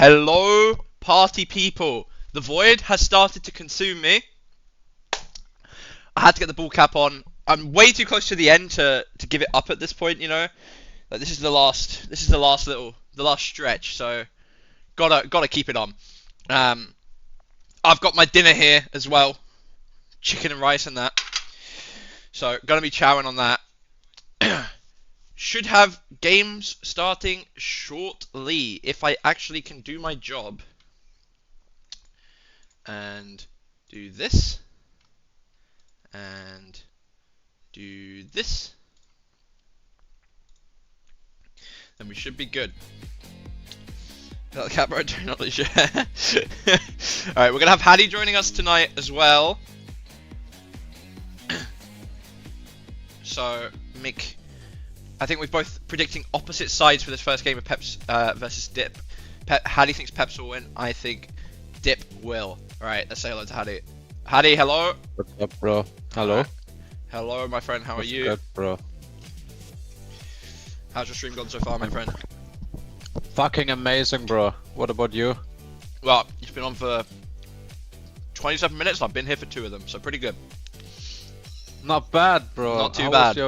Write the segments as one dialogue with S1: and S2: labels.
S1: Hello, party people. The void has started to consume me. I had to get the ball cap on. I'm way too close to the end to give it up at this point, you know. Like this is the last stretch, so gotta keep it on. I've got my dinner here as well, chicken and rice and that. So gonna be chowing on that. Should have games starting shortly if I actually can do my job. And do this. And do this. Then we should be good. Got the camera technology share. Alright, we're gonna have Hattie joining us tonight as well. So, Mick, I think we're both predicting opposite sides for this first game of Peps versus Dip. Hattie thinks Peps will win. I think Dip will. Alright, let's say hello to Hattie. Hattie, hello.
S2: What's up, bro? Hello.
S1: Hello, my friend. How are you?
S2: Good, bro.
S1: How's your stream gone so far, my friend?
S2: Fucking amazing, bro. What about you?
S1: Well, it's been on for 27 minutes and I've been here for 2 of them, so pretty good.
S2: Not bad, bro.
S1: Not too bad.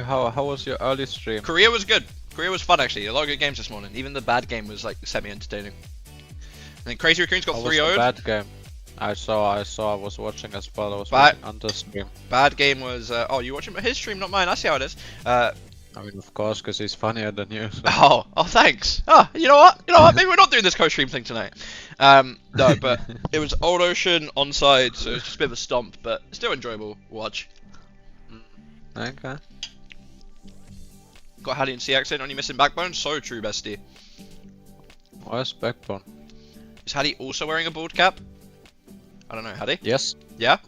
S2: How was your early stream?
S1: Korea was good. Korea was fun, actually. A lot of good games this morning. Even the bad game was, like, semi-entertaining. And then Crazy Raccoons got 3-0'd.
S2: Bad game. I was watching as well. I was watching under stream.
S1: Bad game was, oh, you watching his stream, not mine. I see how it is.
S2: I mean, of course, because he's funnier than you. So.
S1: Oh, thanks. Oh, you know what? Maybe we're not doing this co-stream thing tonight. No, but it was Old Ocean onside, so it was just a bit of a stomp, but still enjoyable watch.
S2: Okay.
S1: Got Hattie and CX in, only missing Backbone. So true, bestie.
S2: Where's Backbone?
S1: Is Hattie also wearing a bald cap? I don't know, Hattie?
S2: Yes.
S1: Yeah?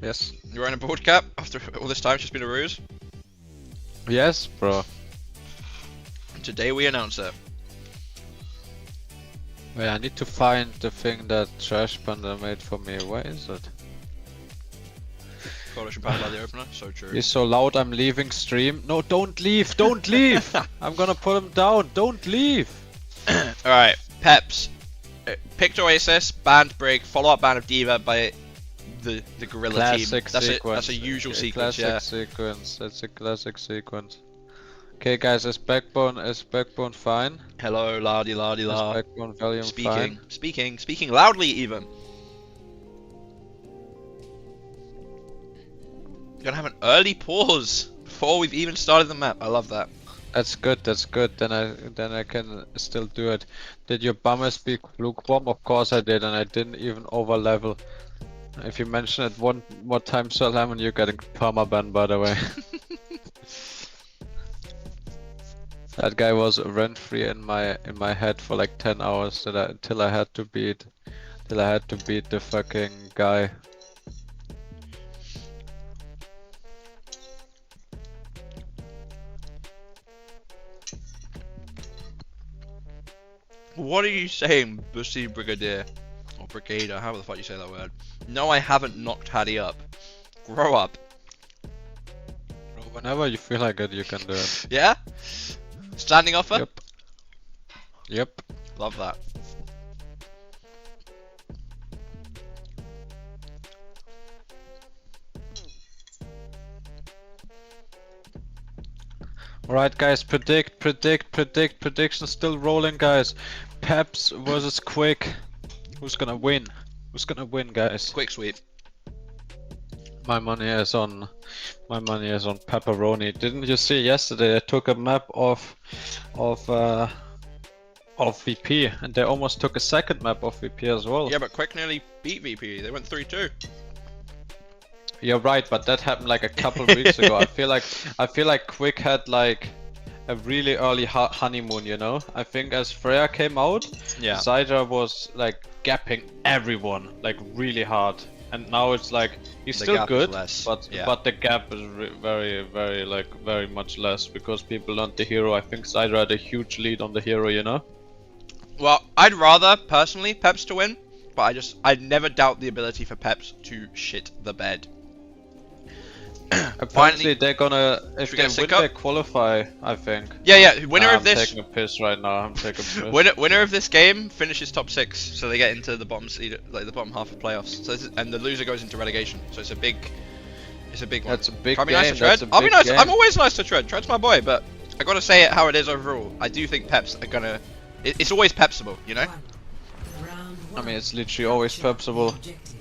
S2: Yes.
S1: You're wearing a bald cap after all this time? It's just been a ruse?
S2: Yes, bro.
S1: Today we announce it.
S2: Wait, I need to find the thing that Trash Panda made for me. Where is it?
S1: Coalition powered by the opener, so true.
S2: He's so loud, I'm leaving stream. No, don't leave, don't leave! I'm gonna put him down, don't leave!
S1: Alright, Peps. Picked Oasis, banned Brig, follow-up ban of Diva by the Gorilla
S2: classic
S1: team.
S2: Sequence.
S1: That's a usual sequence,
S2: classic sequence. That's a classic sequence. Okay, guys, is Backbone fine?
S1: Hello, lardy la.
S2: Is Backbone volume fine?
S1: Speaking loudly even. You're gonna have an early pause before we've even started the map. I love that.
S2: That's good. Then I can still do it. Did your bummer speak lukewarm? Of course I did, and I didn't even over level. If you mention it one more time, Sir Lemon, you're getting permaban, by the way. That guy was rent-free in my head for like 10 hours till I had to beat the fucking guy.
S1: What are you saying, Bussy Brigadier? Or Brigadier, however the fuck you say that word. No, I haven't knocked Hattie up. Grow up.
S2: Whenever you feel like it, you can do it.
S1: Yeah? Standing offer?
S2: Yep.
S1: Love that.
S2: Alright guys, prediction still rolling, guys. Peps versus Quick. Who's gonna win? Who's gonna win, guys?
S1: Quick sweep.
S2: My money is on pepperoni. Didn't you see yesterday I took a map of VP, and they almost took a second map of VP as well.
S1: Yeah, but Quick nearly beat VP. They went 3-2.
S2: You're right, but that happened like a couple weeks ago. I feel like Quick had like a really early honeymoon, you know? I think as Freya came out,
S1: yeah,
S2: Zydra was like gapping everyone like really hard, and now it's like he's still good, but the gap is very much less because people learned the hero. I think Zydra had a huge lead on the hero, you know?
S1: Well, I'd rather personally Peps to win, but I never doubt the ability for Peps to shit the bed.
S2: Apparently they're gonna, if they win, they qualify, I think.
S1: Yeah, winner of this...
S2: I'm taking a piss right now, I'm taking a piss.
S1: Winner of this game finishes top 6, so they get into the bottom seed, like the bottom half of playoffs. So and the loser goes into relegation, so it's a big one.
S2: That's a big
S1: Try
S2: game,
S1: nice to Tread.
S2: I'll
S1: be nice, I'm always nice to Tread, Tread's my boy, but I gotta say it how it is overall. I do think Peps are gonna... It's always Pepsable, you know?
S2: I mean, it's literally always Pepsable.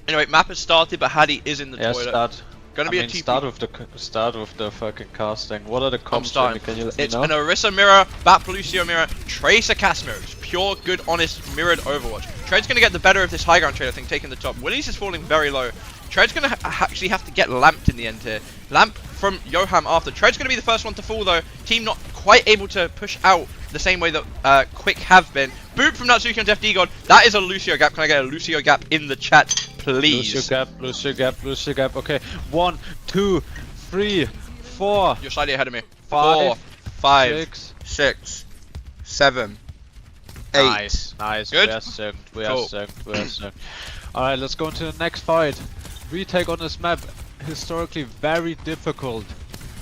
S1: Anyway, map has started, but Hattie is in the toilet.
S2: Start.
S1: Gonna be a
S2: start with the fucking casting. What are the comps?
S1: It's an Orisa mirror, Bat Lucio mirror, Tracer cast mirror. Just pure, good, honest, mirrored Overwatch. Tread's gonna get the better of this high ground trade, I think, taking the top. Willies is falling very low. Tread's gonna actually have to get lamped in the end here. Lamp from Yoham after. Tread's gonna be the first one to fall though. Team not quite able to push out the same way that Quick have been. Boop from Natsuki onto FD God. That is a Lucio gap. Can I get a Lucio gap in the chat, please?
S2: Lucio gap. Okay, 1, 2, 3, 4.
S1: You're slightly ahead of me.
S2: 4,
S1: 5, 6, 7, 8.
S2: Nice.
S1: Good.
S2: We are synced. Alright, let's go into the next fight. Retake on this map, historically very difficult.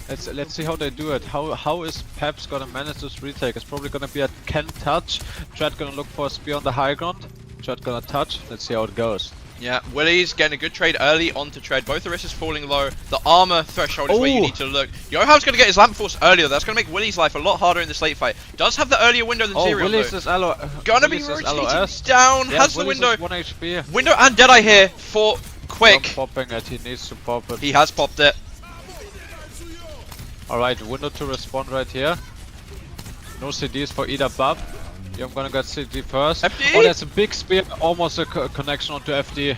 S2: Let's see how they do it. How is Peps gonna manage this retake? It's probably gonna be a Ken touch. Tread gonna look for a spear on the high ground. Tread gonna touch. Let's see how it goes.
S1: Yeah, Willie's getting a good trade early onto Tread. Both Orisas falling low. The armor threshold is where you need to look. Yoham's gonna get his lamp force earlier. That's gonna make Willie's life a lot harder in this late fight. Does have the earlier window than Zerion
S2: Willie's is
S1: gonna be rotating down.
S2: Yeah,
S1: has the
S2: Willie's
S1: window.
S2: Is 1 HP.
S1: Window and Deadeye here for Quick.
S2: Popping it. He needs to pop it.
S1: He has popped it.
S2: Alright, window to respond right here. No CDs for either buff. I'm gonna get CD first.
S1: FD?
S2: Oh, that's a big spear. Almost a connection onto FD.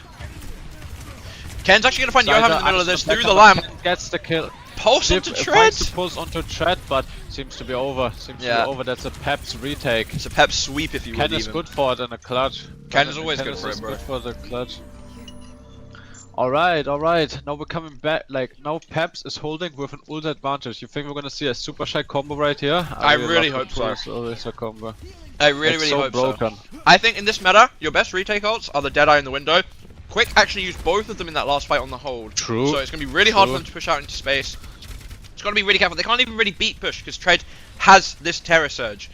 S1: Ken's actually gonna find Yoham in the middle of this through the lamp.
S2: Gets the kill.
S1: Pulse onto Tread.
S2: Finds the pulse onto Tread, but seems to be over. That's a Peps retake.
S1: It's a Peps sweep if you will.
S2: Ken is good for it in a clutch.
S1: Ken is always good for it, bro.
S2: Good for the clutch. Alright. Now we're coming back. Like, now Peps is holding with an ult advantage. You think we're gonna see a super shy combo right here?
S1: I really hope so.
S2: A combo.
S1: I really hope
S2: broken.
S1: So. I think in this meta, your best retake ults are the Deadeye in the window. Quick actually used both of them in that last fight on the hold.
S2: True.
S1: So it's going to be really hard for them to push out into space. It's got to be really careful. They can't even really beat push because Tread has this Terror Surge.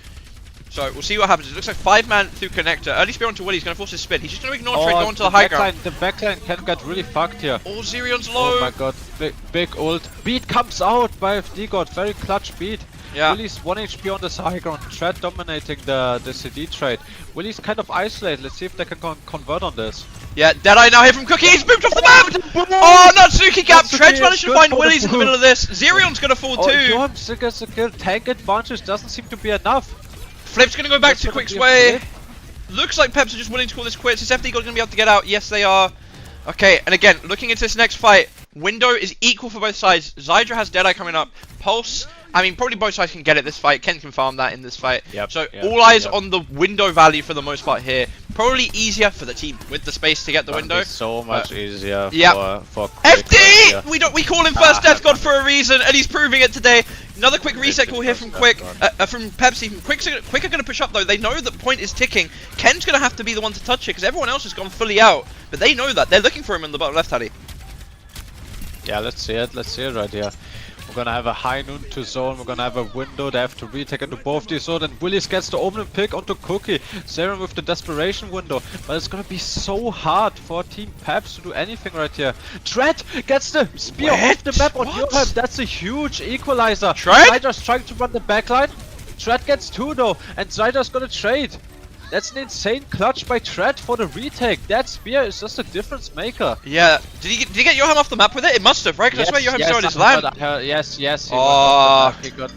S1: So we'll see what happens. It looks like 5-man through connector. Early spear onto Willie. He's going to force his spin. He's just going to ignore Tread, go onto the high ground.
S2: The backline can get really fucked here.
S1: Oh, Zerion's low.
S2: Oh my god. Big ult. Beat comes out by FD God. Very clutch beat.
S1: Yeah.
S2: Willie's 1 HP on this high ground. Tread dominating the CD trade. Willie's kind of isolated. Let's see if they can convert on this.
S1: Yeah, Deadeye now here from Cookie. He's moved off the map. Oh, Natsuki gap. Tread's managed to find Willie's in the middle of this. Zerion's going to fall too.
S2: Johan still gets a kill. Tank advantage doesn't seem to be enough.
S1: Flip's going to go back to Quick's way. Looks like Peps are just willing to call this quits. Is FD going to be able to get out? Yes, they are. Okay, and again, looking into this next fight, window is equal for both sides. Zydra has Deadeye coming up. Pulse, I mean, probably both sides can get it this fight. Ken can farm that in this fight. All eyes on the window value for the most part here. Probably easier for the team with the space to get the window.
S2: So much easier for
S1: Quick. FD! We call him first Death God for a reason, and he's proving it today. Another quick reset call here from Quick, from Pepsi. Quick are going to push up though. They know that point is ticking. Ken's going to have to be the one to touch it because everyone else has gone fully out. But they know that. They're looking for him in the bottom left, Hattie.
S2: Yeah, let's see it right here. We're gonna have a high noon to zone, we're gonna have a window, they have to retake into both these zones, and Willis gets the opening pick onto Cookie. Zerion with the desperation window, but it's gonna be so hard for Team Peps to do anything right here. Tread gets the spear off the map on Johan, that's a huge equalizer. Zydra's trying to run the backline, Tread gets 2 though, and Zydra's gonna trade. That's an insane clutch by Tread for the retake. That spear is just a difference maker.
S1: Yeah. Did he get Johan off the map with it? It must have, right? Because that's where Johan started his lamp.
S2: Yes. He got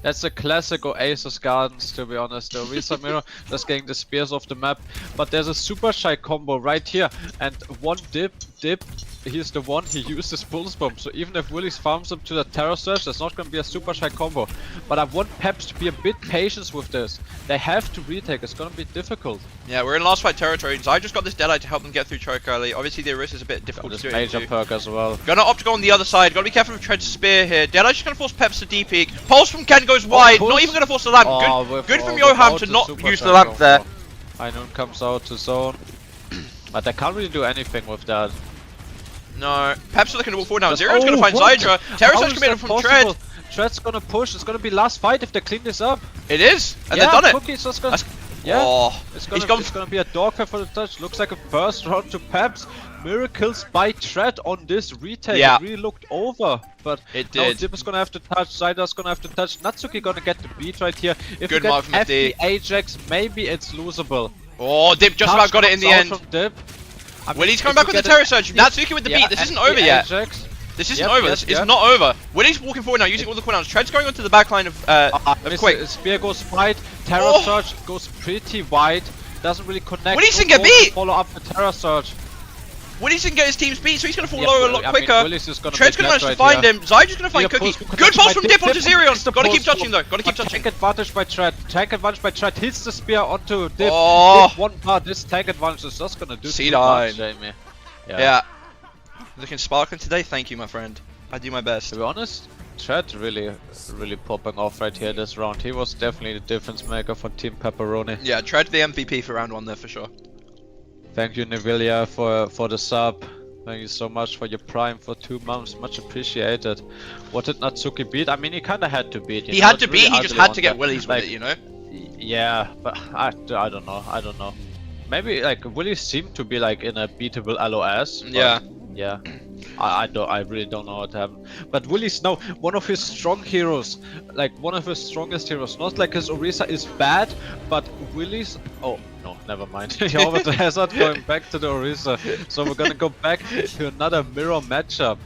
S2: that's a classic Oasis Gardens, to be honest. The Orisa Mirror just getting the spears off the map. But there's a super shy combo right here. And 1Dip, he's the one, he used his pulse bomb. So even if Willis farms up to the Terror Surge, there's not going to be a super shy combo. But I want Peps to be a bit patient with this. They have to retake, it's going to be difficult.
S1: Yeah, we're in last fight territory. I just got this Deadeye to help them get through choke early. Obviously the Orisa is a bit difficult to do.
S2: Major perk as well.
S1: Gonna opt to go on the other side. Gotta be careful with Tread's spear here. Deadeye's just gonna force Peps to D-peak. Pulse from Ken goes wide. Not even gonna force the lamp. Good from Johan to not use the lamp there.
S2: Noon comes out to zone. But they can't really do anything with that.
S1: No, Peps are looking to walk forward now. Zero's gonna find Zydra. Terror's coming in from Tread.
S2: Tread's gonna push. It's gonna be last fight if they clean this up.
S1: It is, and they've done it.
S2: Cookie's just gonna. It's gonna be a dogfight for the touch. Looks like a first round to Peps. Miracles by Tread on this retake. It really looked over, but
S1: it did.
S2: Dip is gonna have to touch. Zydra's gonna have to touch. Natsuki gonna get the beat right here. If
S1: Good
S2: you
S1: mark
S2: get
S1: from
S2: FD Ajax, maybe it's losable.
S1: Oh, Dip just about got it in the end.
S2: From Dip.
S1: Willie's coming back with the Terror Surge. Natsuki with the beat. This isn't over yet. This isn't over. This is not over. Willie's walking forward now, using all the cooldowns. Tread's going onto the back line of Quick.
S2: Spear goes wide. Terror Surge goes pretty wide. Doesn't really connect.
S1: Willie's gonna get beat.
S2: Follow up the Terror Surge.
S1: Willie's gonna get his team's beat, so he's gonna fall lower a lot quicker. Tread's gonna manage to
S2: right
S1: find him. Zydra's gonna find Cookie. Good pulse from Dip onto Zerion. Gotta keep touching though. Gotta keep touching.
S2: Tank advantage by Tread. Tank advantage by Tread. Hits the spear onto Dip.
S1: Oh.
S2: Dip 1 bar. This tank advantage is just gonna do
S1: too
S2: much, Jamie.
S1: Yeah. Looking sparkling today. Thank you, my friend. I do my best.
S2: To be honest, Tread really popping off right here this round. He was definitely the difference maker for Team Pepperoni.
S1: Yeah, Tread the MVP for round 1 there for sure.
S2: Thank you, Nevilia, for the sub. Thank you so much for your prime for 2 months. Much appreciated. What did Natsuki beat? I mean, he kind of had to beat.
S1: He had to beat. He just had to get Willie's with it, you know.
S2: Yeah, but I don't know. I don't know. Maybe like Willie seemed to be like in a beatable LOS.
S1: Yeah.
S2: Yeah. I really don't know what happened. But Willie's now one of his strong heroes, like one of his strongest heroes. Not like his Orisa is bad, but Willie's. Oh no, never mind. He over the hazard going back to the Orisa. So we're gonna go back to another mirror matchup.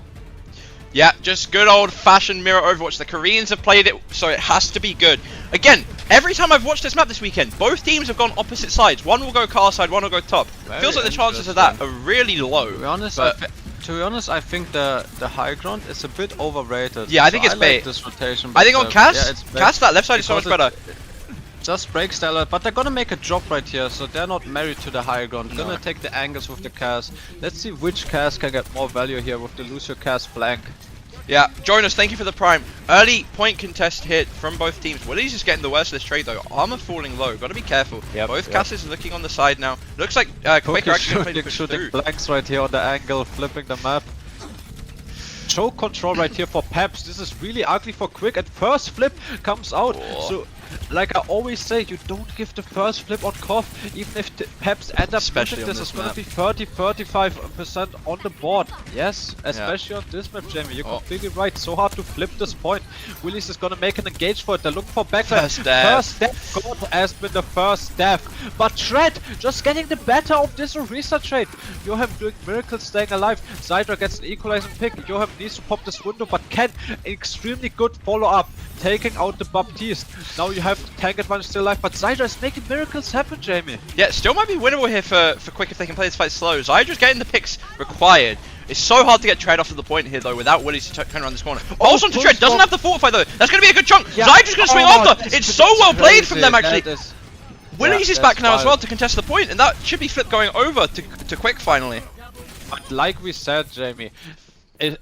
S1: Yeah, just good old-fashioned mirror Overwatch. The Koreans have played it, so it has to be good. Again, every time I've watched this map this weekend, both teams have gone opposite sides. One will go car side, one will go top. Feels like the chances of that are really low.
S3: To be honest, I think the high ground is a bit overrated.
S1: Yeah, I think it's bait.
S3: Like this rotation,
S1: I think on Cass, that left side is so much better.
S3: Just breaks Stellar, but they're gonna make a drop right here, so they're not married to the high ground. They're gonna take the angles with the Cass. Let's see which Cass can get more value here with the Lucio Cass flank.
S1: Yeah, Jonas, thank you for the prime. Early point contest hit from both teams. Willie's just getting the worst of this trade though. Armor falling low, gotta be careful. Both Casses looking on the side now. Looks like Quick are actually going to push
S2: shooting
S1: through.
S2: blanks right here on the angle, flipping the map. Choke control right here for Peps. This is really ugly for Quick, and first flip comes out. So, like I always say, you don't give the first flip on Koff, even if the Peps end up pushing. This is gonna be 30-35% on the board. Yes, especially on this map, Jamie. You're completely right. So hard to flip this point. Willis is gonna make an engage for it. They're looking for backline. First death. God has been the first death. But Tread just getting the better of this Orisa trade. Johan doing miracles, staying alive. Zydra gets an equalizing pick. Johan needs to pop this window, but Ken, extremely good follow up, taking out the Baptiste. Now you have the tank advantage still alive, but Zydra is making miracles happen, Jamie.
S1: Yeah, still might be winnable here for Quick if they can play this fight slow. Zydra's getting the picks required. It's so hard to get Tread off of the point here though without Willie to turn around this corner. Pulse onto Tread, doesn't have the fortify though. That's going to be a good chunk. Zydra's going to swing after. It's so well played from them actually. Willie's is back now as well to contest the point, and that should be flip going over to Quick finally.
S2: But like we said, Jamie,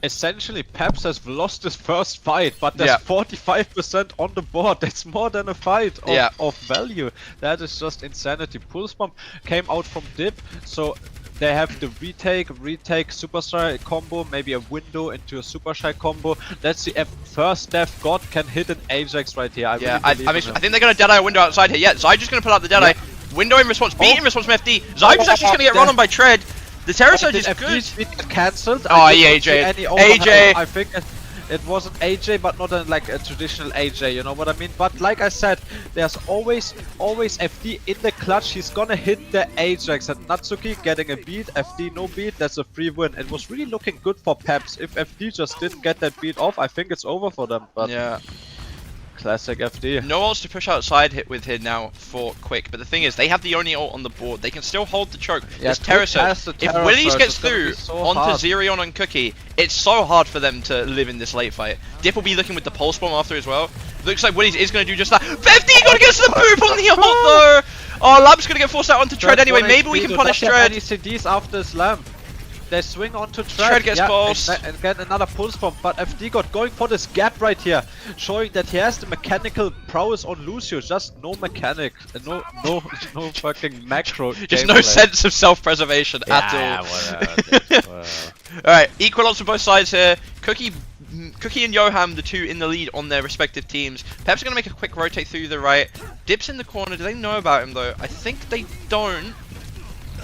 S2: essentially Peps has lost his first fight, but there's 45% on the board. That's more than a fight of value. That is just insanity. Pulse Bomb came out from Dip, so they have the retake Super Shy combo, maybe a window into a Super Shy combo. Let's see if first Death God can hit an Ajax right here. I think
S1: they're going to Deadeye a window outside here. Yeah, Zydra's going to pull out the Deadeye. Window in response, beat in response from FD. Zydra's actually going to get run on by Tread. The Terror Surge is good.
S2: Cancelled.
S1: Oh, AJ. AJ.
S2: I think it wasn't AJ, but not like a traditional AJ, you know what I mean? But like I said, there's always FD in the clutch. He's gonna hit the Ajax, and Natsuki getting a beat, FD no beat, that's a free win. It was really looking good for Peps. If FD just didn't get that beat off, I think it's over for them. But
S1: yeah.
S2: Classic FD.
S1: No ults to push outside hit with here now for Quick, but the thing is, they have the only ult on the board. They can still hold the choke.
S2: Yeah,
S1: this Terror Surge. If Willie's gets through onto Zerion and Cookie, it's so hard for them to live in this late fight. Dip will be looking with the Pulse Bomb after as well. Looks like Willie's is going to do just that. 50 gonna get the boop on the ult though! Oh, Lamp's going to get forced out onto Tread anyway. Maybe we can punish Tread.
S2: Any CDs after this Lamp. They swing onto Tread.
S1: Tread gets pulsed.
S2: And get another pulse bomb, but FD got going for this gap right here, showing that he has the mechanical prowess on Lucio. Just no mechanic, no fucking macro.
S1: Just no sense of self-preservation at all.
S2: Whatever.
S1: Alright, equal odds for both sides here. Cookie and Yoham, the two in the lead on their respective teams. Peps are going to make a quick rotate through the right. Dip's in the corner. Do they know about him though? I think they don't.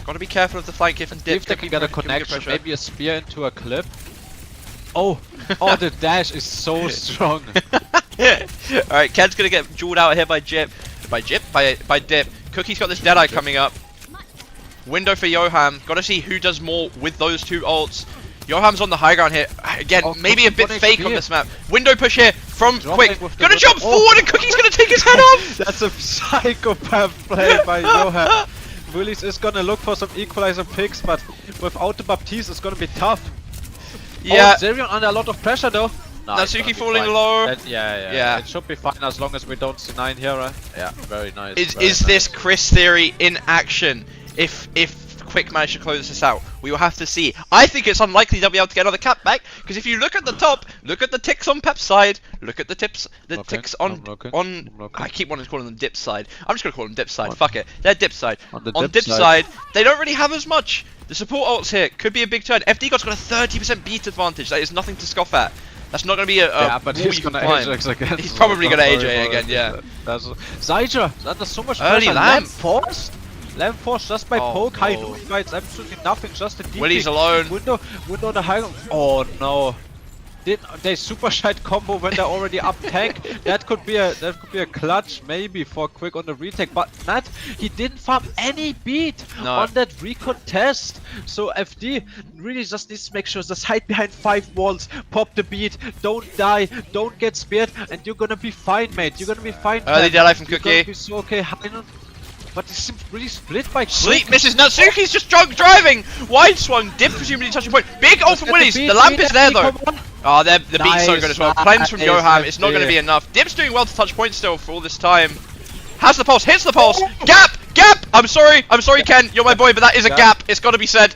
S1: Got to be careful of the flank if and Dip.
S3: If they can get a connection, maybe a spear into a clip. Oh, oh, the dash is so strong.
S1: Alright, Ken's going to get jeweled out here by Dip. By Dip. Cookie's got this Deadeye coming up. Window for Yoham. Got to see who does more with those two ults. Yoham's on the high ground here. Again, maybe a bit fake on this map. Window push here from Quick. Gonna jump forward and Cookie's gonna take his head off!
S3: That's a psychopath play by Yoham. Willis is gonna look for some equalizer picks, but without the Baptiste it's gonna be tough.
S1: Yeah.
S3: Oh, Zerion under a lot of pressure though. No,
S1: Natsuki falling low.
S3: Yeah. It should be fine as long as we don't see 9 here, right? Yeah, very nice.
S1: Is this Chris theory in action? If Quick managed to close this out, we will have to see. I think it's unlikely they'll be able to get another cap back, because if you look at the top, look at the ticks on Pep's side, look at the ticks on I keep wanting to call them Dip side. I'm just gonna call them Dip side. Fuck it, they're Dip side. On Dip side, they don't really have as much. The support ults here could be a big turn. FD God's got a 30% beat advantage. That is nothing to scoff at. That's not going to be a
S3: but he's gonna Ajax again.
S1: He's probably going to AJ again, yeah.
S3: Zydra, that's so much
S1: early
S3: pressure.
S1: lamp
S3: forced. Lamp forced just by poke. No. High fights absolutely nothing. Just a DP.
S1: Willie's alone.
S3: Window the high. Oh no. They super shite combo when they're already up tank. That could be a clutch maybe for Quick on the retake, but Matt, he didn't farm any beat on that recon test. So FD really just needs to make sure just hide behind 5 walls, pop the beat, don't die, don't get speared, and you're gonna be fine, mate. You're gonna be fine.
S1: Early Deadeye from Cookie.
S3: You're gonna be so okay. But it's really split by
S1: Sleep misses. Natsuki's just drunk driving. Wide swung. Dip presumably touching point. Big ult from Willies. The lamp is there though. Oh, the beat's so good as well. Cleanse from Yoham. It's not going to be enough. Dip's doing well to touch point still for all this time. Has the pulse. Hits the pulse. Gap. I'm sorry, Ken. You're my boy, but that is a gap. It's got to be said.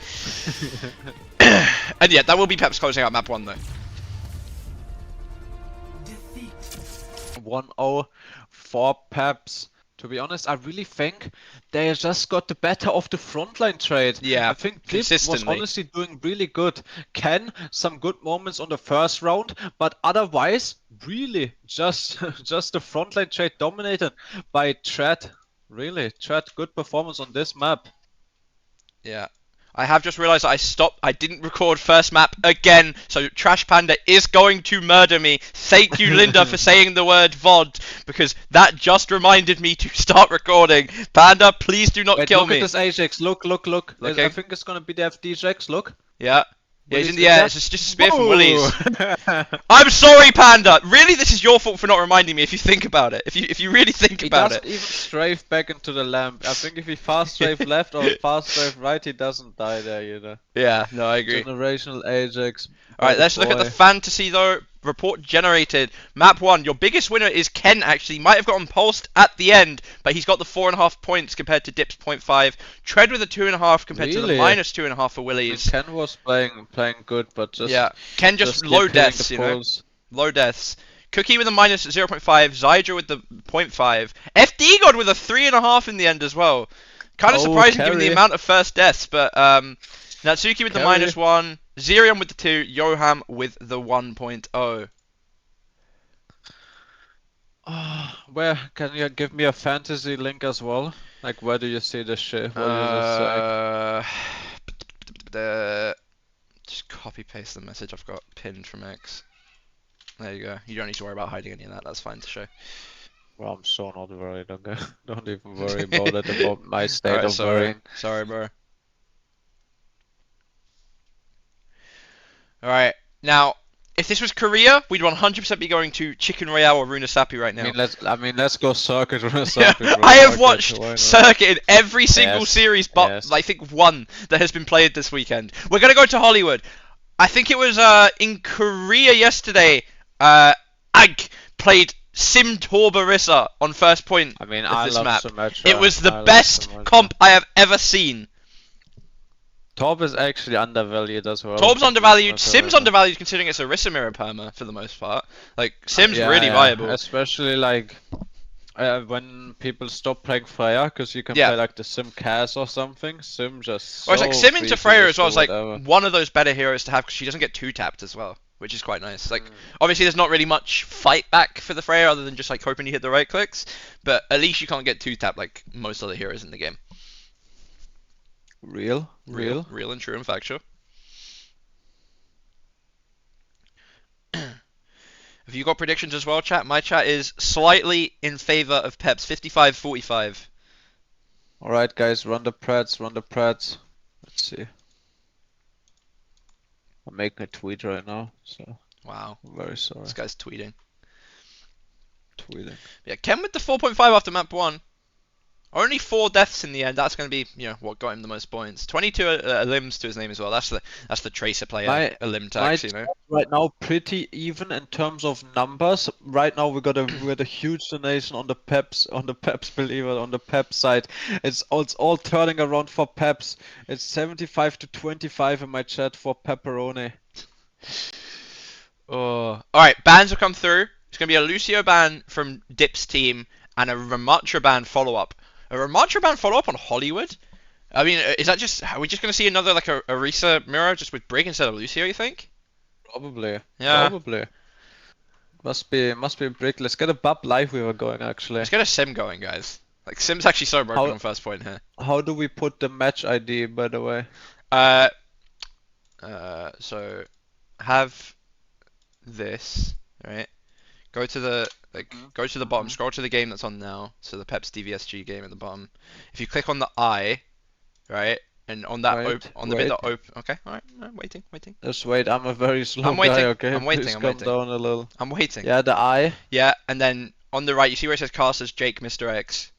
S1: And yeah, that will be Peps closing out map 1 though.
S3: 1-0 for Peps. To be honest, I really think they just got the better of the frontline trade. Yeah, I think Dip was honestly doing really good. Ken, some good moments on the first round, but otherwise, really, just the frontline trade dominated by Tread. Really, Tread, good performance on this map.
S1: Yeah. I have just realised that I didn't record first map again, so Trash Panda is going to murder me. Thank you, Linda, for saying the word VOD, because that just reminded me to start recording. Panda, please do not kill me.
S3: Look at this Ajax, look. Okay. I think it's gonna be the FD Jax, look.
S1: Yeah. Yeah, he's in the air. It's just a spear from Willies. I'm sorry, Panda. Really, this is your fault for not reminding me. If you think about it, if you really think about it.
S3: He doesn't even strafe back into the lamp. I think if he fast strafe left or fast strafe right, he doesn't die there, you know.
S1: Yeah, no, I agree.
S3: Generational Ajax.
S1: All right, let's look at the fantasy though. Report generated. Map 1. Your biggest winner is Ken. Actually, might have gotten pulsed at the end, but he's got the 4.5 points compared to Dip's 0.5. Tread with a 2.5 compared to the -2.5 for Willies.
S3: Ken was playing good, but just
S1: Ken just low deaths, you know. Low deaths. Cookie with a -0.5. Zydra with the 0.5. FD God with a 3.5 in the end as well. Kind of surprising given the amount of first deaths, but Natsuki with the -1. Zerion with the 2, Yoham with the 1.0.
S3: Where can you give me a fantasy link as well? Like, where do you see this shit?
S1: Just copy paste the message I've got pinned from X. There you go. You don't need to worry about hiding any of that. That's fine to show.
S3: Well, I'm so not worried. Okay, don't even worry about it. About my state of worrying.
S1: Sorry, bro. Alright, now, if this was Korea, we'd 100% be going to Chicken Royale or Runasapi right now.
S3: Let's go Circuit Runasapi.
S1: I have watched Circuit in every single series but I think 1 that has been played this weekend. We're going to go to Hollywood. I think it was in Korea yesterday, Ag played Sim Torbarissa on first point of this map. Symmetra. It was the best comp I have ever seen.
S3: Torb is actually undervalued as well.
S1: Torb's undervalued. Sim's undervalued considering it's a Rissa mirror perma for the most part. Like, Sim's really viable.
S3: Especially like,
S2: When people stop playing Freya, because you can
S1: Yeah.
S2: play like the Sim Cass or something. Sim just
S1: Or it's
S2: so
S1: like Sim
S2: free
S1: into
S2: to
S1: Freya
S2: just
S1: as well
S2: do
S1: is like
S2: whatever.
S1: one of those better heroes to have because she doesn't get 2-tapped as well, which is quite nice. Like, obviously there's not really much fight back for the Freya other than just like hoping you hit the right clicks, but at least you can't get 2-tapped like most other heroes in the game.
S2: Real
S1: and true and factual. Have you got predictions as well, chat? My chat is slightly in favor of Peps, 55-45.
S2: Alright guys, run the Preds, run the Preds. Let's see. I'm making a tweet right now, so
S1: Wow,
S2: I'm very sorry.
S1: this guy's tweeting.
S2: Tweeting.
S1: Yeah, Ken with the 4.5 after map 1. Only 4 deaths in the end. That's going to be, what got him the most points. 22 limbs to his name as well. That's the Tracer player, a limb tax, you know.
S2: Right now, pretty even in terms of numbers. Right now, we got a huge donation on the Peps, believer, on the Peps side. It's all turning around for Peps. It's 75-25 in my chat for Pepperoni.
S1: Oh, all right. Bans will come through. It's going to be a Lucio ban from Dip's team and a Ramatra ban follow-up. A Ramatra ban follow-up on Hollywood? I mean, is that just... Are we just going to see another, like, a Orisa mirror just with Brig instead of Lucio, you think?
S2: Probably.
S1: Yeah.
S2: Probably. Must be a break. Let's get a Bub live we were going, actually.
S1: Let's get a Sim going, guys. Like, Sim's actually so broken on first point here.
S2: How do we put the match ID, by the way?
S1: So, have this, right? Go to the bottom, scroll to the game that's on now, so the Peps DVSG game at the bottom. If you click on the I, right, and on that bit that open, okay, alright, waiting.
S2: Just wait, I'm a very slow guy, okay?
S1: I'm waiting.
S2: Please calm down a little.
S1: I'm waiting.
S2: Yeah, the I.
S1: Yeah, and then on the right, you see where it says cast as Jake Mr. X?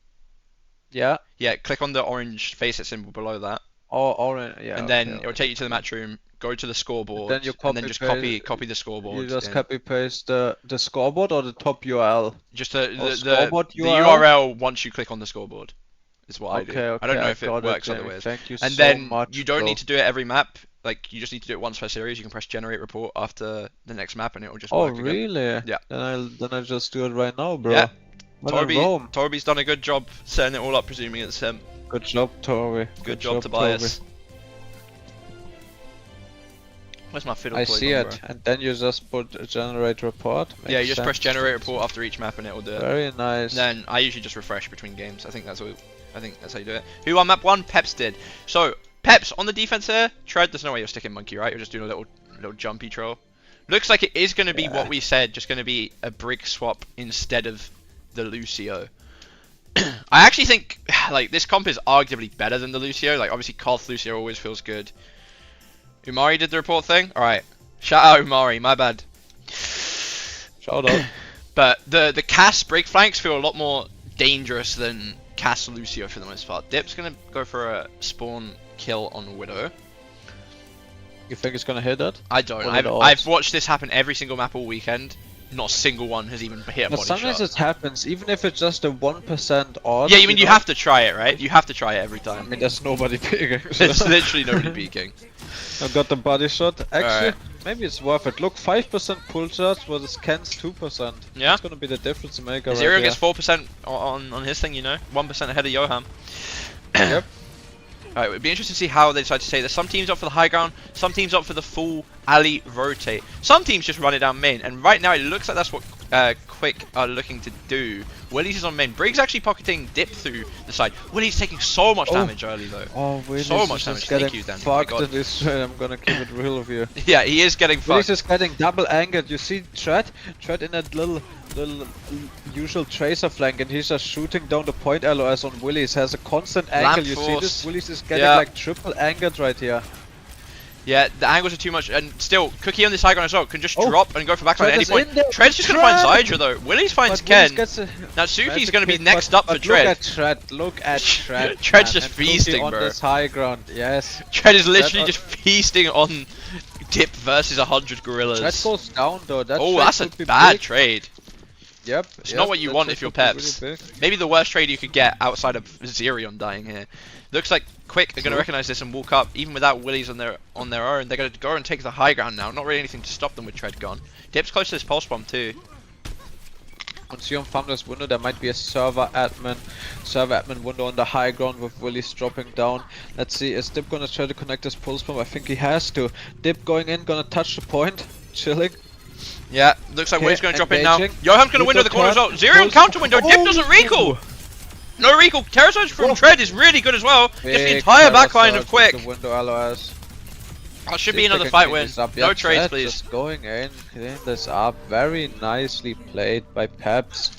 S2: Yeah.
S1: Yeah, click on the orange face it symbol below that.
S2: Oh, orange, yeah.
S1: And then it'll take you to the match room, go to the scoreboard,
S2: then you
S1: and then just copy the scoreboard.
S2: You just copy paste the scoreboard or the top URL?
S1: Just the
S2: URL?
S1: URL once you click on the scoreboard is what I do.
S2: Okay,
S1: I don't know if it works other ways.
S2: Thank you
S1: and
S2: so
S1: then
S2: much,
S1: you don't
S2: bro.
S1: need to do it every map. Like, you just need to do it once per series. You can press generate report after the next map and it will just work again.
S2: Oh, really?
S1: Yeah.
S2: Then I just do it right now, bro.
S1: Yeah.
S2: Torby's
S1: done a good job setting it all up, presuming it's him.
S2: Good job, Torby.
S1: Good job, Tobias. Where's my fiddle?
S2: I see it, and then you just put generate report.
S1: Yeah, you just press generate report after each map and it will do it.
S2: Very nice.
S1: Then I usually just refresh between games. I think that's how you do it. Who won map 1? Peps did. So Peps on the defense here. Tread. There's no way you're sticking monkey, right? You're just doing a little jumpy troll. Looks like it is going to be what we said. Just going to be a Brig swap instead of the Lucio. I actually think like this comp is arguably better than the Lucio. Like, obviously Koth Lucio always feels good. Umari did the report thing? Alright. Shout out Umari, my bad.
S2: Shout out.
S1: But the Cass Brig flanks feel a lot more dangerous than Cass Lucio for the most part. Dip's gonna go for a spawn kill on Widow.
S2: You think it's gonna hit that?
S1: I don't. I've watched this happen every single map all weekend. Not a single one has even hit a body shot.
S2: Sometimes it happens, even if it's just a 1% odd.
S1: Yeah, you have to try it, right? You have to try it every time.
S2: I mean, there's nobody peeking.
S1: There's literally nobody peeking.
S2: I've got the body shot. Actually, maybe it's worth it. Look, 5% pull shots versus Ken's 2%.
S1: Yeah.
S2: That's gonna be the difference maker.
S1: Zero gets 4% on his thing, 1% ahead of Johan.
S2: Yep.
S1: Alright, it'd be interesting to see how they decide to say this. Some teams opt for the high ground, some teams opt for the full alley rotate. Some teams just run it down main, and right now it looks like that's what Quick are looking to do. Willie's is on main. Briggs actually pocketing Dip through the side. Willie's taking so much damage early though.
S2: Oh, Willie's
S1: so much damage. Thank you, Dan.
S2: Fucked in this trade. I'm gonna keep it real with you.
S1: Yeah, he is getting fucked.
S2: Willie's is getting double angered. You see Tread in that little usual tracer flank, and he's just shooting down the point LOS on Willie's. Has a constant angle. You see this? Willie's is getting like triple angered right here.
S1: Yeah, the angles are too much, and still, Cookie on this high ground as well can just drop and go for backline at any point. Tread's just gonna find Zydra though. Willie's finds Ken. Now Suki's gonna be next up for Tread.
S2: Look at Tread.
S1: Tread's just feasting,
S2: on
S1: bro.
S2: this high ground, yes.
S1: Tread is literally just feasting on Dip versus 100 Gorillas.
S2: Tread goes down though.
S1: That's a bad trade.
S2: Yep.
S1: It's not what you want if you're Peps. Really maybe the worst trade you could get outside of Zerion dying here. Looks like Quick are going to recognize this and walk up, even without Willies on their own. They're going to go and take the high ground now. Not really anything to stop them with Tread gone. Dip's close to this pulse bomb too.
S2: Once you farm this window, there might be a server admin window on the high ground with Willies dropping down. Let's see, is Dip gonna try to connect this pulse bomb? I think he has to. Dip going in, gonna touch the point, chilling.
S1: Yeah, looks like Willy's gonna drop in now.
S2: Engaging.
S1: Johan's gonna window the corner as well. Zero counter window. Dip doesn't recall. No recall. Terror Surge from Tread is really good as well. Gets the entire backline of Quick.
S2: The window LOS.
S1: That should be another fight win. No trades, please.
S2: Just going in, cleaning this up. Very nicely played by Peps.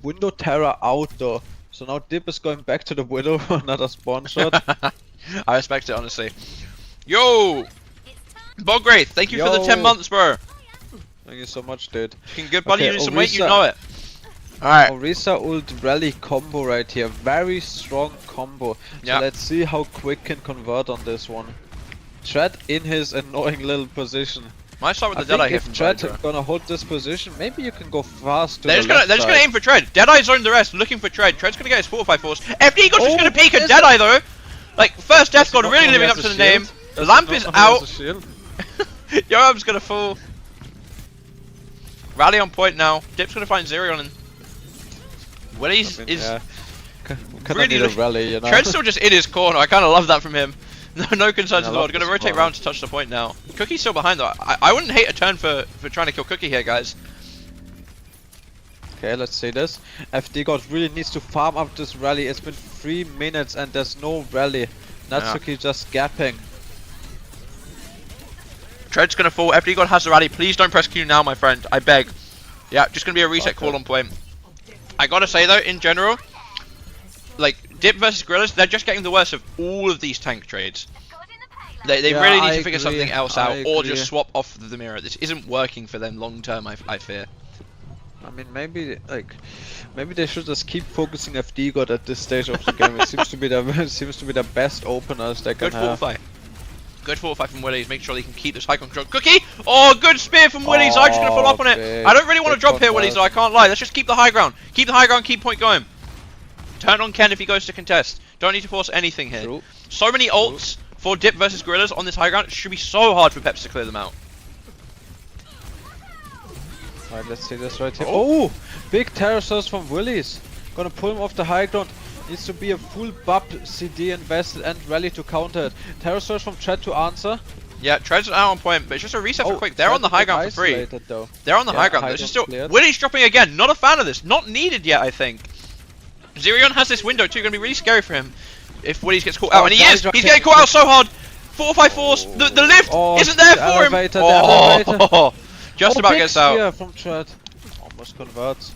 S2: Window Terror out though. So now Dip is going back to the window for another spawn shot.
S1: I respect it, honestly. Yo! Bogwraith, thank you for the 10 months, bro.
S2: Thank you so much, dude.
S1: Looking good, buddy. You need some weight, you know it. Alright.
S2: Orisa ult rally combo right here. Very strong combo. So let's see how Quick can convert on this one. Tread in his annoying little position.
S1: Might start with the Deadeye here from
S2: Tread gonna hold this position, maybe you can go fast to
S1: they're just gonna aim for Tread. Deadeye zone the rest, looking for Tread. Tread's gonna get his fortify force. FD God's just gonna peek at Deadeye though. Like, first Death God really living up to the name. Lamp is out. Yoam's gonna fall. Rally on point now. Dip's gonna find Zerion and Willy's is
S2: really a rally, you know.
S1: Tread's still just in his corner. I kinda love that from him. No concerns in the world. Gonna rotate round to touch the point now. Cookie's still behind though. I wouldn't hate a turn for trying to kill Cookie here, guys.
S2: Okay, let's see this. FD God really needs to farm up this rally. It's been 3 minutes and there's no rally. Natsuki just gapping.
S1: Tread's gonna fall. FD God has the rally. Please don't press Q now, my friend. I beg. Yeah, just gonna be a reset call on point. I gotta say though, in general, like Dip versus Gorillas, they're just getting the worst of all of these tank trades. They really need to figure something else out, or just swap off the mirror. This isn't working for them long term, I fear.
S2: I mean, maybe they should just keep focusing FD God at this stage of the game. It seems to be the best openers they can have.
S1: Good fortify from Willies. Make sure they can keep this high control. Cookie! Oh, good spear from Willies. I'm just gonna follow up on it. I don't really want to drop here, Willies, though. I can't lie. Let's just keep the high ground. Keep the high ground. Keep point going. Turn on Ken if he goes to contest. Don't need to force anything here.
S2: True.
S1: So many ults for Dip versus Gorillas on this high ground. It should be so hard for Peps to clear them out.
S2: Alright, let's see this right here. Oh! Big terror source from Willies. Gonna pull him off the high ground. Needs to be a full BUP CD invested and rally to counter it. Terror source from Tread to answer.
S1: Yeah, Tread's out on point, but it's just a reset for Quick. They're on the high ground for free. They're on the high ground. This is still Willy's dropping again. Not a fan of this. Not needed yet, I think. Zerion has this window too. Gonna be really scary for him if Willies gets caught out, and he is. He's getting caught out so hard. 4-5 force. The lift isn't there for him. Just about gets out.
S2: From Tread. Almost converts.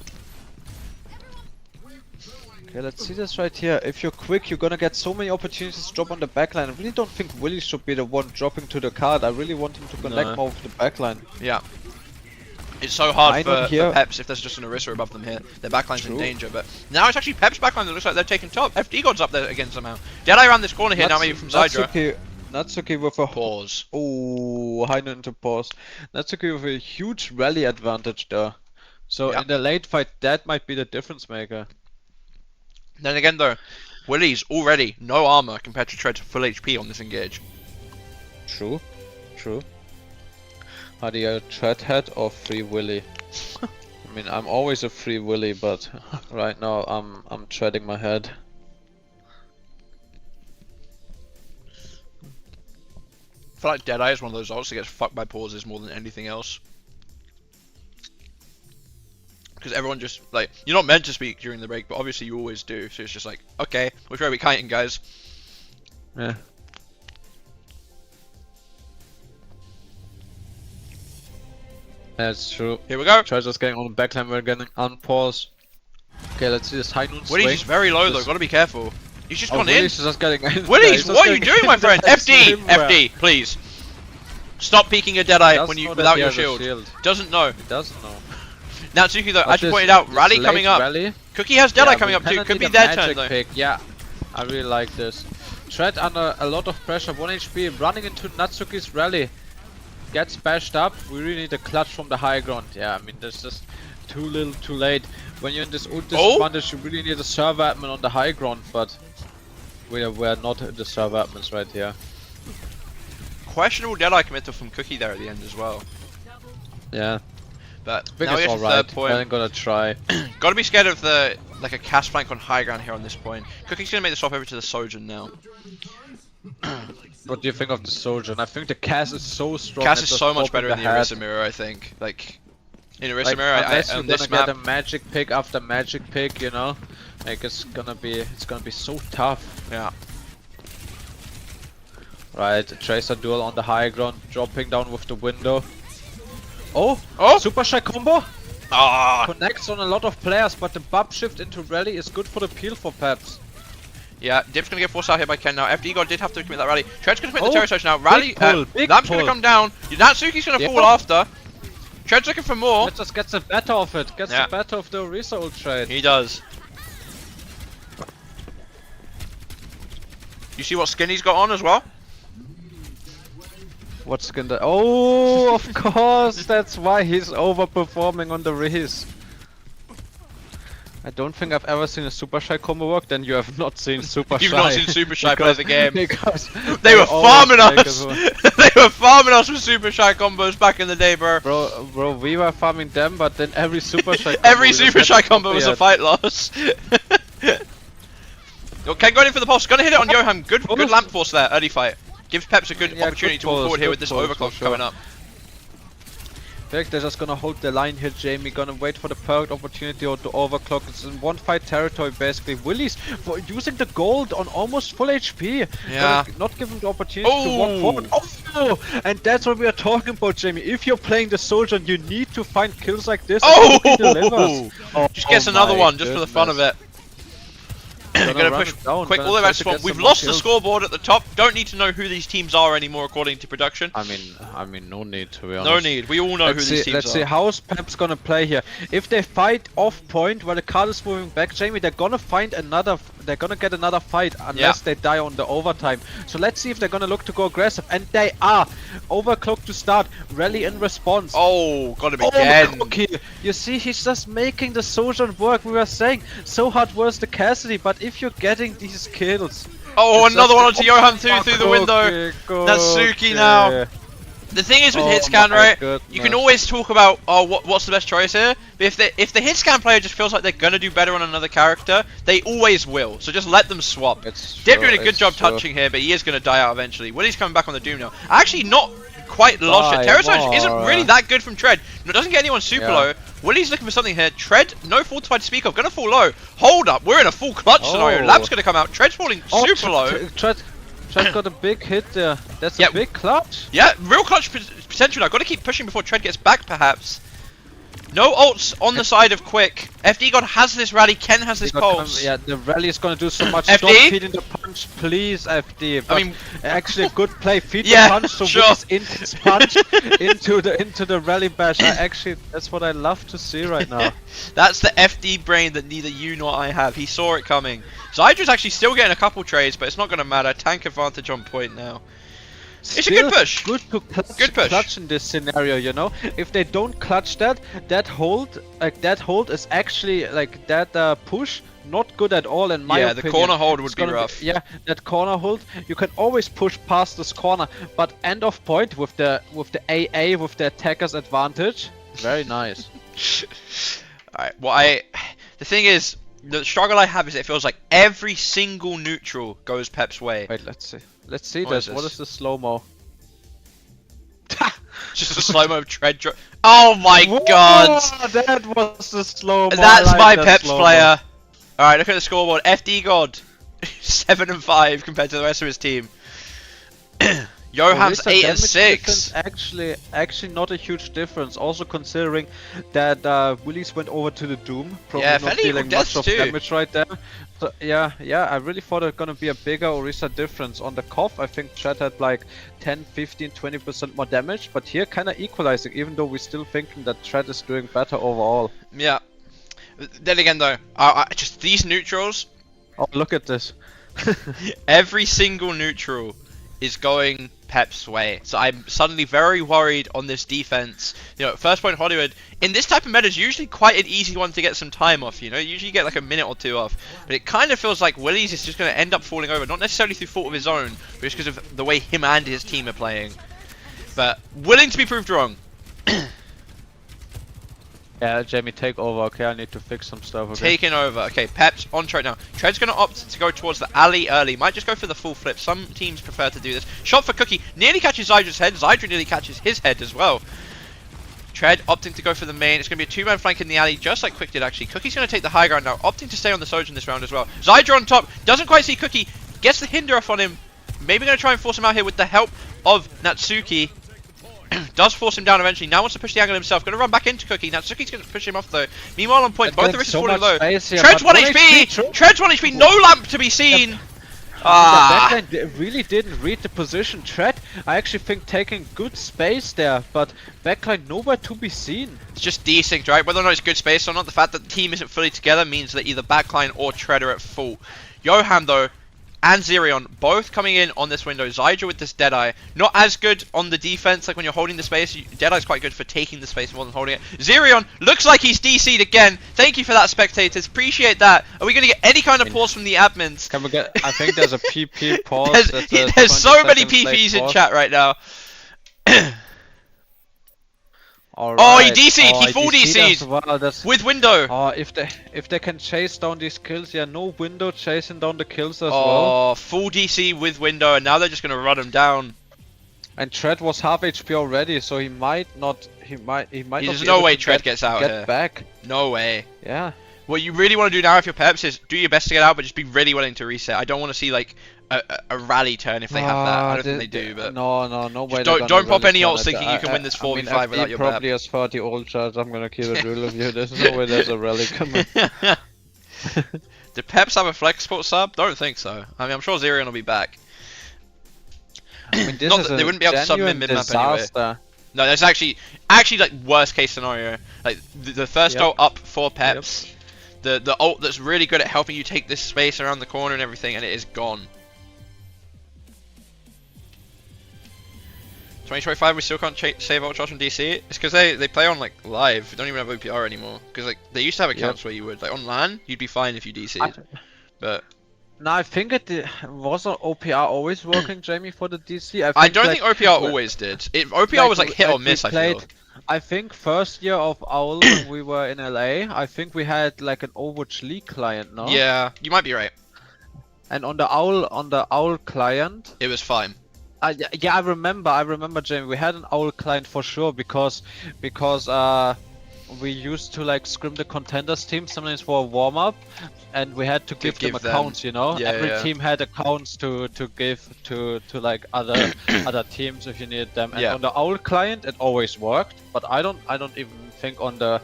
S2: Okay, let's see this right here. If you're quick, you're gonna get so many opportunities to drop on the backline. I really don't think Willy should be the one dropping to the card. I really want him to connect more with the backline.
S1: Yeah. It's so hard for Peps if there's just an Orisa above them here. Their backline's in danger, but now it's actually Peps' backline that looks like they're taking top. FD God's up there again somehow. Deadeye around this corner here now, maybe from Zydra.
S2: Natsuki with a
S1: pause.
S2: Oh, high note into pause. Natsuki with a huge rally advantage there. So in the late fight, that might be the difference maker.
S1: Then again though, Willy's already no armor compared to Tread's full HP on this engage.
S2: True, true. Are you a Tread head or free Willy? I mean, I'm always a free Willy, but right now I'm treading my head.
S1: I feel like Deadeye is one of those ults that gets fucked by pauses more than anything else. Because everyone just, like, you're not meant to speak during the break, but obviously you always do. So it's just like, okay, which way are we kiting, guys?
S2: Yeah. That's true.
S1: Here we go.
S2: Treasure's getting on the backline, we're getting unpause. Okay, let's see this high noon swing.
S1: Willy's very low though, gotta be careful. He's just gone in.
S2: Willy's just getting in.
S1: Willy's, what are you doing, my friend? FD! FD, please. Stop peeking a Deadeye when you without your shield.
S2: Doesn't know. He doesn't know.
S1: Natsuki though, as you pointed out, rally coming up. Cookie has Deadeye coming up too. Could be their turn though.
S2: Pick. Yeah, I really like this. Tread under a lot of pressure. 1 HP running into Natsuki's rally. Gets bashed up. We really need a clutch from the high ground. Yeah, I mean that's just too little, too late. When you're in this ult disadvantage, you really need a server admin on the high ground. But we're not the server admins right here.
S1: Questionable Deadeye committal from Cookie there at the end as well.
S2: Yeah.
S1: But
S3: I think
S1: now we
S3: it's
S1: get to
S3: alright.
S1: third point.
S3: I'm gonna try.
S1: Gotta be scared of the like a cast flank on high ground here on this point. Cookie's gonna make the swap over to the Sojourn now.
S3: What do you think of the Sojourn? I think the cast is so strong.
S1: Cast
S3: at
S1: is
S3: the
S1: so much
S3: top
S1: better
S3: in
S1: in the
S3: head.
S1: Orisa mirror, I think. Like in Orisa
S3: Like,
S1: mirror,
S3: unless
S1: on
S3: you're
S1: this
S3: gonna
S1: map.
S3: get a magic pick after magic pick, you know, like it's gonna be so tough.
S1: Yeah.
S3: Right, Tracer duel on the high ground, dropping down with the window. Oh,
S1: Oh!
S3: super shy combo
S1: Ah!
S3: connects on a lot of players, but the buff shift into rally is good for the peel for Peps.
S1: Yeah, Dip's gonna get forced out here by Ken now. FD God did have to commit that rally. Tread's gonna commit the terror charge now. Rally,
S3: big
S1: Lamp's
S3: pull.
S1: gonna come down. Natsuki's gonna fall after. Tread's looking for more.
S3: It just gets the better of it, gets
S1: Yeah.
S3: the better of the Orisa ult trade.
S1: He does. You see what skin he's got on as well?
S3: What's gonna? Oh, of course, that's why he's overperforming on the Riz. I don't think I've ever seen a super shy combo work. Then you have not seen super shy.
S1: You've not seen Super Shy play the game.
S3: Because
S1: They were farming
S3: always
S1: us.
S3: take
S1: They were farming us with Super Shy combos back in the day, bro.
S3: Bro, we were farming them, but then every super shy combo
S1: Every
S3: we just
S1: Super
S3: had
S1: Shy
S3: to
S1: combo
S3: copy
S1: was a
S3: it.
S1: fight loss. Okay, going in for the pulse. Gonna hit it on Johan. Good lamp force there. Early fight. Gives Peps a good opportunity to move forward here with this overclock coming up.
S3: I think they're just gonna hold the line here, Jamie. Gonna wait for the perfect opportunity to overclock. It's in one fight territory basically. Willy's for using the gold on almost full HP.
S1: Yeah.
S3: Gonna not give him the opportunity to walk forward. Oh! And that's what we are talking about, Jamie. If you're playing the Soldier, you need to find kills like this.
S1: Oh!
S3: And Cookie delivers.
S1: Just gets another
S3: my
S1: one just for the fun of it. Gonna push quick all the way back to spawn. We've lost the scoreboard at the top. Don't need to know who these teams are anymore according to production.
S3: I mean, no need to be honest.
S1: No need. We all know who these teams are.
S3: Let's see how's Peps gonna play here. If they fight off point while the card is moving back, Jamie, they're gonna find another. They're gonna get another fight unless they die on the overtime. So let's see if they're gonna look to go aggressive, and they are. Overclock to start. Rally in response.
S1: Oh, got him again.
S3: Okay, you see, he's just making the Sojourn work. We were saying so hard was the Cassidy, but if you're getting these kills.
S1: Oh,
S3: it's
S1: another
S3: just-
S1: one onto Johan too through the window. Natsuki now. The thing is with hit scan, right? You can always talk about what's the best choice here. But if the hit scan player just feels like they're gonna do better on another character, they always will. So just let them swap. Dip doing a good job touching here, but he is gonna die out eventually. Willie's coming back on the Doom now. Actually, not quite lost yet. Terror Charge isn't really that good from Tread. No, it doesn't get anyone super low. Willie's looking for something here. Tread, no fortified to speak of. Gonna fall low. Hold up, we're in a full clutch scenario. Lab's gonna come out. Tread's falling super low.
S3: Tread got a big hit there. That's a big clutch.
S1: Yeah, real clutch potential now. Got to keep pushing before Tread gets back, perhaps. No ults on the side of Quick. FD God has this rally. Ken has this pulse.
S3: Yeah, the rally is gonna do so much.
S1: FD?
S3: Stop feeding the punch, please, FD. But
S1: I mean,
S3: actually, a good play. Feed
S1: Yeah,
S3: the punch, so
S1: sure.
S3: Willis into his punch into the rally bash. That's what I love to see right now.
S1: That's the FD brain that neither you nor I have. He saw it coming. Zydra's actually still getting a couple trades, but it's not going to matter. Tank advantage on point now. It's a good push.
S3: Good to clutch in this scenario, you know. If they don't clutch that hold is actually like that push not good at all in my opinion.
S1: Yeah, the corner hold would be rough.
S3: Yeah, that corner hold, you can always push past this corner, but end of point with the AA with the attacker's advantage, very nice.
S1: Alright, well the thing is, the struggle I have is it feels like every single neutral goes Pep's way.
S3: Wait, let's see this. What is the slow-mo?
S1: Just a slow-mo of Tread drop. Oh my god!
S3: That was the slow-mo.
S1: That's my Peps player. Alright, look at the scoreboard. FD God 7 and 5 compared to the rest of his team. Johan's 8 and 6.
S3: Actually not a huge difference. Also considering that Willy's went over to the Doom, probably not dealing much of damage right there. So, yeah, I really thought it was gonna be a bigger Orisa difference. On the Koff, I think Chad had like 10, 15, 20% more damage, but here kind of equalizing, even though we're still thinking that Chad is doing better overall.
S1: Yeah. Then again though, just these neutrals.
S3: Oh, look at this.
S1: Every single neutral is going Pep's way. So I'm suddenly very worried on this defense. You know, first point Hollywood, in this type of meta is usually quite an easy one to get some time off, you know, usually you get like a minute or two off. But it kind of feels like Willie's is just going to end up falling over, not necessarily through fault of his own, but just because of the way him and his team are playing. But willing to be proved wrong.
S3: Yeah, Jamie, take over. Okay, I need to fix some stuff. Okay.
S1: Taking over. Okay, Peps on Tread now. Tread's going to opt to go towards the alley early. Might just go for the full flip. Some teams prefer to do this. Shot for Cookie. Nearly catches Zydra's head. Zydra nearly catches his head as well. Tread opting to go for the main. It's going to be a two-man flank in the alley, just like Quick did actually. Cookie's going to take the high ground now, opting to stay on the Sojourn this round as well. Zydra on top. Doesn't quite see Cookie. Gets the hinder off on him. Maybe going to try and force him out here with the help of Natsuki. Does force him down eventually. Now wants to push the angle himself. Going to run back into Cookie. Natsuki's going to push him off though. Meanwhile on point, both the wrists falling low. Tread's 1 HP! Tread's 1 HP! No lamp to be seen!
S3: The backline really didn't read the position. Tread, I actually think taking good space there, but backline nowhere to be seen.
S1: It's just desynced, right? Whether or not it's good space or not, the fact that the team isn't fully together means that either backline or Tread are at full. Johan though, and Zirion both coming in on this window. Zydra with this Deadeye. Not as good on the defense, like when you're holding the space. Deadeye's quite good for taking the space more than holding it. Zirion looks like he's DC'd again. Thank you for that, spectators. Appreciate that. Are we going to get any kind of pause from the admins?
S3: Can we get... I think there's a PP pause.
S1: There's so many PPs in chat right now. Oh, he DC'd! He full DC'd!
S3: Well,
S1: with window!
S3: Oh, if they can chase down these kills, yeah, no window chasing down the kills as well.
S1: Oh, full DC with window, and now they're just gonna run him down.
S3: And Tread was half HP already, so he might not.
S1: There's no way Tread gets out here.
S3: Back.
S1: No way.
S3: Yeah.
S1: What you really want to do now if you're Peps is do your best to get out, but just be really willing to reset. I don't want to see like a rally turn if they have that. I don't think they do, but
S3: no way.
S1: Don't pop any ults thinking you can win this 4v5 without your Pep.
S3: Probably has 30 ult charge. I'm gonna keep it real with you. There's no way there's a rally coming.
S1: Do Peps have a flex sport sub? Don't think so. I mean, I'm sure Zirion will be back.
S3: I mean, this
S1: Not
S3: is
S1: that they wouldn't be able to sub mid-map anyway. No, that's actually like worst case scenario. Like the first ult up for Peps. The ult that's really good at helping you take this space around the corner and everything, and it is gone. 2025 we still can't save ult charge from DC. It's because they play on like live. We don't even have OPR anymore. Because like they used to have accounts where you would like on LAN you'd be fine if you DC'd. But
S3: no, I think it wasn't OPR always working, Jamie, for the DC.
S1: I don't think OPR always did. OPR was like hit or miss. I feel.
S3: I think first year of OWL when we were in LA, I think we had like an Overwatch League client, no?
S1: Yeah, you might be right.
S3: And on the OWL client,
S1: it was fine.
S3: Yeah, I remember, Jamie. We had an OWL client for sure because we used to like scrim the contenders team sometimes for a warm up, and we had to give them accounts. You know, every team had accounts to give to like other teams if you needed them. And on the OWL client, it always worked, but I don't even think on the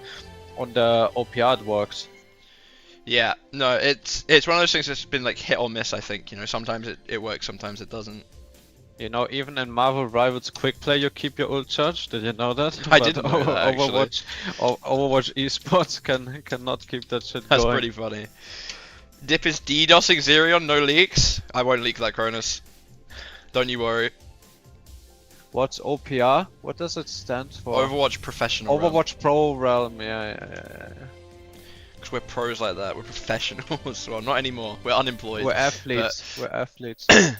S3: OPR it works.
S1: Yeah, no, it's one of those things that's been like hit or miss. I think, you know, sometimes it works, sometimes it doesn't.
S3: You know, even in Marvel Rivals Quick Play, you keep your ult charge. Did you know that?
S1: I didn't know that, actually.
S3: Overwatch esports cannot keep that shit
S1: going. That's
S3: going.
S1: pretty funny. Dip is DDoSing Zirion, no leaks. I won't leak that, Cronus. Don't you worry.
S3: What's OPR? What does it stand for?
S1: Overwatch Professional
S3: Overwatch
S1: Realm.
S3: Pro Realm, yeah.
S1: Because we're pros like that, we're professionals. Well, not anymore, we're unemployed.
S3: We're athletes,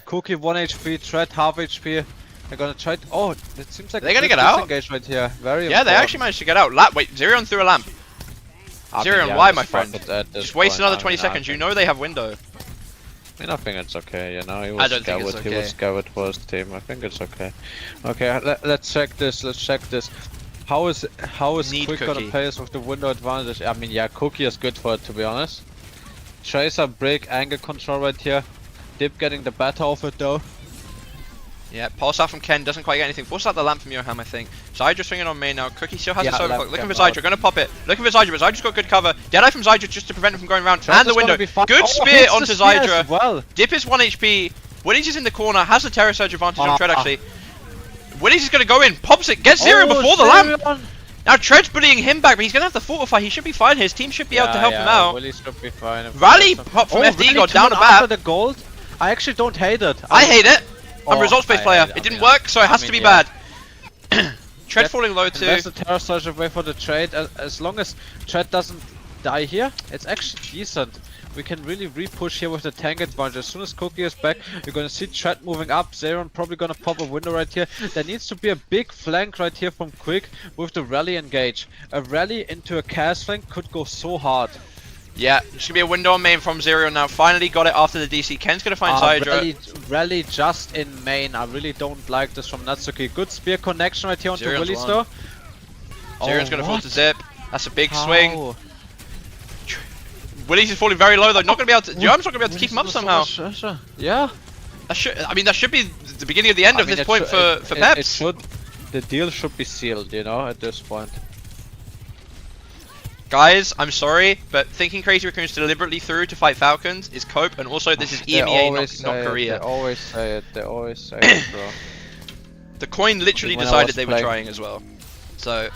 S3: Cookie 1 HP, Tread half HP. They're gonna try to... Oh, it seems like
S1: they're gonna get out?
S3: Right here. Very
S1: important. They actually managed to get out. Wait, Zirion threw a lamp. Zirion, why, my friend? Just waste another 20 seconds, you know they have window.
S3: I mean, I think it's okay, you know, he was scared for his team, I think it's okay. Okay, let's check this, How is Quick gonna play us with the window advantage? I mean, yeah, Cookie is good for it, to be honest. Tracer, break, angle control right here. Dip getting the better of it though.
S1: Yeah, pulse out from Ken, doesn't quite get anything. Force out the lamp from Johan, I think. Zydra swinging on main now. Cookie still has his overclock. Looking for Zydra, gonna pop it. Looking for Zydra, but Zydra's got good cover. Deadeye from Zydra just to prevent him from going around. And the window. Good spear onto Zydra.
S3: Well.
S1: Dip is 1 HP. Willies is in the corner, has the Terror Surge advantage on Tread actually. Willies is gonna go in, pops it, gets Zero before the lamp. Now Tread's bullying him back, but he's gonna have to fortify. He should be fine. His team should be able to help him out.
S3: Willies should be fine.
S1: Rally pop from FD got down the bat.
S3: The gold. I actually don't hate it.
S1: I hate it. I'm a results-based player. It didn't work, so it has to be bad. Tread falling low too.
S3: There's a Terror Surge away for the trade. As long as Tread doesn't die here, it's actually decent. we can really re-push here with the tank advantage. As soon as Cookie is back, you're gonna see Tread moving up. Xerion probably gonna pop a window right here. There needs to be a big flank right here from Quick with the rally engage. A rally into a cast flank could go so hard.
S1: Yeah, there's gonna be a window on main from Xerion now. Finally got it after the DC. Ken's gonna find Zydra.
S3: Rally just in main. I really don't like this from Natsuki. Good spear connection right here onto
S1: Xerion's
S3: Willy's though.
S1: Xerion's gonna fall to Zip. That's a big swing. Willy's is falling very low though. Not gonna be able to. Joam's not gonna be able to keep him up somehow.
S3: Yeah.
S1: I mean, that should be the beginning of the end of this point for Peps.
S3: It should. The deal should be sealed, you know, at this point.
S1: Guys, I'm sorry, but thinking Crazy Raccoons deliberately through to fight Falcons is cope, and also this is EMEA, not Korea.
S3: They always say it. They always say it, bro.
S1: The coin literally decided they were trying as well. So.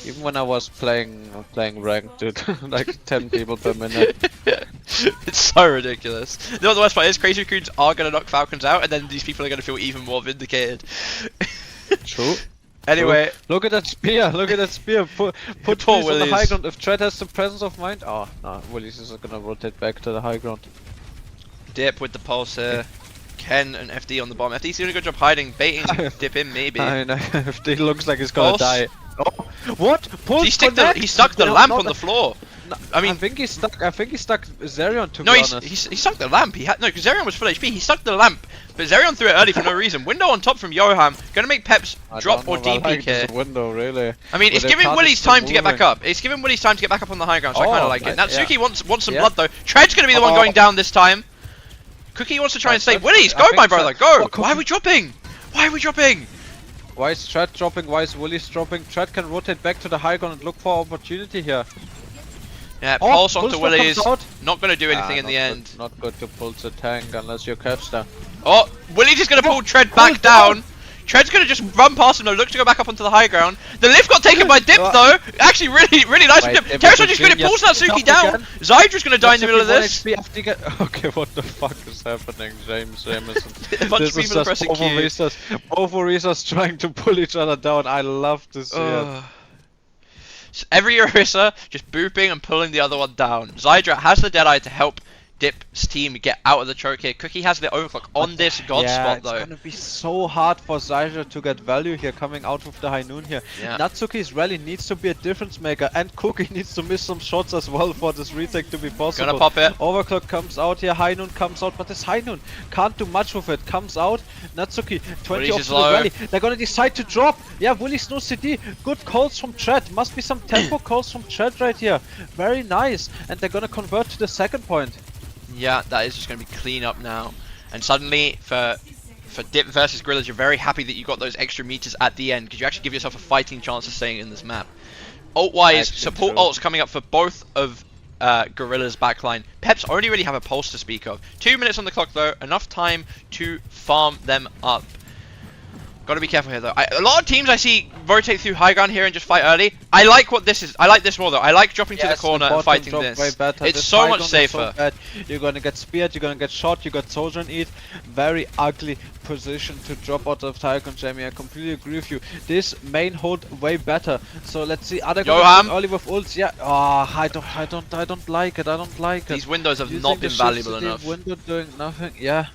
S3: Even when I was playing ranked, dude, like 10 people per minute.
S1: It's so ridiculous. You know what the worst part is? Crazy Raccoons are going to knock Falcons out, and then these people are going to feel even more vindicated.
S3: True.
S1: Anyway.
S3: True. Look at that spear, look at that spear. Put Willy's on the high ground. If Tread has the presence of mind. Oh, no, Willy's is going to rotate back to the high ground.
S1: Dip with the pulse here. Ken and FD on the bottom. FD's doing a good job hiding, baiting Dip in maybe.
S3: I know, FD looks like he's going to die. Oh, what? Pulse
S1: he stuck the lamp on the floor.
S3: No, I mean, I think he stuck Xerion to be honest.
S1: No, he stuck the lamp. Because Xerion was full HP. He stuck the lamp, but Xerion threw it early for no reason. Window on top from Yoham. Gonna make Peps drop or DP here.
S3: Window, really.
S1: I mean, it's giving Willy's time to get back up. It's giving Willy's time to get back up on the high ground, so I kind of like it. Natsuki wants some blood though. Tread's gonna be the one going down this time. Cookie wants to try and save Willy's. Go, my brother, go! Why are we dropping? Why are we dropping?
S3: Why is Tread dropping? Why is Willy's dropping? Tread can rotate back to the high ground and look for opportunity here.
S1: Yeah, pulse onto Willy's. Not going to do anything in the end.
S3: Not good to pull the tank unless you're Capster.
S1: Oh, Willy's is going to pull Tread back down. Tread's going to just run past him though, look to go back up onto the high ground. The lift got taken by Dip though. Actually, really nice from Dip. Terrasage is good, it pulls Natsuki down. Zydra's going to die in the middle of this.
S3: Okay, what the fuck is happening, James Jameson?
S1: A bunch of people pressing Q.
S3: Both Orisas trying to pull each other down. I love to see it.
S1: So every Orisa just booping and pulling the other one down. Zydra has the Deadeye to help Dip's team get out of the choke here. Cookie has the overclock on this god spot though.
S3: It's gonna be so hard for Zydra to get value here coming out with the high noon here.
S1: Yeah.
S3: Natsuki's rally needs to be a difference maker, and Cookie needs to miss some shots as well for this retake to be possible.
S1: Gonna pop it.
S3: Overclock comes out here, high noon comes out, but this high noon can't do much with it. Comes out, Natsuki 20 off to the rally. They're gonna decide to drop. Yeah, Willy's no CD. Good calls from Tread. Must be some tempo calls from Tread right here. Very nice. And they're gonna convert to the second point.
S1: Yeah, that is just going to be clean up now. And suddenly, for Dip versus Gorillas, you're very happy that you got those extra meters at the end, because you actually give yourself a fighting chance of staying in this map. Ult-wise, support ults coming up for both of Gorillas' backline. Peps only really have a pulse to speak of. 2 minutes on the clock though, enough time to farm them up. Gotta be careful here though. A lot of teams I see rotate through high ground here and just fight early. I like what this is. I like this more though. I like dropping to the corner and fighting this. It's so much safer.
S3: So you're gonna get speared, you're gonna get shot, you got soldier and eat. Very ugly position to drop out of Tycoon, Jamie. I completely agree with you. This main hold way better. So let's see. Are they going early with ults? Yeah. Oh, I don't like it. I don't like it.
S1: These windows have not been valuable enough.
S3: Window doing nothing. Yeah.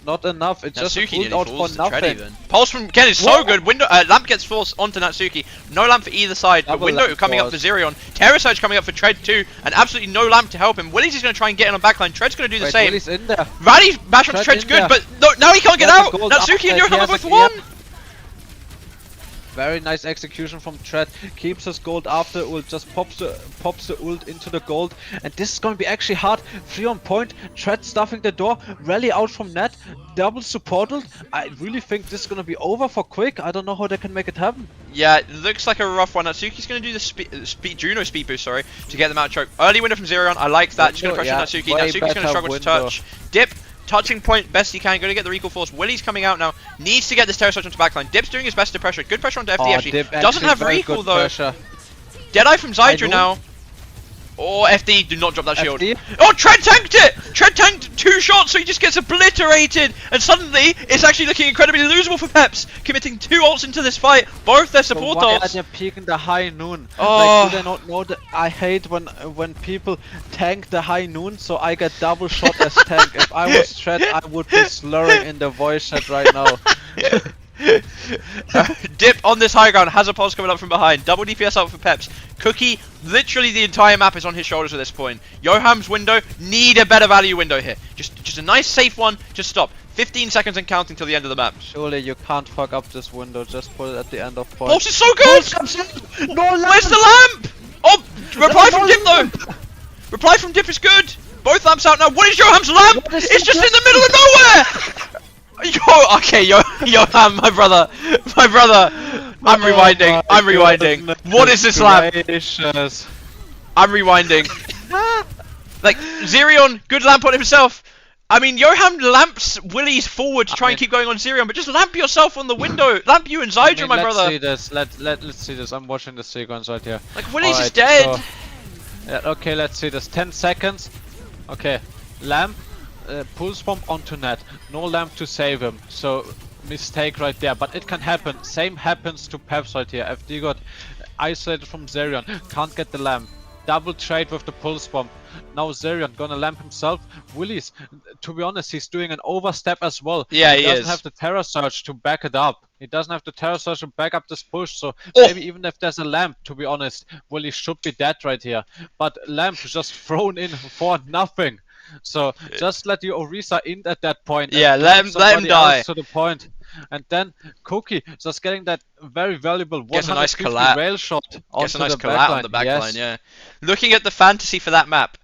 S3: Not enough, it's
S1: Natsuki
S3: just ult out for nothing.
S1: Pulse from Ken is so good. Window lamp gets forced onto Natsuki. No lamp for either side, but window coming up for Xerion. Terrasage coming up for Tread too, and absolutely no lamp to help him. Willy's is going to try and get in on backline. Tread's going to do the same.
S3: Willy's in there.
S1: Rally bash on Tread's good, but no, now he can't get out. Natsuki and Yoham are both one.
S3: Very nice execution from Tread. Keeps his gold after ult, just pops the ult into the gold. And this is going to be actually hard. 3 on point. Tread stuffing the door. Rally out from net. Double support ult. I really think this is going to be over for Quick. I don't know how they can make it happen.
S1: Yeah, it looks like a rough one. Natsuki's going to do the Juno speed boost, sorry, to get them out of choke. Early window from Xerion. I like that. Just going to pressure Natsuki. Natsuki's going to struggle to touch. Dip. Touching point best he can, going to get the recall force. Willy's coming out now, needs to get this Terrasage onto backline. Dip's doing his best to pressure, good pressure onto FD actually. Doesn't have recall though. Deadeye from Zydra now. Oh, FD, do not drop that shield.
S3: FD?
S1: Oh, Tread tanked it! Tread tanked 2 shots, so he just gets obliterated. And suddenly, it's actually looking incredibly losable for Peps, committing 2 ults into this fight, both their support
S3: Why are
S1: ults.
S3: they peeking the high noon?
S1: Oh.
S3: Like, do they not know that I hate when people tank the high noon, so I get double shot as tank. If I was Tread, I would be slurring in the voice chat right now.
S1: Dip on this high ground, has a pulse coming up from behind. Double DPS out for Peps. Cookie, literally the entire map is on his shoulders at this point. Yoham's window, need a better value window here. Just a nice safe one, just stop. 15 seconds and counting till the end of the map.
S3: Surely you can't fuck up this window, just put it at the end of point.
S1: Pulse is so good!
S3: No lamp!
S1: Where's the lamp? Oh, reply from Dip though! Reply from Dip is good! Both lamps out now. What is Yoham's lamp? It's just in the middle of nowhere! Yo, okay, Yoham, my brother. I'm rewinding. I'm rewinding. What is this lamp? I'm rewinding. Like, Zerion, good lamp on himself. I mean, Yoham lamps Willy's forward to try and keep going on Zerion, but just lamp yourself on the window. Lamp you and Zydra, my brother.
S3: Let's see this. Let's see this. I'm watching the sequence right here.
S1: Like, Willy's is dead.
S3: So, yeah, okay, let's see this. 10 seconds. Okay, lamp. Pulse bomb onto net, no lamp to save him, so mistake right there, but it can happen. Same happens to Peps right here. FD got isolated from Zerion, can't get the lamp. Double trade with the pulse bomb. Now Zerion gonna lamp himself. Willy's, to be honest, he's doing an overstep as well.
S1: Yeah,
S3: he
S1: is.
S3: doesn't have the Terror Surge to back it up. He doesn't have the Terror Surge to back up this push, so maybe even if there's a lamp, to be honest, Willy should be dead right here. But lamp just thrown in for nothing. So just let your Orisa in at that point.
S1: Yeah, let him die.
S3: To the point. And then Cookie just getting that very valuable 150
S1: nice collat.
S3: rail shot
S1: Gets
S3: onto
S1: a nice
S3: the
S1: collat
S3: backline.
S1: on the backline, yeah. Looking at the fantasy for that map,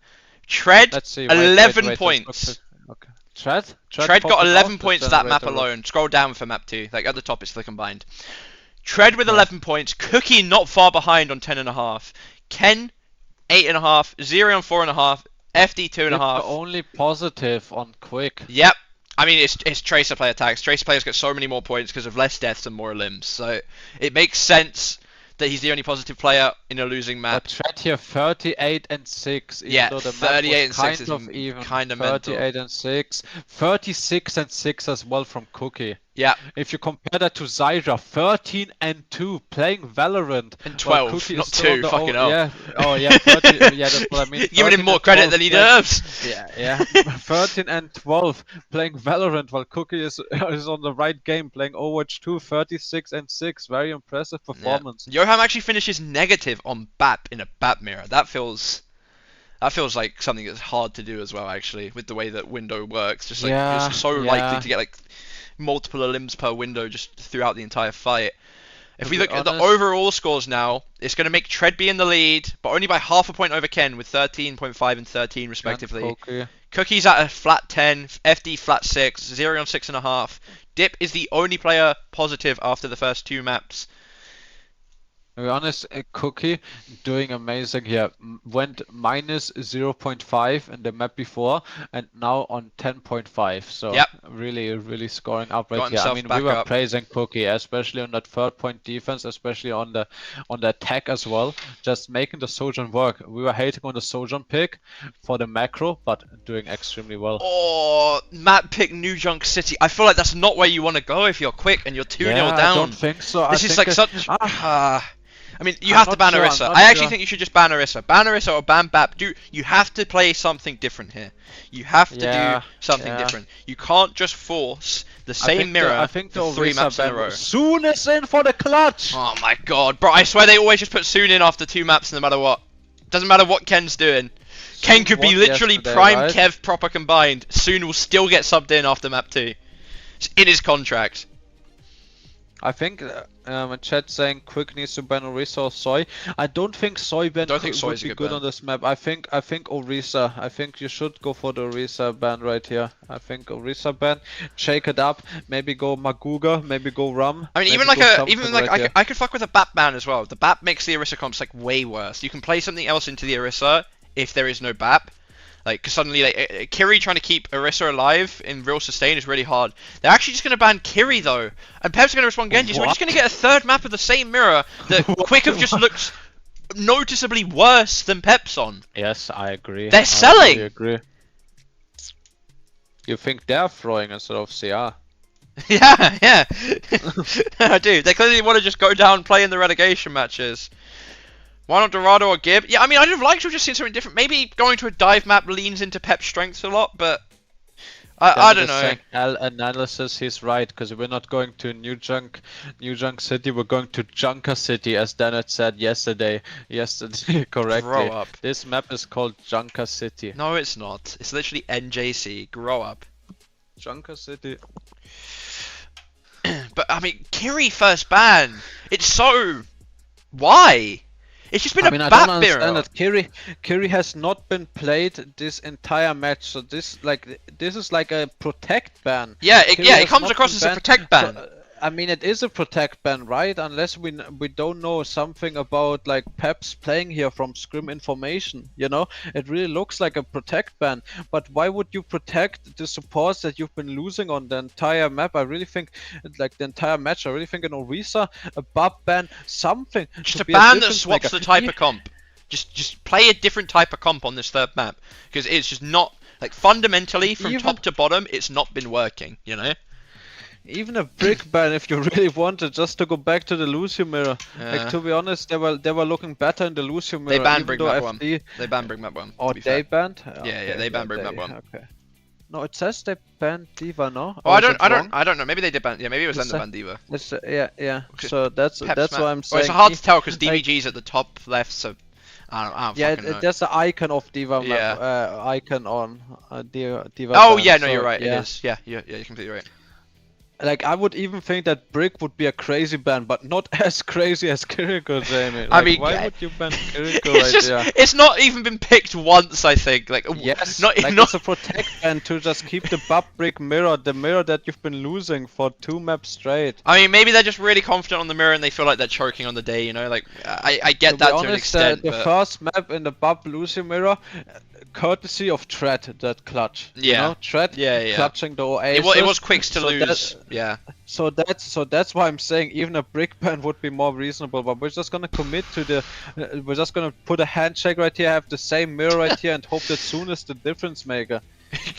S1: Tread,
S3: Let's see.
S1: 11 points.
S3: Okay. Tread
S1: got 11 points that map alone. Scroll down for map 2. Like at the top, it's the combined. Tread with 11 points. Cookie not far behind on 10.5. Ken 8.5. Zerion 4.5. FD 2.5.
S3: The only positive on Quick.
S1: Yep. I mean, it's Tracer player tags. Tracer players get so many more points because of less deaths and more limbs. So it makes sense that he's the only positive player in a losing map.
S3: But Tread here 38 and 6. Even
S1: yeah,
S3: though the
S1: 38 and 6 is
S3: even.
S1: kind of mental.
S3: 38 and 6. 36 and 6 as well from Cookie.
S1: Yeah.
S3: If you compare that to Zyra, 13 and 2 playing Valorant.
S1: And 12, not 2, fucking hell.
S3: Yeah, oh yeah, 13, yeah, that's what I mean.
S1: Giving him more credit than he deserves.
S3: Yeah. 13 and 12 playing Valorant while Cookie is on the right game playing Overwatch 2, 36 and 6. Very impressive performance.
S1: Yeah. Yoham actually finishes negative on BAP in a BAP mirror. That feels like something that's hard to do as well, actually, with the way that window works. Just like it's so likely to get like multiple limbs per window just throughout the entire fight. If we look at the overall scores now, it's going to make Tread be in the lead, but only by half a point over Ken with 13.5 and 13 respectively. Cookie's at a flat 10, FD flat 6, Zerion 6.5. Dip is the only player positive after the first 2 maps.
S3: To be honest, Cookie doing amazing here. Went minus 0.5 in the map before and now on 10.5. So really scoring up right here. I mean, we were praising Cookie, especially on that 3rd-point defense, especially on the attack as well. Just making the Sojourn work. We were hating on the Sojourn pick for the macro, but doing extremely well.
S1: Oh, Matt picked New Junk City. I feel like that's not where you want to go if you're quick and you're 2-0 down.
S3: I don't think so.
S1: This is like such... I mean, you have to ban Orisa. I actually think you should just ban Orisa. Ban Orisa or ban BAP. You have to play something different here. You have to do something different. You can't just force the same mirror
S3: I think
S1: for 3 maps in a row.
S3: Soon is in for the clutch!
S1: Oh my god. Bro, I swear they always just put Soon in after 2 maps no matter what. Doesn't matter what Ken's doing. Ken could be literally prime Kev proper combined. Soon will still get subbed in after map 2. It's in his contract.
S3: I think chat saying Quick needs to ban Orisa or Soy. I don't think Soy ban would be good on this map. I think Orisa. I think you should go for the Orisa ban right here. I think Orisa ban, shake it up, maybe go Maguga, maybe go Rum.
S1: I mean, I could fuck with a BAP ban as well. The BAP makes the Orisa comps like way worse. You can play something else into the Orisa if there is no BAP. Like, cause suddenly, like, Kiri trying to keep Orisa alive in real sustain is really hard. They're actually just going to ban Kiri, though. And Peps are going to respond Genji, so we're just going to get a 3rd map of the same mirror that Quick have just looked noticeably worse than Peps on.
S3: Yes, I agree.
S1: They're selling!
S3: I agree. You think they're throwing instead of CR?
S1: Yeah, yeah. I do. They clearly want to just go down, play in the relegation matches. Why not Dorado or Gib? Yeah, I mean, I'd have liked to have just seen something different. Maybe going to a dive map leans into Pep's strengths a lot, but I don't know.
S3: Analysis, he's right, because we're not going to New Junk City, we're going to Junker City, as Dennett said yesterday correctly.
S1: Grow up.
S3: This map is called Junker City.
S1: No, it's not. It's literally NJC. Grow up.
S3: Junker City.
S1: But, I mean, Kiri first ban. It's so... Why? It's just been a
S3: I don't
S1: bat
S3: understand
S1: mirror.
S3: that Kiri has not been played this entire match, so this is like a protect ban.
S1: Yeah,
S3: Kiri
S1: it
S3: has
S1: comes
S3: not
S1: across
S3: been
S1: as a
S3: banned,
S1: protect ban.
S3: so, I mean, it is a protect ban, right? Unless we don't know something about like Peps playing here from scrim information, you know? It really looks like a protect ban. But why would you protect the supports that you've been losing on the entire map? I really think, like the entire match, I really think an Orisa, a buff ban, something.
S1: Just
S3: to
S1: a
S3: be
S1: ban that
S3: difference
S1: swaps
S3: maker.
S1: the type of comp. Just play a different type of comp on this third map. Because it's just not... Like, fundamentally, from top to bottom, it's not been working, you know?
S3: Even a brick ban, if you really wanted, just to go back to the Lucio mirror.
S1: Yeah.
S3: Like, to be honest, they were looking better in the Lucio mirror.
S1: They banned
S3: even
S1: Brig
S3: though
S1: Map 1.
S3: FD
S1: They banned Brig Map 1.
S3: Or
S1: to be
S3: they
S1: fair.
S3: banned?
S1: Yeah, they banned Brig Map 1.
S3: Okay. No, it says they banned Diva, no?
S1: Oh,
S3: Or
S1: I
S3: is it wrong?
S1: don't know. Maybe they did ban. Yeah, maybe it was
S3: It's
S1: them that banned Diva.
S3: It's, yeah.
S1: Okay.
S3: So that's
S1: Peps
S3: what
S1: map.
S3: I'm
S1: Well,
S3: saying.
S1: it's hard to tell because
S3: like-
S1: DVG's at the top left, so I don't
S3: Yeah,
S1: fucking know.
S3: there's the icon of Diva
S1: Yeah.
S3: map, icon on Diva.
S1: Oh
S3: ban,
S1: yeah, no,
S3: so,
S1: you're right.
S3: yeah.
S1: It is. Yeah, you're completely right.
S3: Like, I would even think that Brick would be a crazy ban, but not as crazy as Kiriko, Jamie.
S1: I
S3: Like,
S1: mean,
S3: why would you ban Kiriko
S1: It's
S3: right
S1: just,
S3: there?
S1: it's not even been picked once. I think. Like,
S3: Yes,
S1: not
S3: like
S1: not.
S3: it's a protect ban to just keep the buff brick mirror, the mirror that you've been losing for 2 maps straight.
S1: I mean, maybe they're just really confident on the mirror and they feel like they're choking on the day. You know, like I get that to an extent.
S3: The
S1: but...
S3: first map in the buff Lucio mirror, courtesy of Tread, that clutch.
S1: Yeah.
S3: You know? Tread
S1: Yeah.
S3: clutching the Oasis.
S1: It was quicks to
S3: so
S1: lose. Yeah.
S3: So that's why I'm saying even a brick ban would be more reasonable. But we're just gonna commit to the, we're just gonna put a handshake right here, have the same mirror right here, and hope that Soon is the difference maker.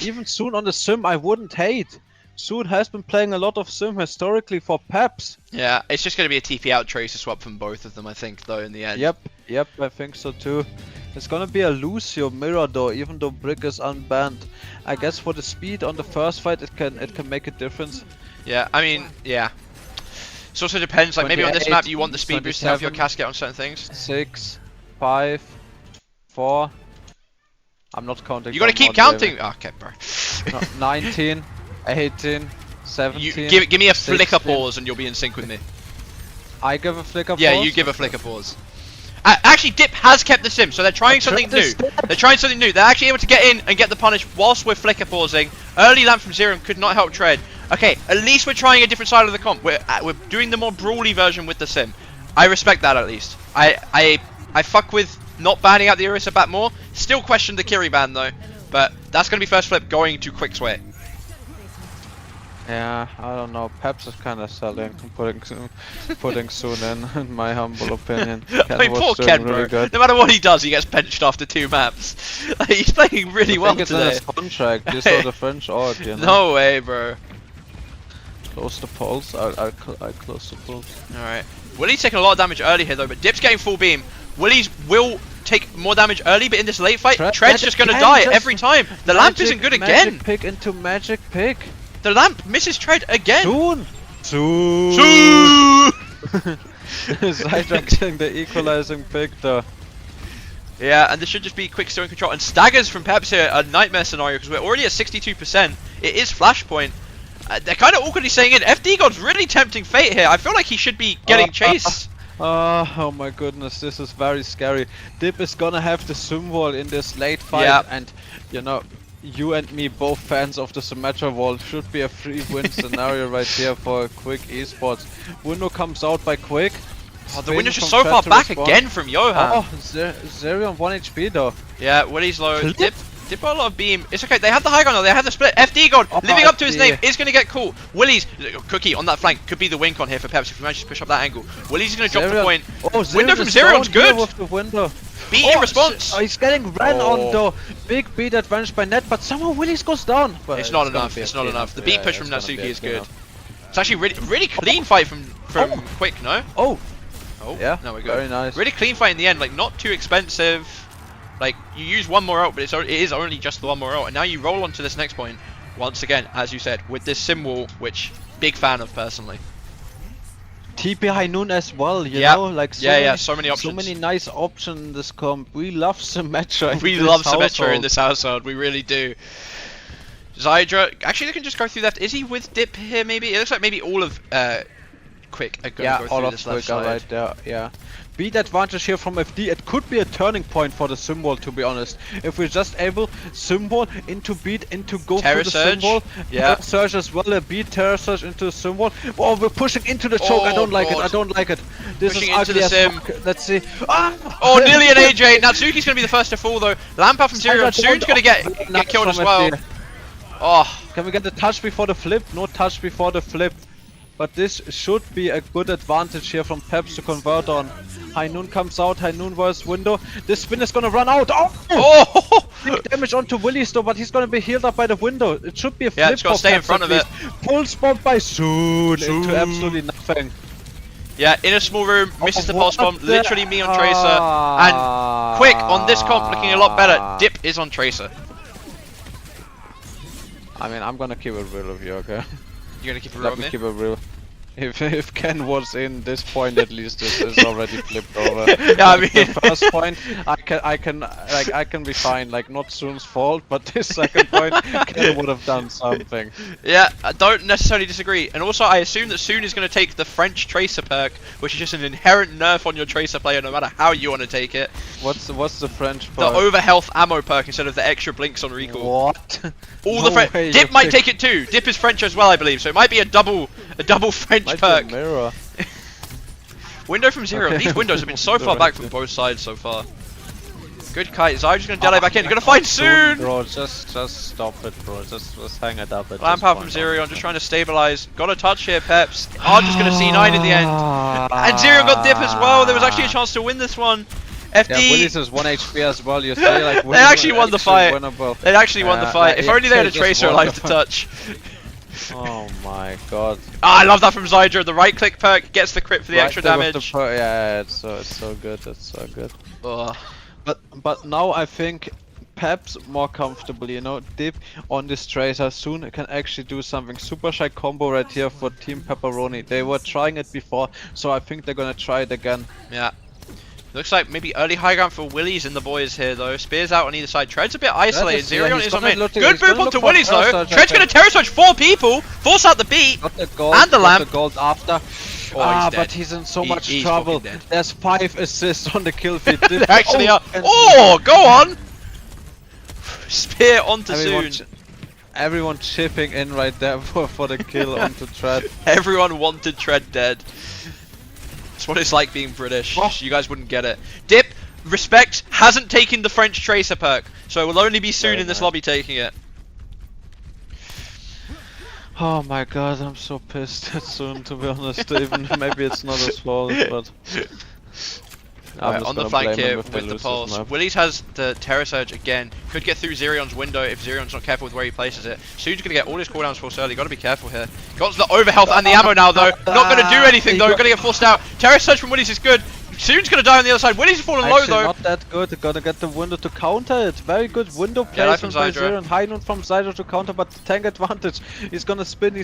S3: Even Soon on the sim, I wouldn't hate. Soon has been playing a lot of sim historically for Peps.
S1: Yeah, it's just going to be a TP out tracer swap from both of them, I think, though, in the end.
S3: Yep, I think so too. It's gonna be a Lucio mirror though, even though Brick is unbanned. I guess for the speed on the first fight, it can make a difference.
S1: Yeah, I mean, yeah. It also depends, like, maybe on this
S3: 28,
S1: map you want the speed boost to have your
S3: 27.
S1: casket on certain things.
S3: 6, 5, 4. I'm not counting.
S1: You gotta keep
S3: down one,
S1: counting! Oh, okay, bro.
S3: No, 19, 18, 17.
S1: Give me a flicker
S3: 16.
S1: pause and you'll be in sync with me.
S3: I give a flicker
S1: Yeah,
S3: pause?
S1: you give a flicker pause. Actually, Dip has kept the sim, so they're trying something new. They're trying something new. They're actually able to get in and get the punish whilst we're flicker pausing. Early lamp from Zero could not help Tread. Okay, at least we're trying a different side of the comp. We're doing the more brawly version with the sim. I respect that at least. I fuck with not banning out the Orisa bat more. Still question the Kiri ban though. But that's gonna be first flip going to quick sway.
S3: Yeah, I don't know. Peps is kind of selling, putting Soon in my humble opinion.
S1: I mean, poor Ken, bro. No matter what he does, he gets benched after 2 maps. Like, he's playing really well
S3: it's
S1: today.
S3: in his contract. You saw the French art, you know.
S1: No way, bro.
S3: Close the pulse. I close the pulse.
S1: Alright. Willie's taking a lot of damage early here though, but Dip's getting full beam. Willie's will take more damage early, but in this late fight, Tread's just gonna die every time. The lamp isn't good again.
S3: Magic pick into magic pick.
S1: The lamp misses Tread again.
S3: Soon. Zydrax getting the equalizing pick though.
S1: Yeah, and this should just be quick steering control. And staggers from Peps here, a nightmare scenario, because we're already at 62%. It is Flashpoint. They're kind of awkwardly saying it. FD God's really tempting fate here. I feel like he should be getting chase.
S3: Oh my goodness, this is very scary. Dip is gonna have the sim wall in this late fight, and you know, you and me both fans of the Symmetra wall, should be a free win scenario right here for Quick Esports. Window comes out by Quick.
S1: Oh, the window's just so far back again from Johan.
S3: Oh, Zeri on 1 HP though.
S1: Yeah, Willie's low.
S3: Flip?
S1: Dip Dip got a lot of beam. It's okay. They have the high ground. They have the split. FD God living up to his name is going to get caught. Willie's Cookie on that flank could be the wink on here for Peps if he manages to push up that angle. Willie's going to drop the point.
S3: Oh,
S1: window from Zerion's good.
S3: With the window.
S1: Beat in response.
S3: He's getting ran on though. Big beat advantage by Net, but somehow Willie's goes down. But
S1: it's not enough. It's not enough. The beat push from Natsuki is good. It's actually really clean fight from Quick. No.
S3: Oh,
S1: yeah. Now we go.
S3: Very nice.
S1: Really clean fight in the end. Like not too expensive. Like you use one more ult, but it is only just the one more ult, and now you roll on to this next point. Once again, as you said, with this sim wall, which big fan of personally.
S3: TP High Noon as well, you know, like
S1: so many options.
S3: So many nice options in this comp. We love Symmetra.
S1: We love Symmetra in this household. We really do. Zydra, actually, they can just go through left. Is he with Dip here? Maybe it looks like maybe all of Quick are going to go through this left side.
S3: Right there. Yeah. Beat advantage here from FD. It could be a turning point for the symbol, to be honest. If we're just able symbol into beat into go
S1: Terror
S3: through the
S1: Surge.
S3: symbol.
S1: Yeah.
S3: Terror Surge as well. A beat Terror Surge into the symbol. Oh, we're pushing into the choke. I don't like it. I don't like it. This
S1: pushing
S3: is
S1: into
S3: ugly
S1: the
S3: as
S1: sim.
S3: fuck. Let's see. Ah!
S1: Oh, nearly an AJ. Natsuki's going to be the first to fall though. Lampa from Zerion soon's going to get killed as well. Oh.
S3: Can we get the touch before the flip? No touch before the flip. But this should be a good advantage here from Peps to convert on. High Noon comes out, High Noon versus window. This spin is gonna run out. Oh! Big damage onto Willie's though, but he's gonna be healed up by the window. It should be a flip.
S1: Yeah, it's gotta stay in front of it.
S3: Pulse bomb by Soon into absolutely nothing.
S1: Yeah, in a small room, misses the pulse bomb. Literally me on Tracer. And Quick on this comp looking a lot better. Dip is on Tracer.
S3: I mean, I'm gonna keep it real with you, okay?
S1: You're gonna keep it real with me?
S3: Keep it real. If Ken was in this point, at least this is already flipped over.
S1: Yeah, I mean,
S3: the first point, I can be fine. Like not Soon's fault, but this second point, Ken would have done something.
S1: Yeah, I don't necessarily disagree. And also, I assume that Soon is going to take the French Tracer perk, which is just an inherent nerf on your Tracer player, no matter how you want to take it.
S3: What's the French perk?
S1: The overhealth ammo perk instead of the extra blinks on recall.
S3: What?
S1: All the French. Dip might take it too. Dip is French as well, I believe. So it might be a double French perk.
S3: Mirror.
S1: Window from Zero. Okay. These windows have been so far back from both sides so far. Good kite. Zydra's gonna delay back in. You're gonna find Soon.
S3: Bro, just stop it, bro. Just hang it up.
S1: Lamp out from Zero. Just trying to stabilize. Got a touch here, Peps. Just gonna C9 in the end. And Zero got Dip as well. There was actually a chance to win this one. FD.
S3: Yeah, Willie's is 1 HP as well. You say like
S1: they actually won the fight. They actually won the fight. If only they had a Tracer alive to touch.
S3: Oh my god.
S1: I love that from Zydra. The right click perk gets the crit for the extra damage.
S3: Yeah, it's so good. It's so good.
S1: Ugh.
S3: But now I think Peps more comfortable, you know. Dip on this Tracer soon can actually do something. Super shy combo right here for Team Pepperoni. They were trying it before, so I think they're gonna try it again.
S1: Yeah. Looks like maybe early high ground for Willie's and the boys here though. Spears out on either side. Tread's a bit isolated. Zerion is on mid. Good move onto Willie's though. Tread's gonna terror touch 4 people, force out the beat, and the lamp.
S3: The gold after. But he's in so much trouble. There's 5 assists on the kill feed.
S1: They actually are. Oh, go on! Spear onto Soon.
S3: Everyone chipping in right there for the kill onto Tread.
S1: Everyone wanted Tread dead. That's what it's like being British. You guys wouldn't get it. Dip, respect, hasn't taken the French Tracer perk, so it will only be Soon in this lobby taking it.
S3: Oh my god, I'm so pissed at Soon, to be honest. Even maybe it's not his fault, but
S1: on the flank here with the pulse. Willie's has the Terror Surge again. Could get through Zerion's window if Zerion's not careful with where he places it. Soon's gonna get all his cooldowns forced early. Gotta be careful here. Got the overhealth and the ammo now though. Not gonna do anything though. Gonna get forced out. Terror Surge from Willie's is good. Soon's gonna die on the other side. Willie's falling low though.
S3: Not that good. Gotta get the window to counter it. Very good window placement by Zerion. High noon from Zydra to counter, but tank advantage. He's gonna spin.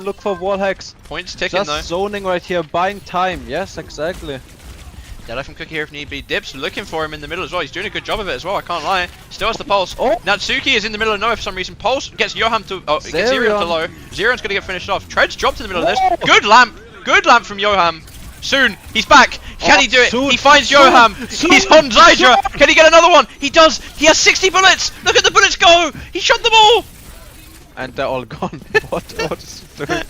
S3: Look for wall hacks.
S1: Points ticking though.
S3: Just zoning right here, buying time. Yes, exactly.
S1: Deadeye from Cookie here if need be. Dip's looking for him in the middle as well. He's doing a good job of it as well, I can't lie. Still has the pulse. Natsuki is in the middle of nowhere for some reason. Pulse gets Johan to gets Zerion to low. Zerion's gonna get finished off. Tread's dropped in the middle of this. Good lamp. Good lamp from Johan. Soon, he's back. Can he do it? He finds Johan. He's on Zydra. Can he get another one? He does. He has 60 bullets. Look at the bullets go. He shot them all.
S3: And they're all gone. What is he doing?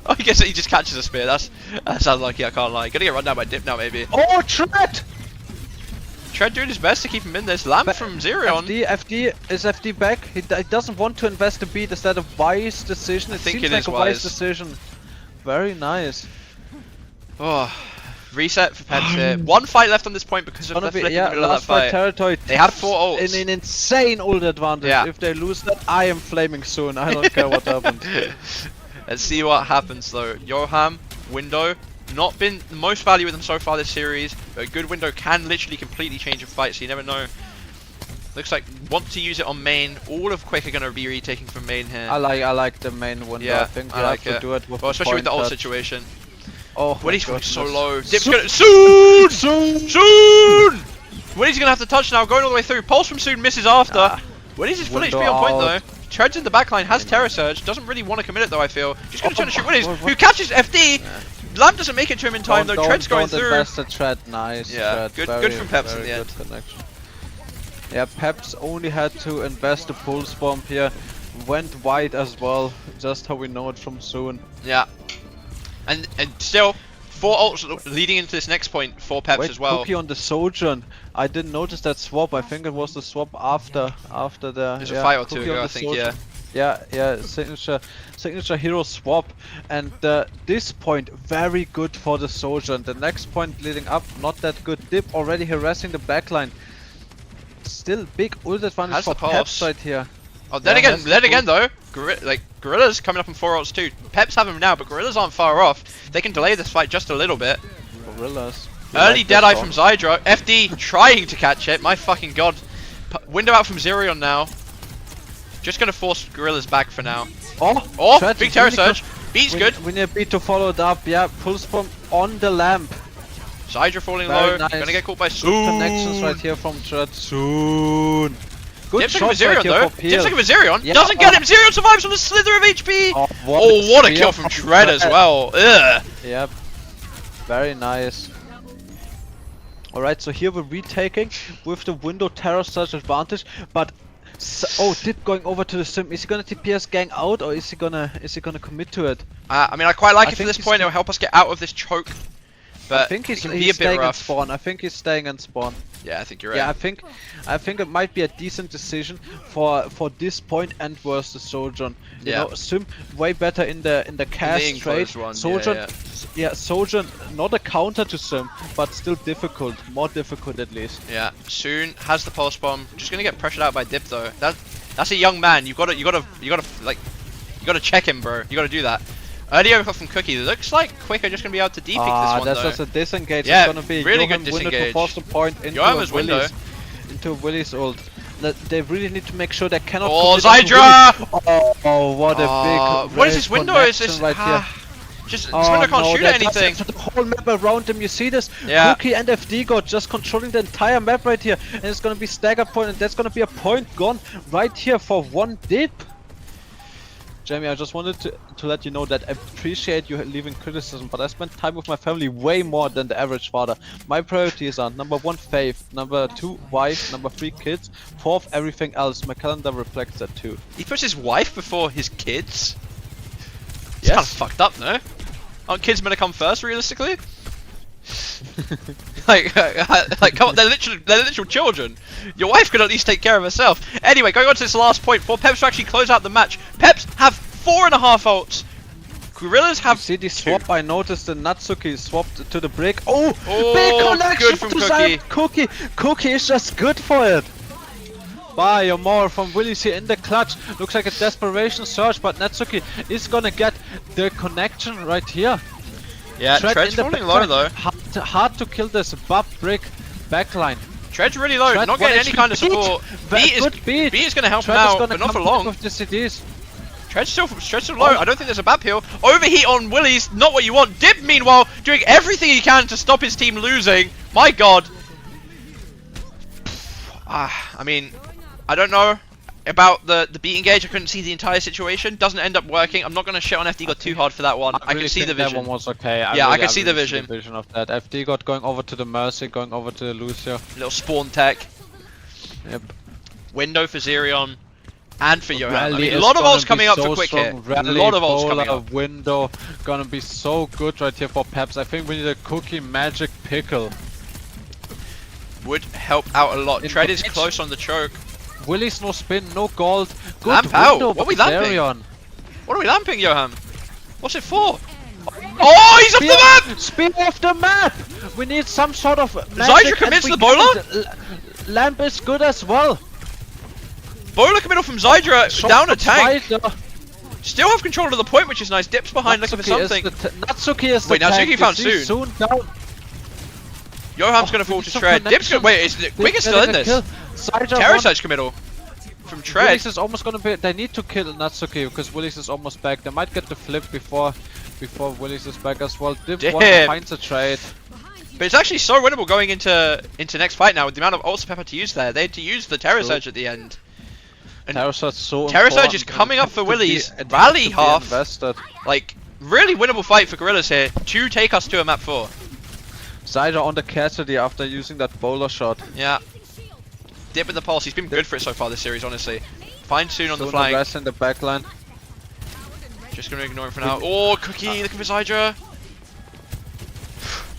S1: I guess he just catches a spear. That sounds like I can't lie. Gonna get run down by Dip now, maybe.
S3: Oh, Tread!
S1: Tread doing his best to keep him in. There's lamp from Zerion.
S3: Is FD back? He doesn't want to invest a beat. Is that a wise decision? It seems like a wise decision. Very nice.
S1: Oh, reset for Peps here. One fight left on this point because of the flick in the middle of that fight.
S3: Territory.
S1: They have 4 ults.
S3: In an insane ult advantage.
S1: Yeah.
S3: If they lose that, I am flaming soon. I don't care what happens.
S1: Let's see what happens though. Yoham, window, not been the most value with them so far this series, but a good window can literally completely change a fight, so you never know. Looks like want to use it on main. All of Quick are going to be retaking from main here.
S3: I like the main window.
S1: Yeah,
S3: I think you have to do it with
S1: especially with the ult
S3: ult
S1: situation.
S3: Oh,
S1: Woody's so low. Dip's
S3: Soon!
S1: gonna soon. Woody's gonna have to touch now, going all the way through. Pulse from Soon misses after. Woody's is full HP on point though. Treads in the backline, has Terror Surge, doesn't really want to commit it though, I feel. Just gonna try to shoot Woody's, who catches FD. Lamp doesn't make it to him in time though, Tread's going through.
S3: Invest the Tread, nice.
S1: Yeah,
S3: Tread.
S1: good from Peps in the end.
S3: Connection. Yeah, Peps only had to invest a pulse bomb here. Went wide as well, just how we know it from Soon.
S1: Yeah. And still, 4 ults leading into this next point for Peps as well.
S3: Cookie on the Sojourn. I didn't notice that swap. I think it was the swap after the.
S1: There's a fight or two ago, I think.
S3: Sojourn. Yeah, signature hero swap, and this point very good for the Sojourn. The next point leading up not that good. Dip already harassing the backline. Still big ult advantage for Peps right here.
S1: Oh, then again though, Gorillas coming up in 4 ults too. Peps have them now, but Gorillas aren't far off. They can delay this fight just a little bit.
S3: Gorillas.
S1: Early Deadeye from Zydra. FD trying to catch it. My fucking god. Window out from Zerion now. Just gonna force Gorillas back for now. Oh, big Terror Surge. Beat's good.
S3: We need a beat to follow it up. Yeah, pulse bomb on the lamp.
S1: Zydra falling low.
S3: Nice.
S1: Gonna get caught by Soon.
S3: Connections right here from Tread. Soon. Good
S1: shot
S3: right
S1: though.
S3: here for
S1: Dip's looking for Zerion.
S3: Yeah,
S1: Doesn't get him. Zerion survives on a slither of HP. What a kill from Tread as well. Ugh.
S3: Yep. Very nice. Alright, so here we're retaking with the window Terror Surge advantage, but Dip going over to the sim. Is he gonna TPS gang out, or is he gonna commit to it?
S1: I mean, I quite like it for this point. It'll help us get out of this choke. But
S3: I think he's
S1: be a
S3: staying
S1: bit
S3: in spawn. I think he's staying in spawn.
S1: Yeah, I think you're right.
S3: Yeah, I think it might be a decent decision for this point and versus the Sojourn. You know, Sim way better in the cast trade. Sojourn, Sojourn not a counter to Sim, but still difficult, more difficult at least.
S1: Yeah, Soon has the pulse bomb. Just gonna get pressured out by Dip though. That's a young man. You gotta check him, bro. You gotta do that. Early overclock from Cookie. Looks like Quick are just gonna be able to defect this one
S3: that's
S1: though.
S3: just a disengage.
S1: Yeah,
S3: it's gonna be
S1: really
S3: Johan
S1: good
S3: window
S1: disengage.
S3: to force the point into Willy's ult. They really need to make sure they cannot.
S1: Oh, Zydra!
S3: Oh, what a big.
S1: What is this window? Is this
S3: right here?
S1: Just this window can't shoot at anything.
S3: The whole map around them, you see this?
S1: Yeah.
S3: Cookie and FD got just controlling the entire map right here, and it's gonna be stagger point, and that's gonna be a point gone right here for 1Dip. Jamie, I just wanted to let you know that I appreciate you leaving criticism, but I spend time with my family way more than the average father. My priorities are number 1, faith, number 2, wife, number 3, kids, 4th, everything else. My calendar reflects that too.
S1: He puts his wife before his kids? It's kind of fucked up, no? Aren't kids meant to come first, realistically? like, come on, they're literal children. Your wife could at least take care of herself. Anyway, going on to this last point, for Peps to actually close out the match. Peps have 4.5 ults. Gorillas have.
S3: You see the swap? 2. I noticed the Natsuki swapped to the brick.
S1: Oh,
S3: big connection
S1: good from Cookie.
S3: Cookie is just good for it. Bye, or more from Willy's here in the clutch. Looks like a desperation surge, but Natsuki is gonna get the connection right here.
S1: Yeah, Tread's falling low though.
S3: Hard to kill this buff brick backline.
S1: Tread's really low, not getting any kind of support. B is going to help him out, but not for long.
S3: With the CDs.
S1: Tread's still low. I don't think there's a BAP heal. Overheat on Willy's, not what you want. Dip, meanwhile, doing everything he can to stop his team losing. My god. I mean, I don't know about the beat engage. I couldn't see the entire situation. Doesn't end up working. I'm not going to shit on FD God too hard for that one. I can see the vision.
S3: That one was okay.
S1: I can see the vision.
S3: Of that. FD God going over to the Mercy, going over to the Lucio.
S1: Little spawn tech.
S3: Yep.
S1: Window for Zerion. And for Johan. I mean, a lot of ults coming up for Quick here. A lot of ults coming up.
S3: Window gonna be so good right here for Peps. I think we need a Cookie Magic Pickle.
S1: would help out a lot. Tread is close on the choke.
S3: Willie's no spin, no gold. Good
S1: Lamp out.
S3: window
S1: What are we
S3: by
S1: lamping?
S3: Zerion.
S1: What are we lamping, Johan? What's it for? Oh, he's off the map!
S3: Spear off the map! We need some sort of
S1: Zydra commits the bowler?
S3: Lamp is good as well.
S1: Bowler committal from Zydra
S3: Shot
S1: down a
S3: from
S1: tank.
S3: Zydra.
S1: Still have control of the point, which is nice. Dip's behind looking for something.
S3: Natsuki is the
S1: Wait,
S3: tank.
S1: Natsuki found
S3: You see
S1: soon.
S3: down.
S1: Johan's gonna fall to Tread. Dip's gonna wait. Is Quick is still in this? Terror Surge committal from Tread.
S3: Willis is almost gonna be. They need to kill Natsuki because Willis is almost back. They might get the flip before Willis is back as well. Div finds a trade.
S1: But it's actually so winnable going into next fight now with the amount of ults Pepper to use there. They had to use the Terror Surge at the end. And
S3: Terror
S1: Surge is coming up for Willie's rally half. Like really winnable fight for Gorillas here to take us to a map 4.
S3: Zydra on the Cassidy after using that bowler shot.
S1: Yeah. Dip with the pulse. He's been good for it so far this series, honestly. Fine soon on the flank.
S3: Rest in the backline.
S1: Just gonna ignore him for now. Oh, Cookie looking for Zydra.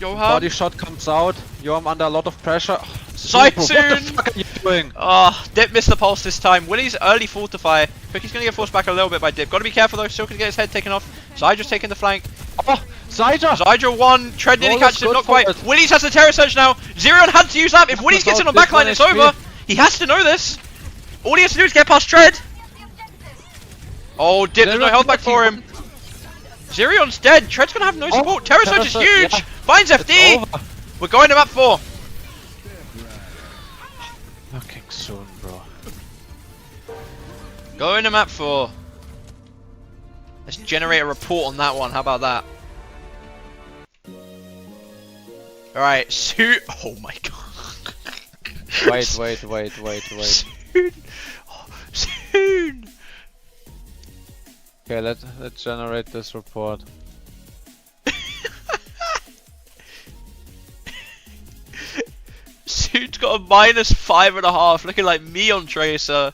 S1: Johan.
S3: Body shot comes out. Yoram under a lot of pressure.
S1: Sight
S3: What
S1: soon.
S3: the fuck are you doing?
S1: Oh, Dip missed the pulse this time. Willie's early fortify. Cookie's gonna get forced back a little bit by Dip. Gotta be careful though. Still gonna get his head taken off. Zydra's taking the flank.
S3: Oh, Zydra!
S1: Zydra won. Tread nearly
S3: Ball is
S1: catches him.
S3: good
S1: Not
S3: for
S1: quite.
S3: it.
S1: Willie's has the Terror Surge now. Zerion had to use that. If Willie's gets in on backline, it's over. He has to know this. All he has to do is get past Tread. Oh, Dip, there's no health back for him. Zerion's dead. Tread's gonna have no support. Terror Surge is huge.
S3: Yeah.
S1: Finds FD. We're going to map 4.
S3: Fucking soon, bro.
S1: Going to map 4. Let's generate a report on that one. How about that? Alright, Soon. Oh my god.
S3: Wait.
S1: Soon. Oh, soon.
S3: Okay, let's generate this report.
S1: Soon's got a -5.5, looking like me on Tracer.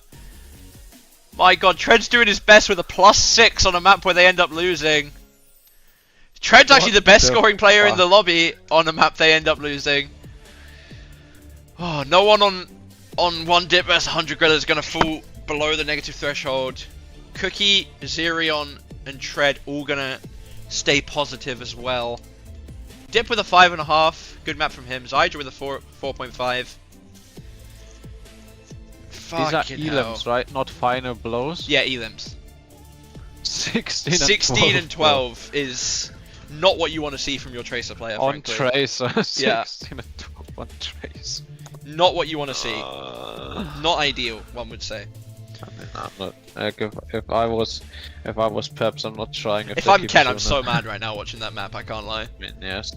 S1: My god, Tread's doing his best with a +6 on a map where they end up losing. Tread's actually the best scoring player in the lobby on a map they end up losing. Oh, no one on 1Dipvs100Gorillas is going to fall below the negative threshold. Cookie, Zerion, and Tread all going to stay positive as well. Dip with a 5.5, good map from him. Zydra with a 4.5.
S3: These are elims, right? Not final blows.
S1: Yeah, elims.
S3: 16
S1: and 12 is not what you want to see from your Tracer player,
S3: on
S1: frankly.
S3: Tracer.
S1: Yeah.
S3: 16 and 12 on Tracer.
S1: Not what you want to see. Not ideal, one would say.
S3: I mean, I'm not. Like, if I was Peps, I'm not trying.
S1: If I'm Ken, I'm so mad right now watching that map. I can't lie.
S3: I mean, yes,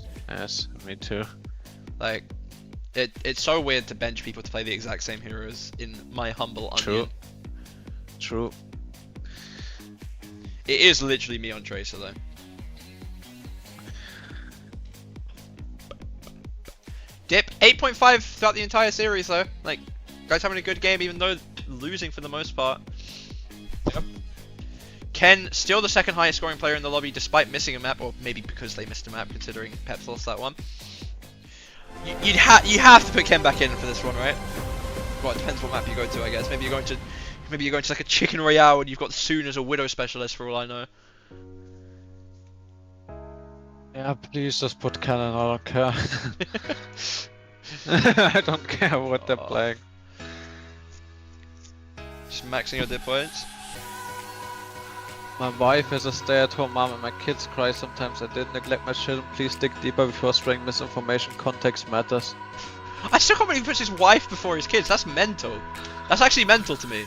S3: me too.
S1: Like, it's so weird to bench people to play the exact same heroes. In my humble onion.
S3: True.
S1: It is literally me on Tracer though. Dip 8.5 throughout the entire series though. Like, guys having a good game even though losing for the most part.
S3: Yep.
S1: Ken still the second highest scoring player in the lobby despite missing a map, or maybe because they missed a map considering Peps lost that one. You have to put Ken back in for this one, right? Well, it depends what map you go to, I guess. Maybe you're going to like a Chicken Royale and you've got Soon as a Widow specialist for all I know.
S3: Yeah, please just put cannon. I don't care. I don't care what they're playing.
S1: Just maxing your dip points.
S3: My wife is a stay-at-home mom and my kids cry sometimes. I did neglect my children. Please dig deeper before spreading misinformation. Context matters.
S1: I still can't believe he puts his wife before his kids. That's mental. That's actually mental to me.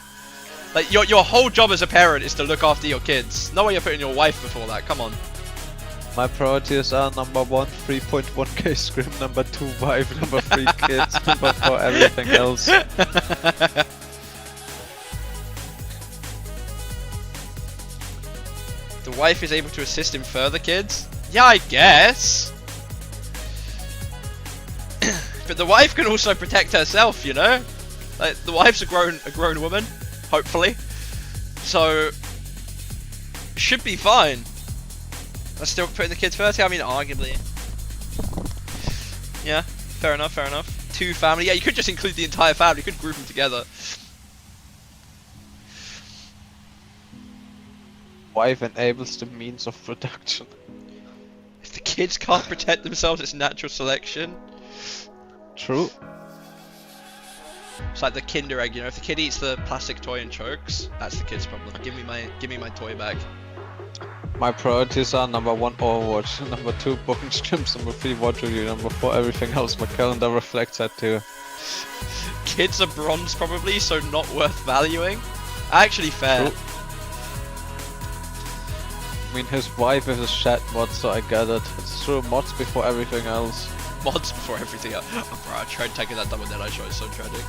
S1: Like, your whole job as a parent is to look after your kids. No way you're putting your wife before that. Come on.
S3: My priorities are number 1, 3.1k scrim, number 2, wife, number 3, kids, number 4, everything else.
S1: The wife is able to assist him further, kids? Yeah, I guess. But the wife can also protect herself, you know? Like, the wife's a grown woman, hopefully. So, should be fine. I'm still putting the kids first. I mean, arguably. Yeah, fair enough. 2 family. Yeah, you could just include the entire family. You could group them together.
S3: Wife enables the means of production.
S1: If the kids can't protect themselves, it's natural selection.
S3: True.
S1: It's like the Kinder Egg, you know. If the kid eats the plastic toy and chokes, that's the kid's problem. Give me my toy back.
S3: My priorities are number 1 Overwatch, number 2 booking scripts, number 3 watch review, number 4 everything else. My calendar reflects that too.
S1: Kids are bronze probably, so not worth valuing. Actually fair.
S3: True. I mean, his wife is a chat mod, so I get it. It's true, mods before everything else.
S1: Mods before everything else. Oh, bro, I tried taking that double dead shot, it's so tragic.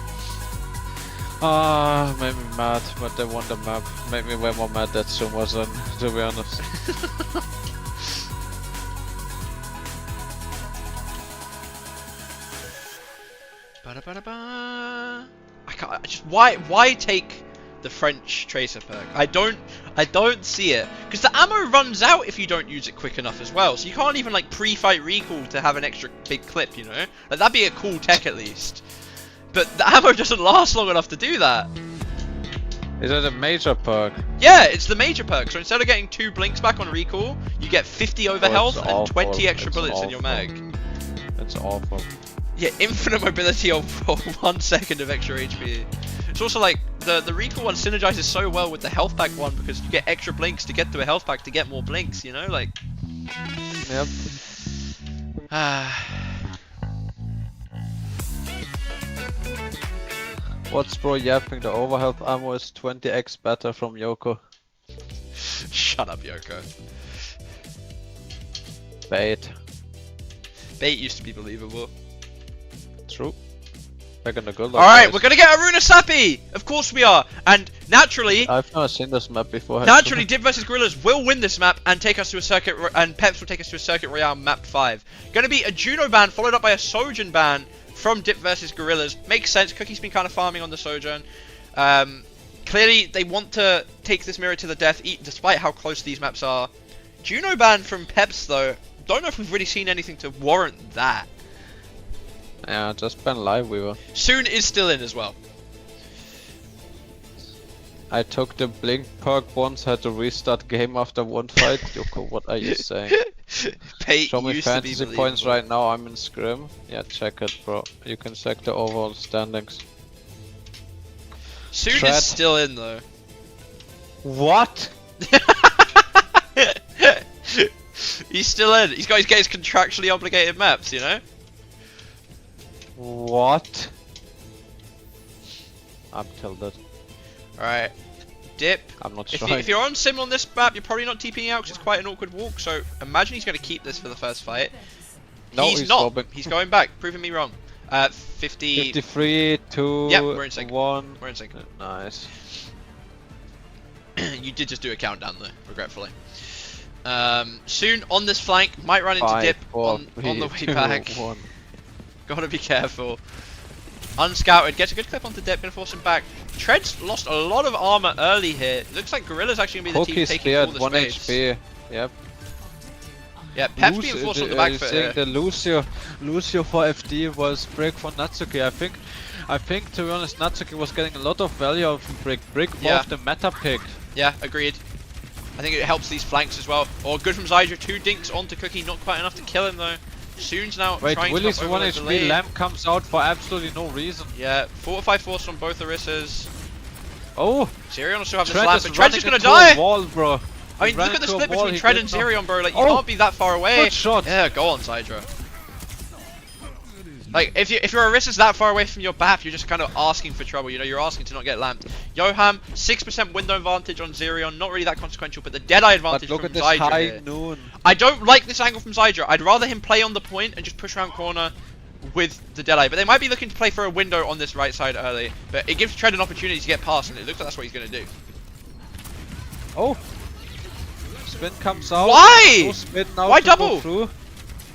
S3: Made me mad, but they won the map. Made me way more mad that Zoom was in, to be honest.
S1: I can't. Why take the French tracer perk? I don't see it, because the ammo runs out if you don't use it quick enough as well. So you can't even like pre-fight recall to have an extra big clip, you know? Like that'd be a cool tech at least. But the ammo doesn't last long enough to do that.
S3: Is that a major perk?
S1: Yeah, it's the major perk. So instead of getting 2 blinks back on recall, you get 50 over health and
S3: awful.
S1: 20 extra bullets
S3: awful.
S1: in your mag.
S3: It's awful.
S1: Yeah, infinite mobility on 1 second of extra HP. It's also like the recall one synergizes so well with the health pack one because you get extra blinks to get to a health pack to get more blinks, you know, like.
S3: Yep. What's bro yapping? The overhealth ammo is 20x better from Yoko.
S1: Shut up, Yoko.
S3: Bait.
S1: Bait used to be believable.
S3: True. Back in the good.
S1: Alright, we're gonna get Aruna Sappy! Of course we are! And naturally,
S3: I've never seen this map before.
S1: naturally, 1Dipvs100Gorillas will win this map and take us to a circuit, and Peps will take us to a Circuit Royale map 5. Gonna be a Juno ban followed up by a Sojourn ban from 1Dipvs100Gorillas. Makes sense, Cookie's been kind of farming on the Sojourn. Clearly, they want to take this mirror to the death, despite how close these maps are. Juno ban from Peps, though, don't know if we've really seen anything to warrant that.
S3: Yeah, just ban live weaver.
S1: Soon is still in as well.
S3: I took the blink perk once, had to restart game after 1 fight. Yoko, what are you saying?
S1: Pate
S3: Show me
S1: used to be
S3: fantasy points
S1: believable.
S3: right now, I'm in scrim. Yeah, check it, bro. You can check the overall standings.
S1: Soon
S3: Tread.
S1: is still in though.
S3: What?
S1: He's still in. He's got his contractually obligated maps, you know?
S3: What? I'm tilted.
S1: Alright. Dip.
S3: I'm not
S1: If,
S3: trying.
S1: if you're on sim on this map, you're probably not TPing out because it's quite an awkward walk. So imagine he's going to keep this for the first fight.
S3: No,
S1: he's
S3: he's
S1: not.
S3: swapping.
S1: He's going back, proving me wrong. 50.
S3: 53, 2,
S1: Yep, we're in sync.
S3: 1.
S1: We're in sync.
S3: Nice.
S1: You did just do a countdown though, regretfully. Soon on this flank, might run into
S3: 5,
S1: Dip
S3: 4,
S1: on the
S3: 3,
S1: way
S3: 2,
S1: back.
S3: 1.
S1: Gotta be careful. Unscouted, gets a good clip onto Dip, gonna force him back. Tread's lost a lot of armor early here. Looks like Gorilla's actually gonna be the team
S3: Cookie's
S1: taking
S3: cleared,
S1: all the
S3: 1
S1: space.
S3: HP. Yep.
S1: Yeah, Peps being forced on the back foot here.
S3: The Lucio for FD was break for Natsuki. I think to be honest, Natsuki was getting a lot of value of brick. Brick more
S1: Yeah.
S3: of the meta pick.
S1: Yeah, agreed. I think it helps these flanks as well. Or good from Zydra, 2 dinks onto Cookie, not quite enough to kill him though. Soon's now
S3: Wait,
S1: trying
S3: Willy's
S1: to
S3: 1
S1: overload the lead.
S3: HP. Lamp comes out for absolutely no reason.
S1: Yeah, fortify force on both Orissas.
S3: Oh,
S1: Zerion will still have this
S3: Tread
S1: lamp,
S3: is
S1: but Tread's just
S3: running
S1: gonna
S3: into a
S1: die!
S3: wall, bro.
S1: I
S3: He
S1: mean,
S3: ran
S1: look at the
S3: into a
S1: split
S3: wall,
S1: between
S3: he
S1: Tread
S3: did
S1: and
S3: not-
S1: Zerion, bro. Like, you
S3: Oh!
S1: can't be that far away.
S3: Good shot.
S1: Yeah, go on, Zydra. Like, if your Orissa's that far away from your BAF, you're just kind of asking for trouble, you know, you're asking to not get lamped. Yoham, 6% window advantage on Zerion, not really that consequential, but the Deadeye
S3: But
S1: advantage
S3: look
S1: from
S3: at this
S1: Zydra
S3: high
S1: here.
S3: noon.
S1: I don't like this angle from Zydra. I'd rather him play on the point and just push around corner with the Deadeye. But they might be looking to play for a window on this right side early. But it gives Tread an opportunity to get past, and it looks like that's what he's going to do.
S3: Oh. Spin comes out.
S1: Why?
S3: No spin now
S1: Why
S3: to go
S1: double?
S3: through.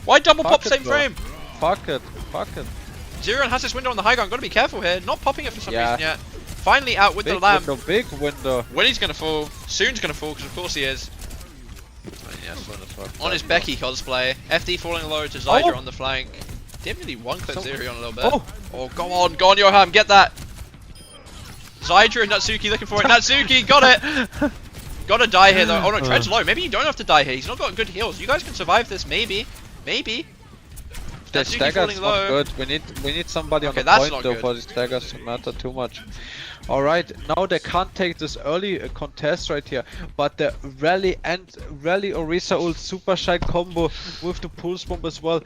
S1: Why double
S3: Fuck
S1: pop
S3: it,
S1: same
S3: bro.
S1: frame?
S3: Fuck it. Fuck it.
S1: Zerion has this window on the high ground. Got to be careful here. Not popping it for some
S3: Yeah.
S1: reason yet. Finally out with
S3: Big
S1: the lamp.
S3: window, big window.
S1: Willy's going to fall. Soon's going to fall, because of course he is.
S3: Oh, yes, when it's fucked
S1: On
S3: up,
S1: his
S3: bro.
S1: Becky cosplay. FD falling low to Zydra
S3: Oh.
S1: on the flank. Dip nearly one-clip Zerion a little bit.
S3: Oh,
S1: Go on, Yoham, get that. Zydra and Natsuki looking for it. Natsuki, got it. Gotta die here though. Oh no, Tread's low. Maybe you don't have to die here. He's not got good heals. You guys can survive this, maybe. Maybe.
S3: The stagger's not good. We need somebody on the point though for the staggers to matter too much. Alright, now they can't take this early contest right here, but the Rally Orisa ult super shy combo with the pulse bomb as well.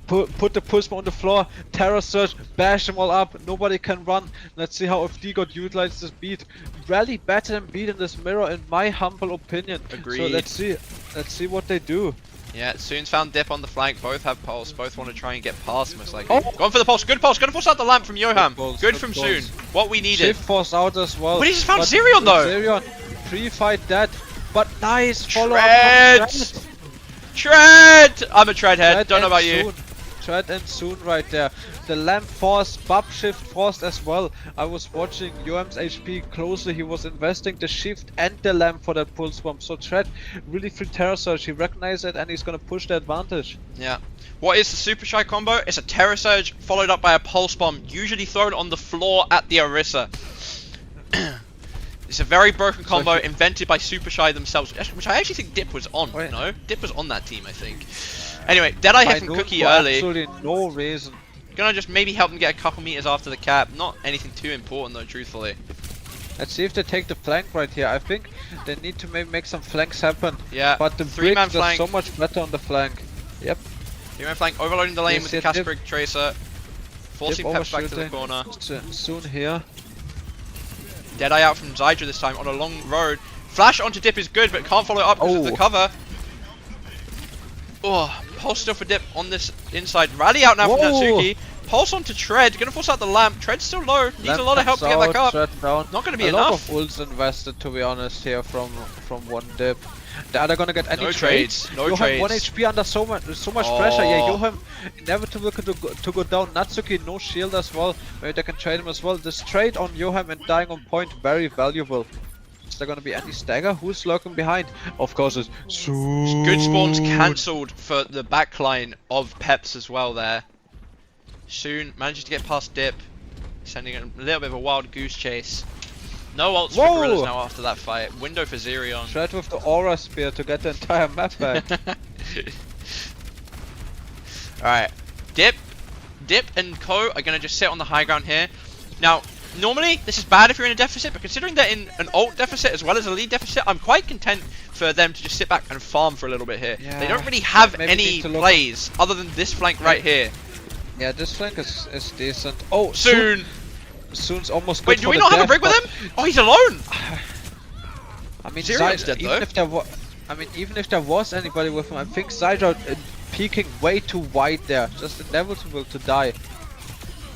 S3: Put the pulse bomb on the floor, Terror Surge, bash them all up, nobody can run. Let's see how FD got utilized this beat. Rally better than beat in this mirror in my humble opinion.
S1: Agreed.
S3: So let's see what they do.
S1: Yeah, Soon's found Dip on the flank, both have pulse, both want to try and get past most likely. Going for the pulse, good pulse, gonna force out the lamp from Yoham. Good from Soon, what we needed.
S3: Shift force out as well.
S1: But he just found Zerion though!
S3: Zerion pre-fight that, but nice follow
S1: Tread!
S3: up from
S1: Tread! I'm a Tread head, don't know about you.
S3: Tread and Soon right there. The lamp force, buff shift forced as well. I was watching Yoham's HP closely. He was investing the shift and the lamp for that pulse bomb. So Tread really free Terror Surge. He recognized it and he's gonna push the advantage.
S1: Yeah. What is the Super Shy combo? It's a Terror Surge followed up by a pulse bomb, usually thrown on the floor at the Orisa. It's a very broken combo invented by Super Shy themselves, which I actually think Dip was on. No, Dip was on that team, I think. Anyway, Deadeye hit from Cookie early.
S3: Absolutely no reason.
S1: Gonna just maybe help them get a couple meters after the cap. Not anything too important though, truthfully.
S3: Let's see if they take the flank right here. I think they need to maybe make some flanks happen.
S1: Yeah.
S3: But the
S1: three-man
S3: Briggs
S1: flank.
S3: are so much better on the flank. Yep.
S1: Three-man flank, overloading the lane with the Casper Tracer. Forcing Peps back to the corner.
S3: Soon here.
S1: Deadeye out from Zydra this time on a long road. Flash onto Dip is good, but can't follow it up because of the cover. Oh, pulse still for Dip on this inside. Rally out now from Natsuki. Pulse onto Tread. Gonna force out the lamp. Tread's still low. Needs a lot of help to get back up. Not gonna be enough.
S3: A lot of ults invested, to be honest, here from 1Div. Are they gonna get any trades?
S1: No
S3: Yoham
S1: trades.
S3: 1 HP under so much pressure. Yeah, Yoham inevitable to go down. Natsuki no shield as well. Maybe they can trade him as well. This trade on Yoham and dying on point very valuable. Is there gonna be any stagger? Who's lurking behind? Of course it's Soon.
S1: Good spawns cancelled for the backline of Peps as well there. Soon manages to get past Dip, sending a little bit of a wild goose chase. No ults for Gorillas now after that fight. Window for Zerion.
S3: Tried with the Aura Spear to get the entire map back.
S1: Alright. Dip and Co are gonna just sit on the high ground here. Now, normally this is bad if you're in a deficit, but considering they're in an ult deficit as well as a lead deficit, I'm quite content for them to just sit back and farm for a little bit here. Yeah. They don't really have any plays other than this flank right here.
S3: Yeah, this flank is decent. Oh,
S1: Soon!
S3: Soon's almost good.
S1: Wait, do we not have a break with him? Oh, he's alone!
S3: I mean,
S1: Zerion's dead though.
S3: Even if there was anybody with him, I think Zydra peeking way too wide there. Just inevitable to die.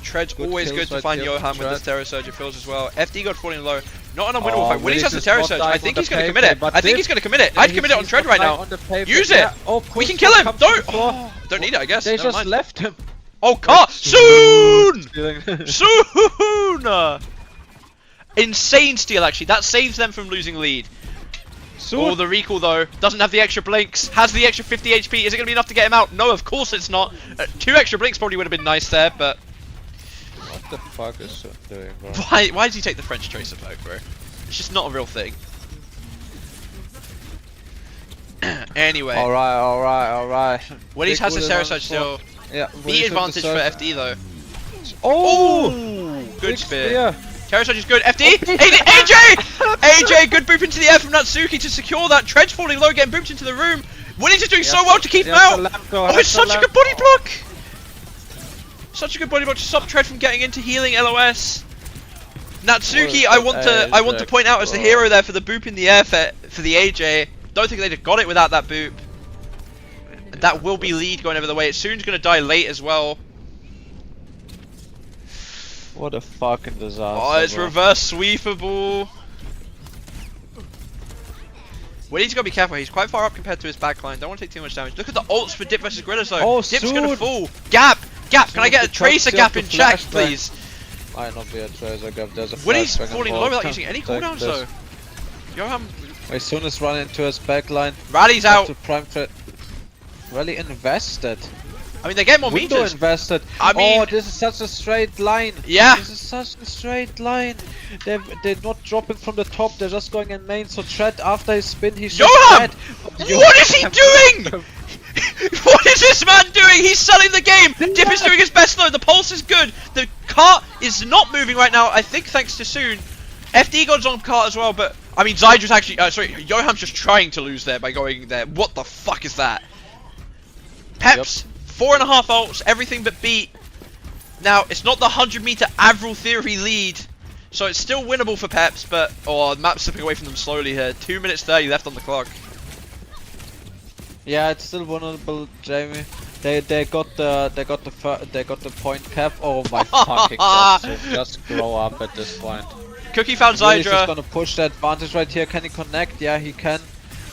S1: Tread's always good to find Yoham with this Terror Surge, it feels as well. FD got falling low. Not on a winnable fight. When he has the Terror Surge, I think he's going to commit it. I think he's going to commit it. I'd commit it on Tread right now. Use it! We can kill him! Don't need it, I guess.
S3: They just left him.
S1: Oh, car! Soon! Soon! Insane steal, actually. That saves them from losing lead. Oh, the recall, though. Doesn't have the extra blinks. Has the extra 50 HP. Is it going to be enough to get him out? No, of course it's not. 2 extra blinks probably would have been nice there, but...
S3: What the fuck is Soon doing, bro?
S1: Why does he take the French Tracer back, bro? It's just not a real thing. Anyway.
S3: Alright.
S1: When he has the Terror Surge still...
S3: Yeah,
S1: beat advantage for FD though.
S3: Oh!
S1: Good spear. Terror Surge is good. FD! AJ! AJ! Good boop into the air from Natsuki to secure that. Tread's falling low, getting booped into the room. Williams is doing so well to keep him out. Oh, it's such a good body block! Such a good body block to stop Tread from getting into healing LOS. Natsuki, I want to point out as the hero there for the boop in the air for the AJ. Don't think they'd have got it without that boop. That will be lead going over the way. It's Soon's going to die late as well.
S3: What a fucking disaster.
S1: Oh, it's reverse sweepable. Well, he's got to be careful. He's quite far up compared to his backline. Don't want to take too much damage. Look at the ults for Dip versus Gorillas though.
S3: Oh,
S1: Dip's going to fall. Gap! Can I get a Tracer gap in check, please?
S3: Might not be a Tracer gap. There's a
S1: flashbang. When he's falling low without using any cooldowns though. Yoham.
S3: As soon as run into his backline.
S1: Rally's out.
S3: Rally invested.
S1: I mean, they get more
S3: Window
S1: meters.
S3: invested.
S1: I mean,
S3: oh, this is such a straight line.
S1: Yeah.
S3: This is such a straight line. They're not dropping from the top. They're just going in main. So Tread after his spin, he's
S1: Yoham! What is he doing? What is this man doing? He's selling the game. Dip is doing his best though. The pulse is good. The cart is not moving right now. I think thanks to Soon. FD God's on cart as well, but I mean Zydra's actually. Sorry, Yoham's just trying to lose there by going there. What the fuck is that? Peps, 4.5 ults, everything but beat. Now it's not the 100-meter Avril Theory lead, so it's still winnable for Peps. But the map's slipping away from them slowly here. 2 minutes 30 left on the clock.
S3: Yeah, it's still winnable, Jamie. They got the point cap. Oh my fucking god! So just grow up at this point.
S1: Cookie found
S3: He's
S1: Zydra.
S3: gonna push the advantage right here. Can he connect? Yeah, he can.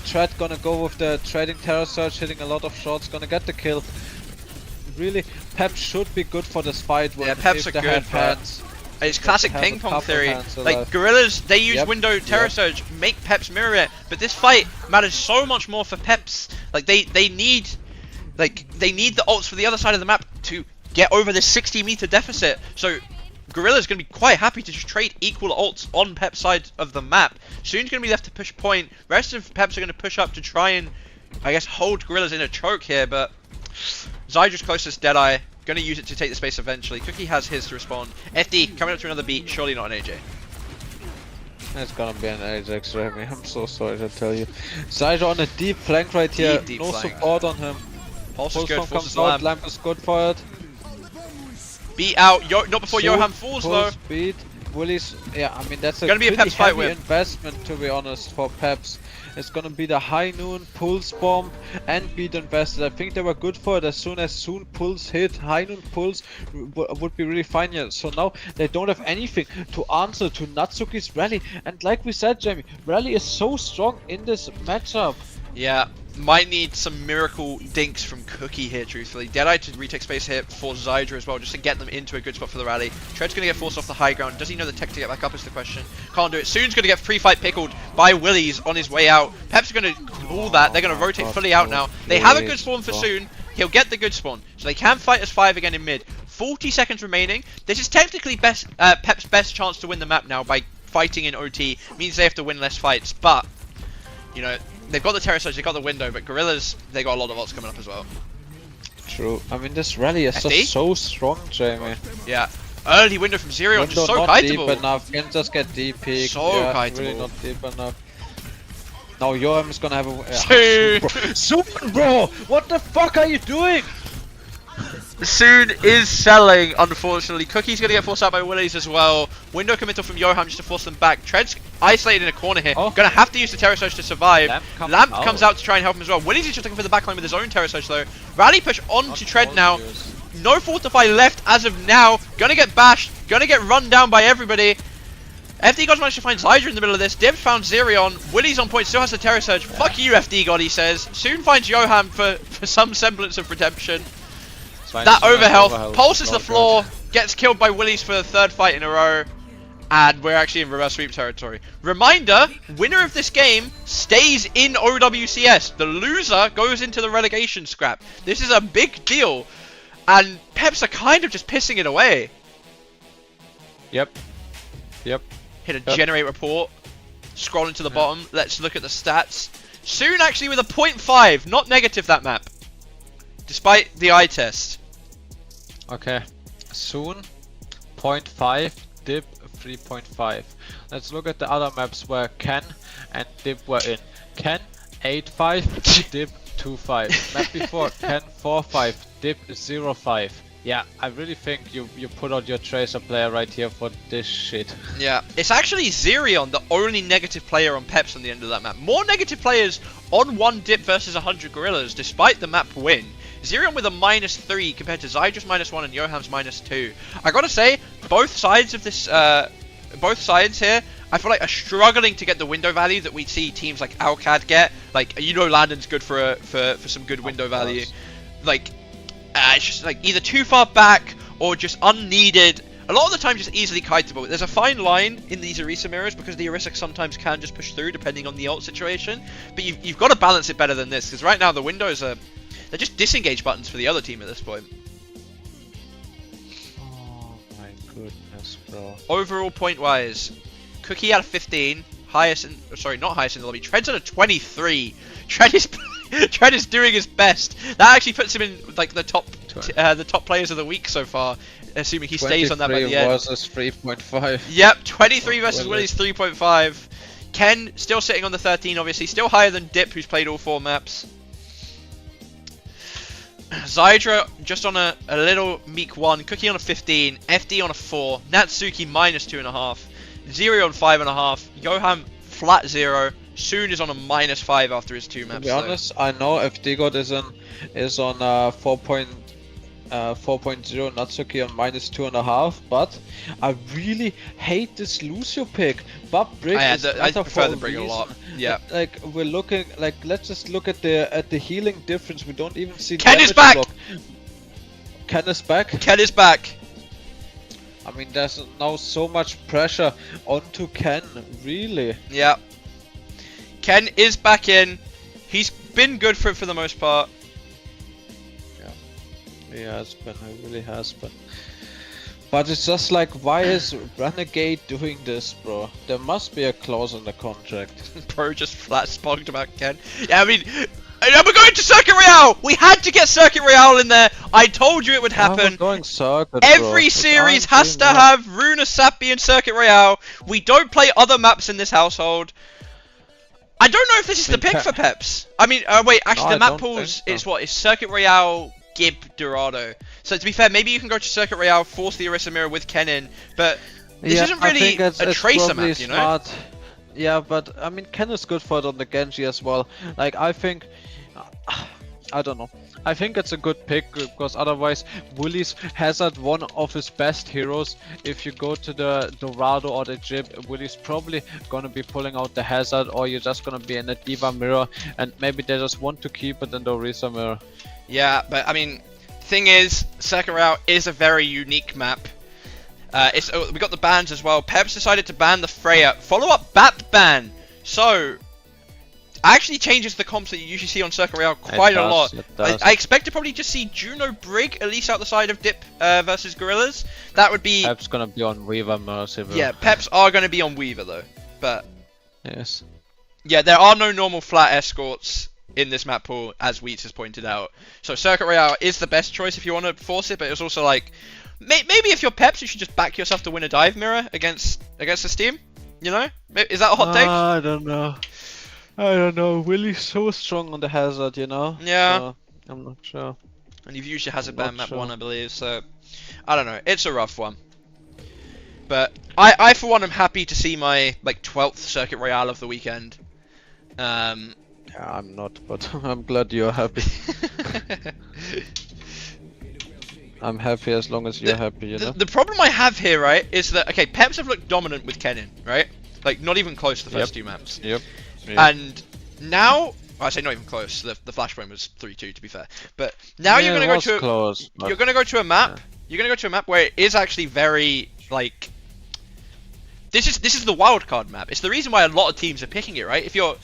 S3: Tread gonna go with the trading terror surge, hitting a lot of shots. Gonna get the kill. Really, Peps should be good for this fight.
S1: Yeah, Peps are good.
S3: Hands.
S1: It's classic ping pong theory. Like Gorillas, they use window terror surge, make Peps mirror it. But this fight matters so much more for Peps. Like they need the ults for the other side of the map to get over this 60-meter deficit. So Gorilla's gonna be quite happy to just trade equal ults on Peps' side of the map. Soon's gonna be left to push point. Rest of Peps are gonna push up to try and, I guess, hold Gorillas in a choke here. But Zydra's closest Deadeye. Gonna use it to take the space eventually. Cookie has his to respond. FD coming up to another beat, surely not an AJ.
S3: It's gonna be an Ajax, Remy. I'm so sorry to tell you. Zydra on a deep flank right here.
S1: Deep
S3: no
S1: flank.
S3: support on him.
S1: Pulse is good,
S3: comes
S1: forces
S3: out.
S1: Lamp.
S3: Lamp is good for it.
S1: Beat out, not before
S3: Soon,
S1: Yoham falls
S3: full
S1: though.
S3: Speed. Willie's, yeah, I mean that's
S1: Gonna be a
S3: pretty
S1: Peps fight
S3: heavy
S1: win.
S3: investment, to be honest, for Peps. It's gonna be the high noon, pulse bomb, and beat invested. I think they were good for it. As soon pulse hit, high noon pulse would be really fine here. So now they don't have anything to answer to Natsuki's rally. And like we said, Jamie, rally is so strong in this matchup.
S1: Yeah, might need some miracle dinks from Cookie here, truthfully. Deadeye to retake space here for Zydra as well, just to get them into a good spot for the rally. Tread's going to get forced off the high ground. Does he know the tech to get back up is the question. Can't do it. Soon's going to get free fight pickled by Willies on his way out. Peps are going to call that. They're going to rotate fully out now. They have a good spawn for Soon. He'll get the good spawn. So they can fight as 5 again in mid. 40 seconds remaining. This is technically Pep's best chance to win the map now by fighting in OT. Means they have to win less fights, but, you know, they've got the terror surge, they've got the window, but Gorillas, they got a lot of ults coming up as well.
S3: True. I mean, this rally is
S1: FD?
S3: just so strong, Jamie.
S1: Yeah. Early window from Zerion, just so
S3: not
S1: kiteable.
S3: deep enough. Can just get deep peek.
S1: So
S3: yeah,
S1: kiteable.
S3: really not deep enough. Now Yoram is gonna have a...
S1: Soon!
S3: Bro! What the fuck are you doing?
S1: Soon is selling, unfortunately. Cookie's gonna get forced out by Willies as well. Window committal from Yoham just to force them back. Tread's isolated in a corner here.
S3: Oh.
S1: Gonna have to use the terror surge to survive. Lamp comes
S3: out
S1: out to try and help him as well. Willies is just looking for the backline with his own terror surge though. Rally push onto Tread now. No fortify left as of now. Gonna get bashed. Gonna get run down by everybody. FD God's managed to find Zydra in the middle of this. Div found Zerion. Willies on point, still has the terror surge. Fuck you, FD God, he says. Soon finds Yoham for some semblance of redemption. That overhealth pulses the floor, gets killed by Willies for the 3rd fight in a row, and we're actually in reverse sweep territory. Reminder, winner of this game stays in OWCS. The loser goes into the relegation scrap. This is a big deal, and Peps are kind of just pissing it away.
S3: Yep.
S1: Hit a generate report, scrolling to the bottom, let's look at the stats. Soon actually with a 0.5, not negative that map, despite the eye test.
S3: Okay, Soon 0.5, Dip 3.5. Let's look at the other maps where Ken and Dip were in. Ken 8.5, Dip 2.5. Map before Ken 4.5, Dip 0.5. Yeah, I really think you put out your Tracer player right here for this shit.
S1: Yeah, it's actually Zerion, the only negative player on Peps on the end of that map. More negative players on 1Dipvs100Gorillas, despite the map win. Zerion with a -3 compared to Zydra's -1 and Yoham's -2. I gotta say, both sides of this, both sides here, I feel like are struggling to get the window value that we see teams like Alcad get. Like, you know, Landon's good for some good window value. Like, it's just like either too far back or just unneeded. A lot of the time just easily kiteable. There's a fine line in these Orisa mirrors because the Orisa sometimes can just push through depending on the ult situation. But you've got to balance it better than this, because right now the windows are They're just disengage buttons for the other team at this point.
S3: Oh my goodness, bro.
S1: Overall point-wise, Cookie out of 15, highest in, sorry, not highest in the lobby. Tread's at a 23. Tread is doing his best. That actually puts him in like the top players of the week so far, assuming he stays on that by the end.
S2: 23 versus 3.5.
S1: Yep, 23 versus Willie's 3.5. Ken still sitting on the 13, obviously, still higher than Dip, who's played all 4 maps. Zydra just on a little meek 1, Cookie on a 15, FD on a 4, Natsuki minus 2.5, Zero on 5.5, Yoham flat 0, Soon is on a minus 5 after his 2 maps.
S2: To be honest, I know FD God is on 4.0, Natsuki on minus 2.5, but I really hate this Lucio pick. But Brick
S1: I prefer the Brick a lot. Yeah.
S2: Like we're looking, like let's just look at the healing difference. We don't even see.
S1: Ken is back.
S2: Ken is back.
S1: Ken is back.
S2: I mean, there's now so much pressure onto Ken. Really.
S1: Yeah. Ken is back in. He's been good for the most part.
S2: He has been, he really has been. But it's just like, why is Renegade doing this, bro? There must be a clause in the contract.
S1: Bro just flat spogged about Ken. Yeah, I mean, we're going to Circuit Royale! We had to get Circuit Royale in there! I told you it would happen.
S2: Going circuit,
S1: Every series has to have Runa, Sappy, and Circuit Royale. We don't play other maps in this household. I don't know if this is the pick for Peps. I mean, wait, actually, the map pools, it's what? It's Circuit Royale, Gib, Dorado. So to be fair, maybe you can go to Circuit Royale, force the Orisa Mirror with Ken in, but this isn't really a Tracer map, you know?
S2: Smart. Yeah, but I mean, Ken is good for it on the Genji as well. Like, I think, I don't know. I think it's a good pick because otherwise Willie's Hazard one of his best heroes. If you go to the Dorado or the Jib, Willie's probably gonna be pulling out the Hazard, or you're just gonna be in a Diva mirror, and maybe they just want to keep it in the Orisa mirror.
S1: Yeah, but I mean, thing is, Circuit Royale is a very unique map. We got the bans as well. Peps decided to ban the Freya. Follow-up BAP ban. So, actually changes the comps that you usually see on Circuit Royale quite a lot. I expect to probably just see Juno Brig, at least out the side of Dip versus Gorillas. That would be...
S2: Peps gonna be on Weaver Mercy.
S1: Yeah, Peps are going to be on Weaver though. But...
S2: Yes.
S1: Yeah, there are no normal flat escorts in this map pool, as Wheats has pointed out. So Circuit Royale is the best choice if you want to force it, but it's also like... Maybe if you're Peps, you should just back yourself to win a dive mirror against the Steam. You know? Is that a hot take?
S2: I don't know. I don't know. Willie's so strong on the Hazard, you know?
S1: Yeah.
S2: So, I'm not sure.
S1: And you've used your Hazard ban map 1, I believe, so... I don't know. It's a rough one. But I for one, am happy to see my, like, 12th Circuit Royale of the weekend.
S2: Yeah, I'm not, but I'm glad you're happy. I'm happy as long as you're happy, you know?
S1: The problem I have here, right, is that, okay, Peps have looked dominant with Kennen, right? Like, not even close to the first 2 maps.
S2: Yep.
S1: And now, I say not even close. The Flashpoint was 3-2 to be fair. But now you're gonna go to you're gonna go to a map. Yeah. You're gonna go to a map where it is actually very like. This is the wildcard map. It's the reason why a lot of teams are picking it, right? If you're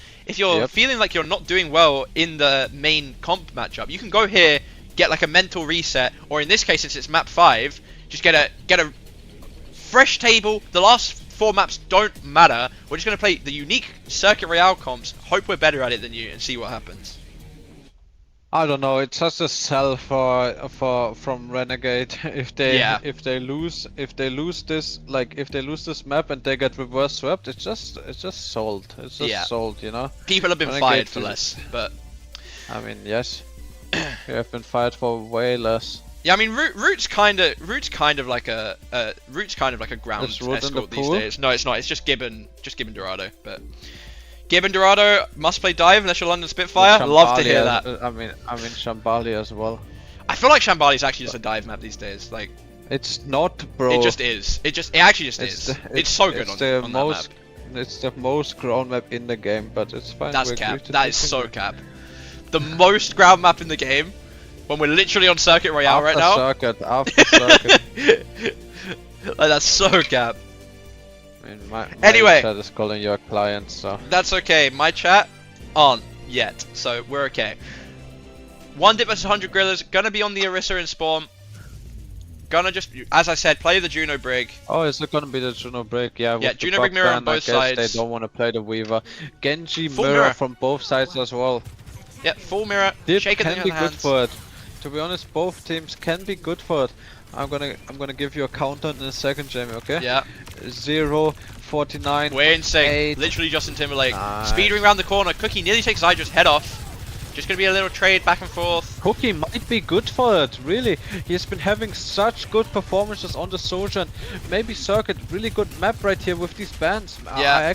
S1: feeling like you're not doing well in the main comp matchup, you can go here, get like a mental reset, or in this case, since it's map 5, just get a fresh table. The last 4 maps don't matter. We're just going to play the unique Circuit Royale comps, hope we're better at it than you, and see what happens.
S2: I don't know, it's just a sell from Renegade. If they lose this map and they get reverse swept, it's just sold. It's just sold, you know.
S1: People have been fired for less, but
S2: I mean, yes. We have been fired for way less.
S1: Yeah, I mean, Root's kind of like a ground escort these days. No, it's not. It's just Gibbon Dorado. But Gibbon Dorado must play dive unless you're London Spitfire. Love to hear that.
S2: I mean Shambali as well.
S1: I feel like Shambali is actually just a dive map these days. Like,
S2: it's not, bro.
S1: It just is. It actually just is. It's so good on that map.
S2: It's the most ground map in the game, but it's fine.
S1: That's cap. That is so cap. The most ground map in the game. When we're literally on Circuit Royale right now.
S2: After circuit.
S1: Like, that's so cap.
S2: I mean, my
S1: anyway,
S2: chat is calling your client, so.
S1: That's okay. My chat aren't yet, so we're okay. 1Dipvs100Gorillas gonna be on the Orisa and Spawn. Gonna just, as I said, play the Juno Brig.
S3: Oh, is it gonna be the Juno Brig? Yeah,
S1: Yeah, Juno Brig mirror on both sides.
S3: They don't want to play the Weaver. Genji
S1: Full
S3: mirror
S1: mirror
S3: from both sides as well.
S1: Yeah, full mirror.
S3: Dip
S1: Shake it in
S3: can
S1: your
S3: be
S1: hands.
S3: good for it. To be honest, both teams can be good for it. I'm gonna give you a counter in a second, Jamie. Okay?
S1: Yeah.
S3: 0, 49.
S1: We're in sync.
S3: 8.
S1: Literally Justin Timberlake.
S3: Nice.
S1: Speeding around the corner. Cookie nearly takes Zydra's head off. Just gonna be a little trade back and forth.
S3: Cookie might be good for it, really. He's been having such good performances on the Soldier, and maybe Circuit, really good map right here with these bans.
S1: Yeah.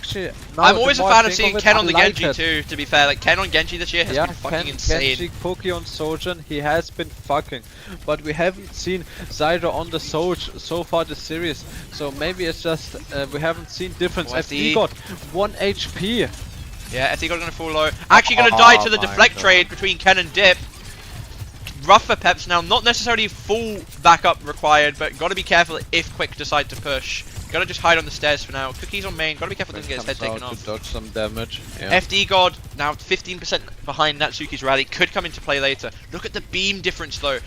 S1: I'm always a fan of seeing Ken on the Genji too, to be fair. Like, Ken on Genji this year has been fucking insane.
S3: Genji, Cookie on Soldier, he has been fucking. But we haven't seen Zyra on the Soldier so far this series. So maybe it's just, we haven't seen difference. FD got 1 HP.
S1: Yeah, FD gonna fall low. Actually gonna die to the deflect trade between Ken and Dip. Rough for Peps now, not necessarily full backup required, but gotta be careful if Quick decide to push. Gotta just hide on the stairs for now. Cookie's on main, gotta be careful doesn't get his head taken off.
S3: To dodge some damage. Yeah.
S1: FD God now 15% behind Natsuki's rally, could come into play later. Look at the beam difference though.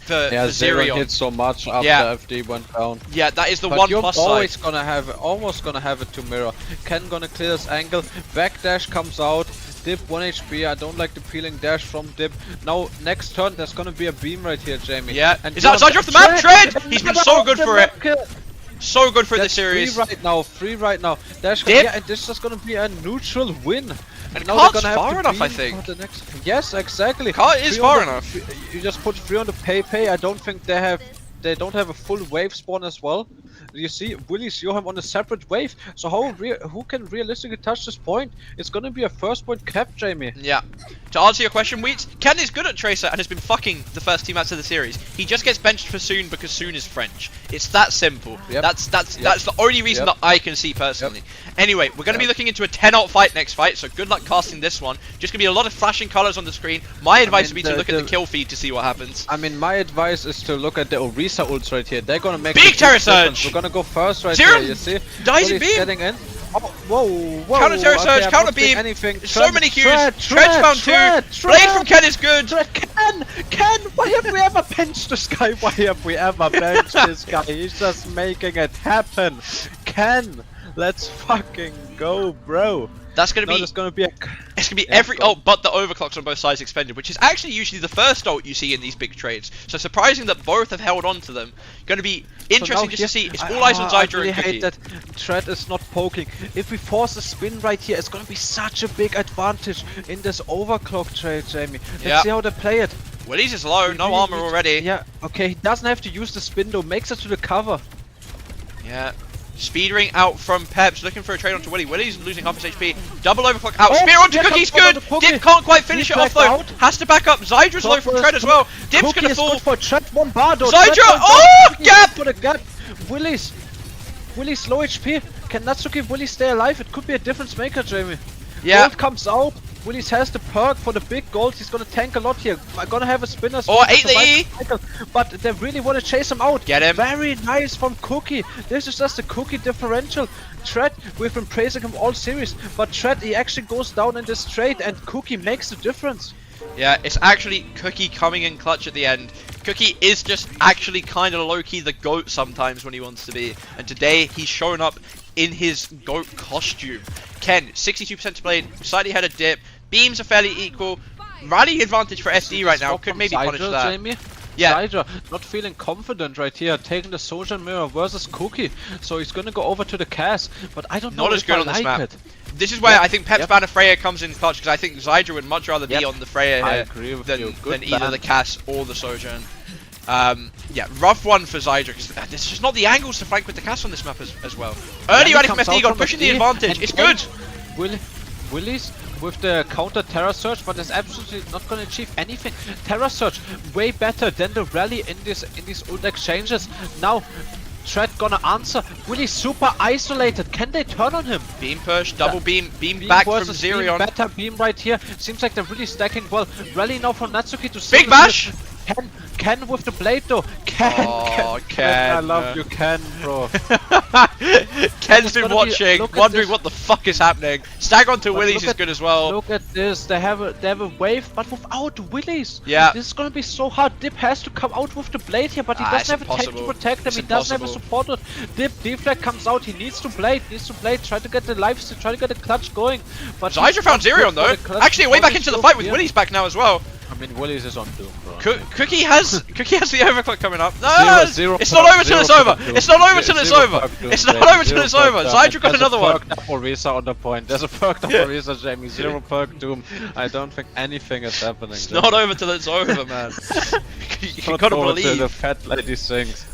S1: For Zerion
S3: hit so much after FD went down.
S1: Yeah, that is the
S3: but
S1: one
S3: you're
S1: plus
S3: always
S1: side.
S3: almost gonna have it to mirror. Ken gonna clear this angle. Backdash comes out. Dip 1 HP. I don't like the peeling dash from Dip. Now next turn there's gonna be a beam right here, Jamie.
S1: Yeah.
S3: And
S1: is that Zyra off the map? Tread! He's been so good for it. So good for this series.
S3: Free right now. Dash
S1: Dip.
S3: yeah, and this is gonna be a neutral win.
S1: And
S3: now
S1: Cart's
S3: they're gonna have
S1: far
S3: to
S1: enough, I
S3: beam
S1: think.
S3: for the next. Yes, exactly.
S1: Cart is far enough.
S3: You just put 3 on the pay. I don't think they don't have a full wave spawn as well. You see, Willie Sioham on a separate wave. So who can realistically touch this point? It's gonna be a first point cap, Jamie.
S1: Yeah. To answer your question, Wheats, Ken is good at Tracer and has been fucking the first team out of the series. He just gets benched for Soon because Soon is French. It's that simple.
S3: Yep.
S1: That's the only reason that I can see personally. Anyway, we're going to be looking into a 10-out fight next fight, so good luck casting this one. Just going to be a lot of flashing colors on the screen. My advice would be to look at the kill feed to see what happens.
S3: I mean, my advice is to look at the Orisa ults right here. They're going to make
S1: big Terra Surge!
S3: We're going to go first right
S1: Serum!
S3: here, you see?
S1: Dies in beam!
S3: Getting in. Oh, whoa.
S1: Counter Terra Surge, counter beam.
S3: Anything.
S1: So many Qs. Tread's found 2. Blade from Ken is good.
S3: Ken, why have we ever benched this guy? Why have we ever benched this guy? He's just making it happen. Ken, let's fucking go, bro.
S1: That's gonna be.
S3: It's gonna be
S1: every ult but the overclocks on both sides expended, which is actually usually the first ult you see in these big trades. So surprising that both have held on to them. Gonna be interesting just to see. It's all eyes on Zyra
S3: I
S1: and
S3: really
S1: Cookie.
S3: hate that Tread is not poking. If we force a spin right here, it's gonna be such a big advantage in this overclock trade, Jamie. Let's see how they play it.
S1: Willie's is low, no armor already.
S3: Yeah, okay, he doesn't have to use the spin though, makes it to the cover.
S1: Yeah. Speed ring out from Peps, looking for a trade onto Willie. Willie's losing half his HP. Double overclock out. Spear onto Cookie's good! Dip can't quite finish it off though. Has to back up. Zydra's low from Tread as well. Dip's gonna fall.
S3: For Tread, Bombardo.
S1: Zyra! Oh! Gap!
S3: For the gap. Willie's low HP. Can Natsuki Willie stay alive? It could be a difference maker, Jamie.
S1: Yeah.
S3: Gold comes out. Willis has the perk for the big goals. He's gonna tank a lot here. I'm gonna have a spinner.
S1: Or 8 the E!
S3: But they really want to chase him out.
S1: Get him.
S3: Very nice from Cookie. This is just a Cookie differential. Tread, we've been praising him all series. But Tread, he actually goes down in this trade and Cookie makes the difference.
S1: Yeah, it's actually Cookie coming in clutch at the end. Cookie is just actually kind of low-key the GOAT sometimes when he wants to be. And today, he's shown up in his GOAT costume. Ken, 62% to blade, slightly ahead of Dip. Beams are fairly equal. Rally advantage for SD right now. Could maybe punish that.
S3: Jamie?
S1: Yeah.
S3: Zyra not feeling confident right here, taking the Soldier Mirror versus Cookie. So he's gonna go over to the Cass, but I don't know
S1: Not as good on this map. This is where I think Peps ban of Freya comes in clutch, because I think Zyra would much rather be on the Freya here than either the Cass or the Sojourn. Yeah, rough one for Zyra, because there's just not the angles to flank with the Cass on this map as well. Early rally from SD God, pushing the advantage. It's good!
S3: Willie's with the counter Terra Surge, but is absolutely not gonna achieve anything. Terra Surge way better than the rally in these ult exchanges. Now Tread gonna answer. Willie's super isolated. Can they turn on him?
S1: Beam push, double beam back from Zerion.
S3: Better beam right here. Seems like they're really stacking well. Rally now from Natsuki to
S1: Big bash!
S3: Ken with the blade though. Ken,
S1: Ken.
S3: I love you, Ken, bro.
S1: Ken's been watching, wondering what the fuck is happening. Stag onto Willies is good as well.
S3: Look at this. They have a wave, but without Willies.
S1: Yeah.
S3: This is gonna be so hard. Dip has to come out with the blade here, but he doesn't have a tank to protect him. He doesn't have a supporter. Dip deflag comes out. He needs to blade. Try to get the life, try to get the clutch going. But
S1: Zydra found Zerion though. Actually, way back into the fight with Willies back now as well.
S3: I mean, Willies is on Doom, bro.
S1: Cookie has the overclock coming up. No, it's not over till it's over. It's not over till it's over. It's not over till it's over. Zydra got another one.
S3: There's a perked up Orisa on the point. There's a perked up Orisa, Jamie. 0 perk Doom. I don't think anything is happening.
S1: It's not over till it's over, man. You gotta believe.
S3: The fat lady sings.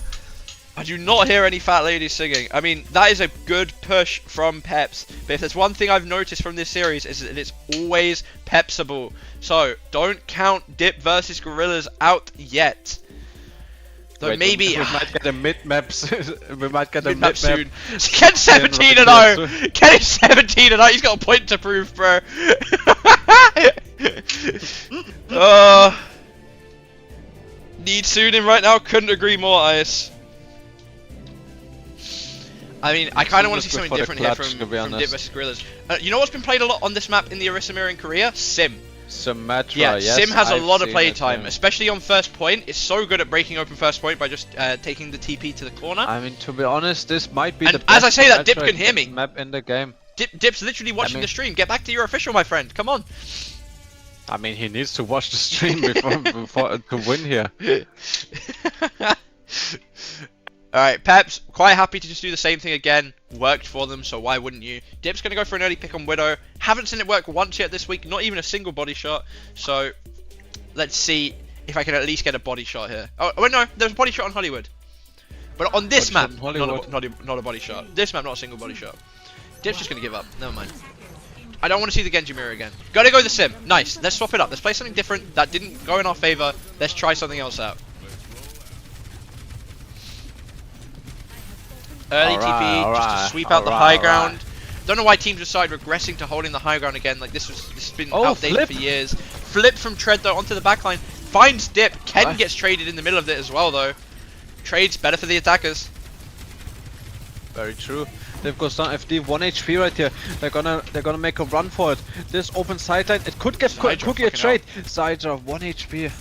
S1: I do not hear any fat ladies singing. I mean, that is a good push from Peps. But if there's one thing I've noticed from this series is that it's always Pepsable. So, don't count Dip versus Gorillas out yet. Though maybe...
S3: We might get a mid-maps. We might get a
S1: mid-map soon.
S3: mid-map.
S1: Ken's 17-0! Ken's 17-0! He's got a point to prove, bro. Need sooning right now. Couldn't agree more, Ice. I mean, I kind of want to see something different here from Dip vs Gorillas. You know what's been played a lot on this map in the OWCS EMEA in Korea? Sim.
S3: Symmetra,
S1: yeah,
S3: yes,
S1: Sim has a lot of
S3: seen
S1: play time, especially on first point. It's so good at breaking open first point by just taking the TP to the corner.
S3: I mean, to be honest, this might be
S1: and
S3: the best
S1: as I say that, Dip can hear me.
S3: Map in the game.
S1: Dip's literally watching the stream. Get back to your official, my friend. Come on.
S3: I mean, he needs to watch the stream before to win here.
S1: Alright, Peps, quite happy to just do the same thing again. Worked for them, so why wouldn't you? Dip's going to go for an early pick on Widow. Haven't seen it work once yet this week, not even a single body shot. So, let's see if I can at least get a body shot here. Oh, wait, no, there's a body shot on Hollywood. But on this map, not a body shot. This map, not a single body shot. Dip's just going to give up. Never mind. I don't want to see the Genji mirror again. Gotta go the Sim. Nice. Let's swap it up. Let's play something different. That didn't go in our favor. Let's try something else out. Early TP, just to sweep out the high ground. Don't know why teams decide regressing to holding the high ground again. Like this has been outdated for years. Flip from Tread though onto the backline. Finds Dip. Ken gets traded in the middle of it as well though. Trades better for the attackers.
S3: Very true. They've got some FD 1 HP right here. They're gonna make a run for it. This open sideline, it could get Cookie a trade. Zydra 1 HP.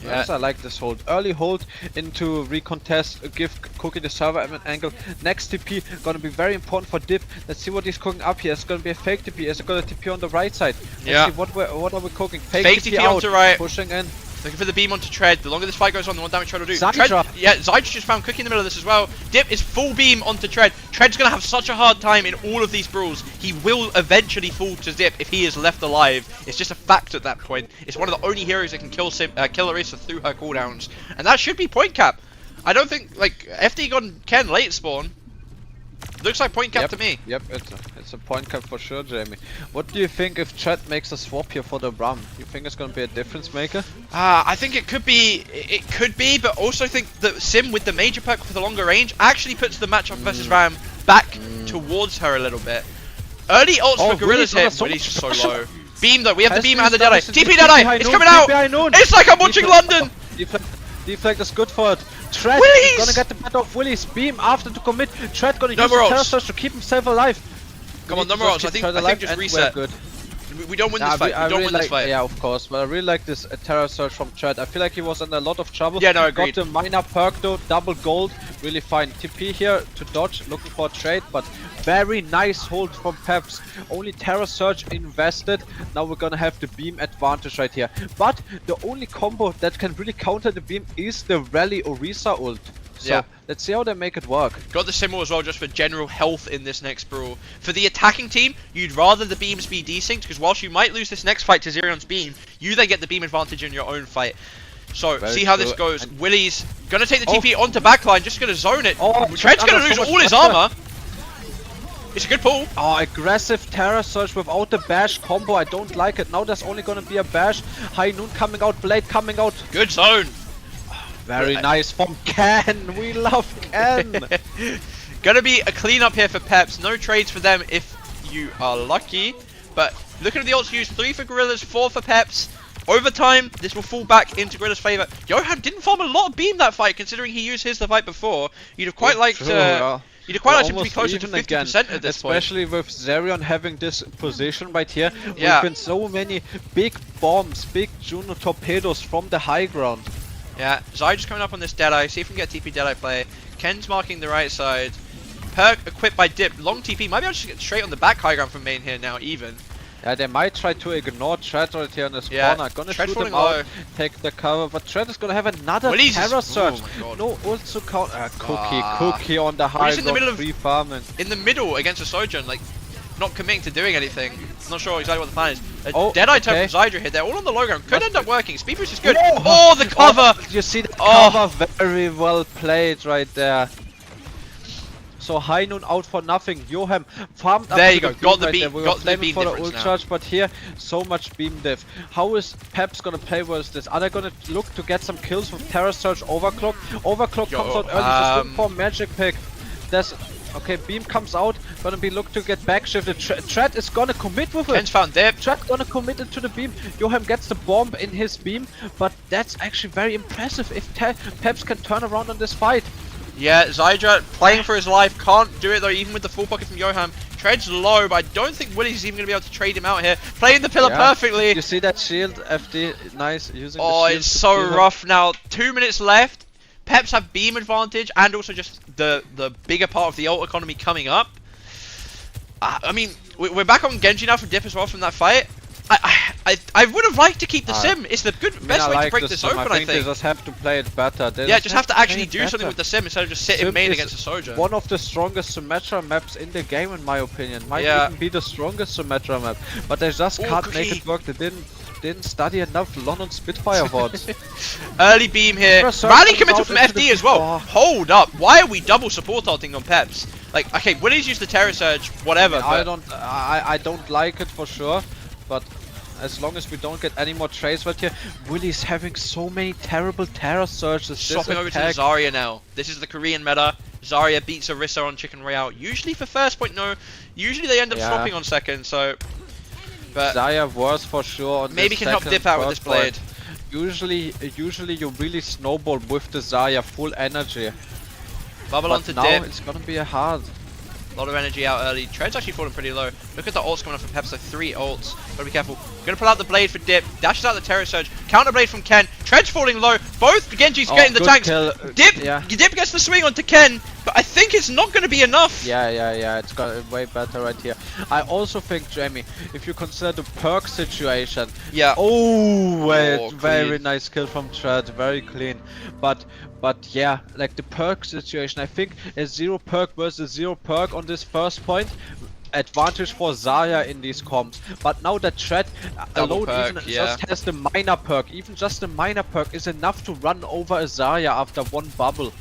S3: Yes, I like this hold. Early hold into recontest, give Cookie the server angle. Next TP gonna be very important for Dip. Let's see what he's cooking up here. It's gonna be a fake TP. Is it gonna TP on the right side? Let's see what are we cooking? Fake TP out,
S1: onto right.
S3: Pushing in.
S1: Looking for the beam onto Tread. The longer this fight goes on, the more damage Tread will do.
S3: Zydra.
S1: Zydra just found Cookie in the middle of this as well. Dip is full beam onto Tread. Tread's going to have such a hard time in all of these brawls. He will eventually fall to Dip if he is left alive. It's just a fact at that point. It's one of the only heroes that can kill Orisa through her cooldowns. And that should be point cap. I don't think, like, FD gone Ken late spawn. Looks like point cap to me.
S3: Yep, it's a point cap for sure, Jamie. What do you think if Chat makes a swap here for the Ram? You think it's gonna be a difference maker?
S1: I think it could be, but also think that Sim with the major perk for the longer range actually puts the matchup versus Ram back towards her a little bit. Early ults for Gorillas hit, but he's just so low. Beam though, we have the beam and the Deadeye. TP Deadeye, it's coming out! It's like I'm watching London!
S3: Deflect is good for it. Tread is gonna get the better of Willies. Beam after to commit. Tread gonna use the Terror Surge to keep himself alive.
S1: Come on, no more ults. I think just reset. We don't win this fight. We don't win this fight.
S3: Yeah, of course. But I really like this Terror Surge from Tread. I feel like he was in a lot of trouble.
S1: Yeah, no, agreed.
S3: Got the minor perk though, double gold. Really fine. TP here to dodge, looking for a trade, but very nice hold from Peps. Only Terror Surge invested. Now we're gonna have the beam advantage right here. But the only combo that can really counter the beam is the Rally Orisa ult. So let's see how they make it work.
S1: Got the symbol as well just for general health in this next brawl. For the attacking team, you'd rather the beams be desynced because whilst you might lose this next fight to Zerion's beam, you then get the beam advantage in your own fight. So see how this goes. And Willie's gonna take the TP onto backline, just gonna zone it. Tread's gonna lose all his armor. It's a good pull.
S3: Oh, aggressive Terror Surge without the bash combo. I don't like it. Now there's only gonna be a bash. High Noon coming out, Blade coming out.
S1: Good zone.
S3: Very nice from Ken. We love Ken.
S1: Gonna be a cleanup here for Peps. No trades for them if you are lucky. But looking at the ults used, 3 for Gorillas, 4 for Peps. Overtime, this will fall back into Gorilla's favour. Johan didn't farm a lot of beam that fight, considering he used his the fight before. You'd have quite liked you'd have quite liked him to be closer to 50% at this point.
S3: Especially with Zerion having this position right here. Yeah. With so many big bombs, big Juno torpedoes from the high ground.
S1: Yeah, Zai just coming up on this Deadeye. See if we can get TP Deadeye play. Ken's marking the right side. Perk equipped by Dip. Long TP. Might be able to get straight on the back high ground from main here now, even.
S3: Yeah, they might try to ignore Tread right here in this corner. Gonna shoot him out, take the cover, but Tread is gonna have another terror surge. No ult to counter. Cookie on the high ground, free farming.
S1: In the middle against a Sojourn, like, not committing to doing anything. Not sure exactly what the plan is. Deadeye turn from Zydra here. They're all on the low ground. Could end up working. Speed boost is good. Oh, the cover!
S3: You see the cover, very well played right there. So High Noon out for nothing. Johan farmed up.
S1: There you go.
S3: Got the beam. Got the beam for the ult charge, but here so much beam diff. How is Peps gonna play with this? Are they gonna look to get some kills with Terror Surge, Overclock? Overclock comes out early. Just look for Magic Pick. There's okay. Beam comes out. Gonna be look to get back shifted. Tread is gonna commit with it.
S1: Ken's found Dip.
S3: Tread gonna commit into the beam. Johan gets the bomb in his beam, but that's actually very impressive if Peps can turn around on this fight.
S1: Yeah, Zydra playing for his life, can't do it though, even with the full pocket from Johan. Treads low, but I don't think Willie's even going to be able to trade him out here. Playing the pillar perfectly.
S3: You see that shield, FD, nice, using the
S1: shield.
S3: Oh,
S1: it's so rough now. 2 minutes left. Peps have beam advantage, and also just the bigger part of the ult economy coming up. I mean, we're back on Genji now for Dip as well from that fight. I would have liked to keep the sim. It's the best way to break this open, I think.
S3: They just have to play it better.
S1: Just have to actually do something with the sim instead of just sitting main against a Soldier.
S3: One of the strongest Symmetra maps in the game, in my opinion. Might even be the strongest Symmetra map. But they just can't make it work. They didn't study enough London Spitfire wards.
S1: Early beam here. Rally committed from FD as well. Hold up. Why are we double support ulting on Peps? Like, okay, Willie's used the Terror Surge, whatever.
S3: I don't like it for sure. But as long as we don't get any more trades right here, Willie's having so many terrible Terror Surges.
S1: Swapping over to Zarya now. This is the Korean meta. Zarya beats Orisa on Chicken Royale. Usually for first point, no. Usually they end up swapping on second, so... But
S3: Zarya worse for sure on
S1: maybe can help Dip out with this blade.
S3: Usually you really snowball with the Zarya full energy.
S1: Bubble onto
S3: now
S1: Dip.
S3: It's gonna be a hard.
S1: A lot of energy out early. Tread's actually falling pretty low. Look at the ults coming off from Peps, so 3 ults. Gotta be careful. Gonna pull out the blade for Dip. Dashes out the Terror Surge. Counter blade from Ken. Tread's falling low. Both Genji's getting the tanks. Dip gets the swing onto Ken, but I think it's not gonna be enough.
S3: Yeah. It's got way better right here. I also think, Jamie, if you consider the perk situation.
S1: Yeah.
S3: Oh, wait, very nice kill from Tread. Very clean. But yeah, like the perk situation, I think a 0 perk versus 0 perk on this first point, advantage for Zarya in these comps. But now that Tread alone just has the minor perk, even just the minor perk is enough to run over a Zarya after one bubble.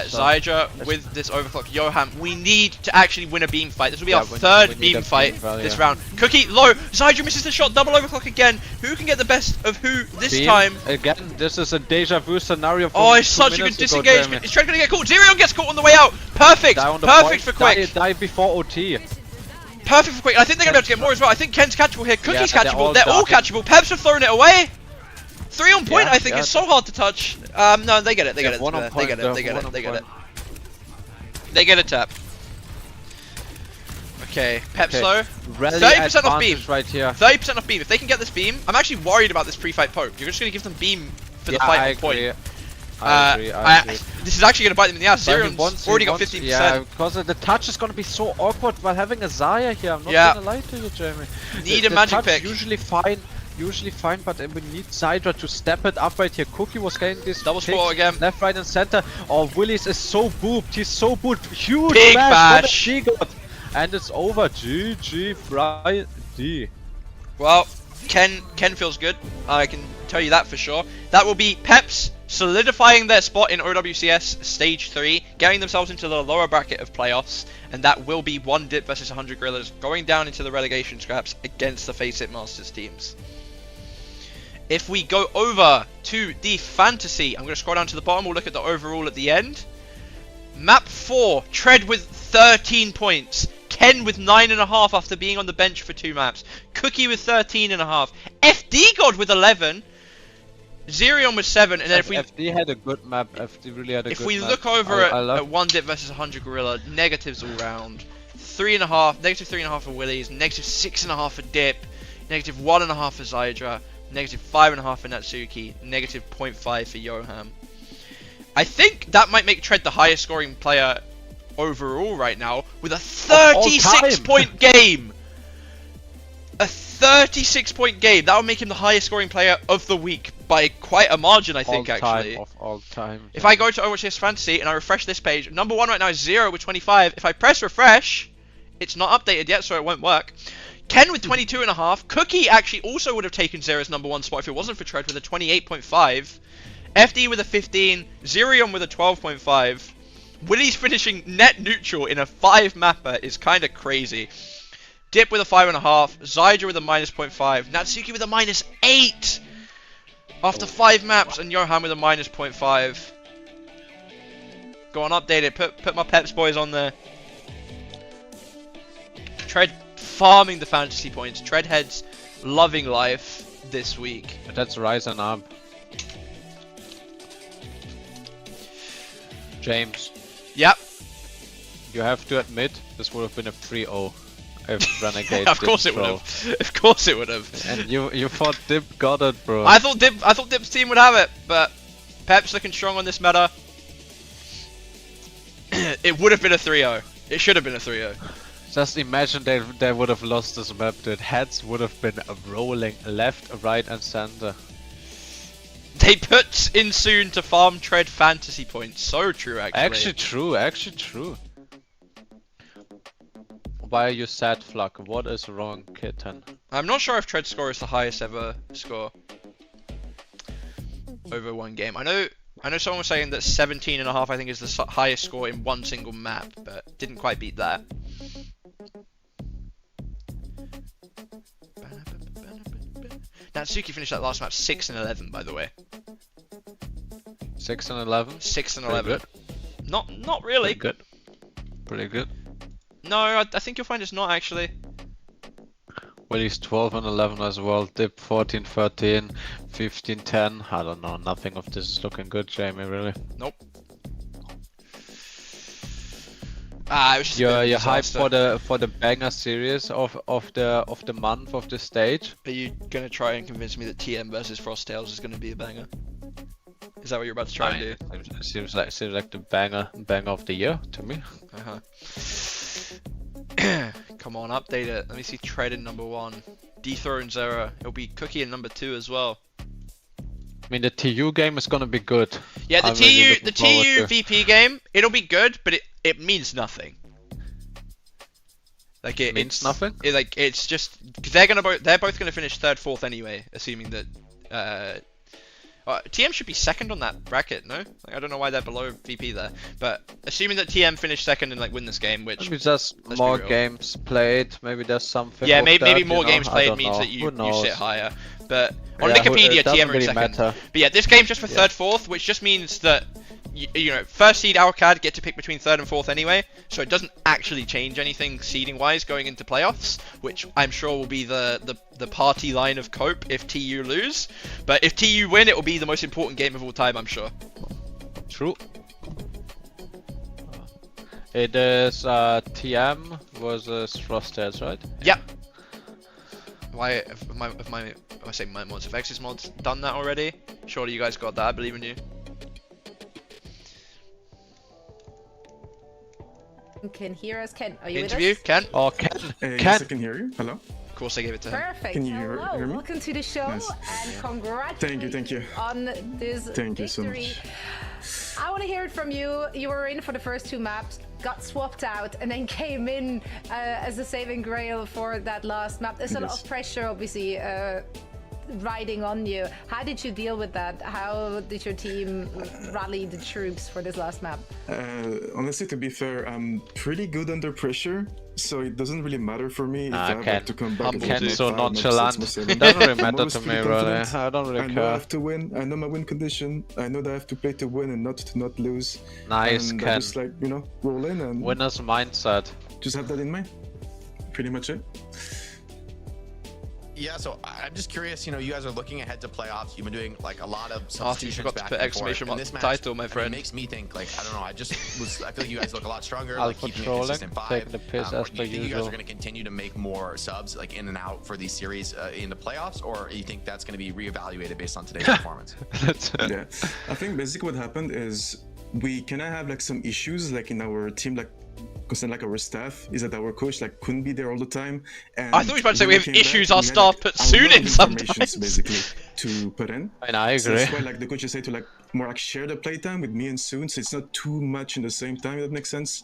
S1: Zydra with this overclock. Johan, we need to actually win a beam fight. This will be our third beam fight this round. Cookie, low. Zydra misses the shot. Double overclock again. Who can get the best of who this time?
S3: Again, this is a deja vu scenario.
S1: Oh, it's such a good disengage. Is Tread going to get caught? Zerion gets caught on the way out. Perfect. Perfect for Quick.
S3: Die before OT.
S1: Perfect for Quick. I think they're going to be able to get more as well. I think Ken's catchable here. Cookie's catchable. They're all catchable. Peps have thrown it away. 3 on point, I think, is so hard to touch. No, they get it. They get it. They get a tap. Okay, Peps low. 30% off beam.
S3: Right here.
S1: 30% off beam. If they can get this beam, I'm actually worried about this pre-fight poke. You're just going to give them beam for the fight on point.
S3: I agree.
S1: This is actually going to bite them in the ass. Zerion's already got 15%.
S3: Yeah, because the touch is going to be so awkward while having a Zarya here. I'm not going to lie to you, Jeremy.
S1: Need a magic pick.
S3: Usually fine, but we need Zydra to step it up right here. Cookie was getting this
S1: double spot again.
S3: Left, right, and center. Oh, Willie's is so booped. He's so booped. Huge
S1: big bash.
S3: She got. And it's over. GG Friday.
S1: Well, Ken feels good. I can tell you that for sure. That will be Peps solidifying their spot in OWCS Stage 3, getting themselves into the lower bracket of playoffs, and that will be 1Dipvs100Gorillas going down into the relegation scraps against the Face It Masters teams. If we go over to the fantasy, I'm going to scroll down to the bottom, we'll look at the overall at the end. Map 4, Tread with 13 points. Ken with 9.5 after being on the bench for 2 maps. Cookie with 13.5. FD God with 11. Zerion with 7, and then if we
S3: FD had a good map, FD really had a good map.
S1: If we look over at 1Dip versus 100 Gorilla, negatives all round. 3.5, negative 3.5 for Willies, negative 6.5 for Dip, negative 1.5 for Zydra, negative 5.5 for Natsuki, negative 0.5 for Yoham. I think that might make Tread the highest scoring player overall right now with a 36-point game. A 36-point game. That would make him the highest scoring player of the week by quite a margin, I think, actually.
S3: Of all time.
S1: If I go to OWCS Fantasy and I refresh this page, number 1 right now is 0 with 25. If I press refresh, it's not updated yet, so it won't work. Ken with 22.5. Cookie actually also would have taken 0's number 1 spot if it wasn't for Tread with a 28.5. FD with a 15. Zerion with a 12.5. Willie's finishing net neutral in a 5-mapper is kind of crazy. Dip with a 5.5, Zydra with a -0.5, Natsuki with a -8 after 5 maps, and Yoham with a -0.5. Go on, update it. Put my Peps boys on there. Tread farming the fantasy points. Treadhead's loving life this week.
S3: That's rising up. James.
S1: Yep.
S3: You have to admit, this would have been a 3-0. If Renegade
S1: of course it would have. Of course it would have.
S3: And you thought Dip got it, bro.
S1: I thought Dip's team would have it, but Peps looking strong on this meta. It would have been a 3-0. It should have been a 3-0.
S3: Just imagine they would have lost this map. The heads would have been rolling left, right, and center.
S1: They put in soon to farm Tread fantasy points. So true, actually.
S3: Actually true. Why are you sad, Fluck? What is wrong, kitten?
S1: I'm not sure if Tread's score is the highest ever score over one game. I know someone was saying that 17.5 I think is the highest score in one single map, but didn't quite beat that. Natsuki finished that last map 6-11, by the way.
S3: 6-11?
S1: 6-11. Not really.
S3: Pretty good.
S1: No, I think you'll find it's not actually.
S3: Well, he's 12-11 as well. Dip 14-13, 15-10. I don't know. Nothing of this is looking good, Jamie. Really?
S1: Nope. It was just
S3: you're hyped for the banger series of the month of the stage.
S1: Are you gonna try and convince me that TM versus Frosttails is gonna be a banger? Is that what you're about to try and do?
S3: It seems like the banger of the year to me.
S1: Come on, update it. Let me see Tread in number 1. Dethrone Zera. It'll be Cookie in number 2 as well.
S3: I mean, the TU game is gonna be good.
S1: Yeah, the TU VP game, it'll be good, but it means nothing. Like it
S3: means nothing.
S1: It's just they're both gonna finish 3rd, 4th anyway, assuming that TM should be 2nd on that bracket, no? Like, I don't know why they're below VP there, but assuming that TM finish 2nd and like win this game, which
S3: maybe just more games played. Maybe there's something.
S1: Yeah, maybe more games played means that you sit higher. But on Wikipedia, TM are in 2nd. But yeah, this game's just for 3rd, 4th, which just means that you know, 1st seed Alcad get to pick between 3rd and 4th anyway, so it doesn't actually change anything seeding wise going into playoffs, which I'm sure will be the party line of cope if TU lose. But if TU win, it will be the most important game of all time, I'm sure.
S3: True. It is TM versus Frosttails, right?
S1: Yep. Why if my mods, if X's mods done that already? Surely you guys got that. I believe in you.
S4: Can hear us, Ken. Are you
S1: Interview,
S4: with us?
S1: Ken?
S3: Oh, Ken.
S5: Yes, I can hear you. Hello.
S1: Of course I gave it to him.
S4: Perfect.
S5: Can you
S4: Hello.
S5: hear me?
S4: Welcome to the show,
S5: Nice.
S4: and congratulations
S5: Thank you.
S4: on this
S5: Thank
S4: victory.
S5: you so much.
S4: I want to hear it from you. You were in for the first 2 maps, got swapped out, and then came in as a saving grail for that last map. There's a lot of pressure, obviously, riding on you. How did you deal with that? How did your team rally the troops for this last map?
S5: Honestly, to be fair, I'm pretty good under pressure, so it doesn't really matter for me if I have to come back.
S3: Ken's so nonchalant. It doesn't really matter to me, really. I don't really care.
S5: I know I have to win. I know my win condition. I know that I have to play to win and not to not lose.
S3: Nice,
S5: and
S3: Ken.
S5: just like, you know, roll in and
S3: winner's mindset.
S5: Just have that in mind. pretty much it.
S6: Yeah, so I'm just curious, you know, you guys are looking ahead to playoffs. You've been doing like a lot of
S1: Oh, you forgot to put exclamation mark title, my friend.
S6: It makes me think, like, I don't know, I feel like you guys look a lot stronger,
S3: I'll
S6: like keeping a consistent vibe.
S3: Taking the piss as per
S6: you think you guys
S3: usual.
S6: are going to continue to make more subs, like in and out for these series in the playoffs, or you think that's going to be reevaluated based on today's performance?
S5: Yeah, I think basically what happened is we kind of have like some issues like in our team, like because like our staff is that our coach like couldn't be there all the time. And
S1: I thought we were about to say we have issues our
S5: we had,
S1: staff
S5: like,
S1: put
S5: a
S1: soon
S5: lot of
S1: in sometimes.
S5: informations, basically to put in.
S3: And I agree.
S5: So that's why like the coaches say to like more like share the playtime with me and Soon, so it's not too much in the same time. If that makes sense.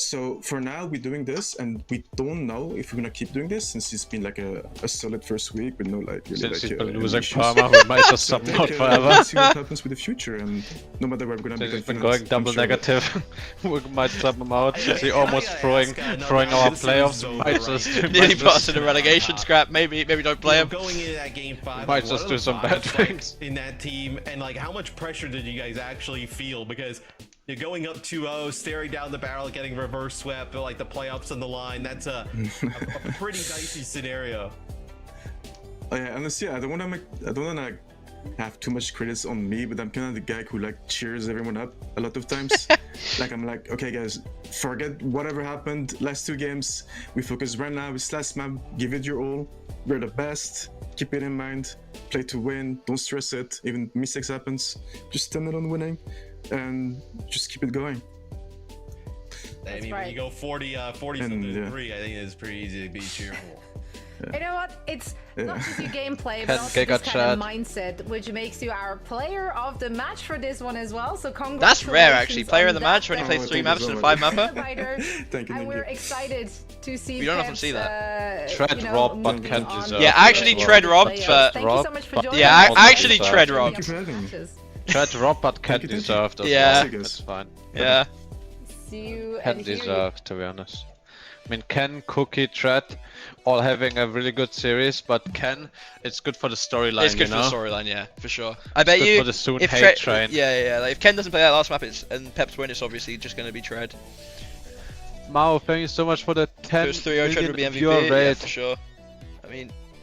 S5: So for now we're doing this, and we don't know if we're gonna keep doing this since it's been like a solid first week with no like really,
S3: Since
S5: like,
S3: he's been losing
S5: issues.
S3: Parma, we might just sub out forever.
S5: Let's see what happens with the future, and no matter where we're gonna
S3: Since
S5: be
S3: he's been
S5: confident,
S3: going double
S5: I'm sure.
S3: negative, we might sub him out. Since he almost
S7: I
S3: throwing our
S7: this
S3: playoffs,
S7: is over,
S3: might
S7: right?
S3: just
S1: Nearly put us in a relegation scrap. Maybe don't play him.
S7: Going into that game 5,
S3: Might
S7: like,
S3: just
S7: what
S3: do
S7: are the
S3: some bad
S7: vibes like
S3: things.
S7: in that team, and like how much pressure did you guys actually feel? Because you're going up 2-0, staring down the barrel, getting reverse swept, but like the playoffs on the line. That's a pretty dicey scenario.
S5: Oh yeah, honestly, I don't wanna have too much credits on me, but I'm kind of the guy who like cheers everyone up a lot of times. Like I'm like, okay guys, forget whatever happened last 2 games. We focus right now. It's last map. Give it your all. We're the best. Keep it in mind. Play to win. Don't stress it. Even mistakes happens. Just stand it on winning, and just keep it going.
S7: I mean,
S4: right.
S7: when you go 40 something to 3, I think it's pretty easy to be cheerful.
S4: You know what? It's not just your gameplay, but
S3: Ken
S4: also
S3: Giga
S4: this kind of
S3: chat.
S4: mindset, which makes you our player of the match for this one as well. So congratulations.
S1: That's rare actually. Player
S4: on
S1: of the
S4: that
S1: match when he
S4: one.
S1: plays
S5: Oh,
S1: 3
S5: thank
S1: maps
S5: you
S1: in
S5: so
S1: a 5
S5: much.
S1: mapper.
S5: Thank you.
S4: And we're excited to see
S1: We don't often
S4: Peps,
S1: see that.
S3: Tread robbed, but
S4: moving
S3: Ken
S4: on
S3: deserved.
S1: Yeah, actually
S4: to
S1: tread
S4: the
S1: robbed,
S4: playoffs.
S1: but-
S4: Thank you so much for
S3: Robbed,
S4: joining.
S1: Yeah,
S4: us.
S1: actually
S3: Thank you.
S1: tread robbed.
S5: Thank you for having me.
S3: Tread robbed, but Ken
S5: Thank you.
S3: deserved as
S1: Yeah.
S3: well. That's fine.
S1: Yeah.
S4: See you
S3: Ken
S4: and hear you.
S3: deserved, to be honest. I mean, Ken, Cookie, Tread, all having a really good series, but Ken, it's good for the storyline.
S1: It's good
S3: you
S1: for
S3: know?
S1: the storyline, yeah, for sure. I bet
S3: good
S1: you
S3: for the soon
S1: if
S3: hate train.
S1: yeah, like if Ken doesn't play that last map and Peps win, it's obviously just going to be Tread.
S3: Mao, thank you so much for the
S1: If
S3: 10
S1: it was 3-0, Tread would be
S3: million
S1: MVP,
S3: viewer
S1: yeah,
S3: rate.
S1: for sure. I mean,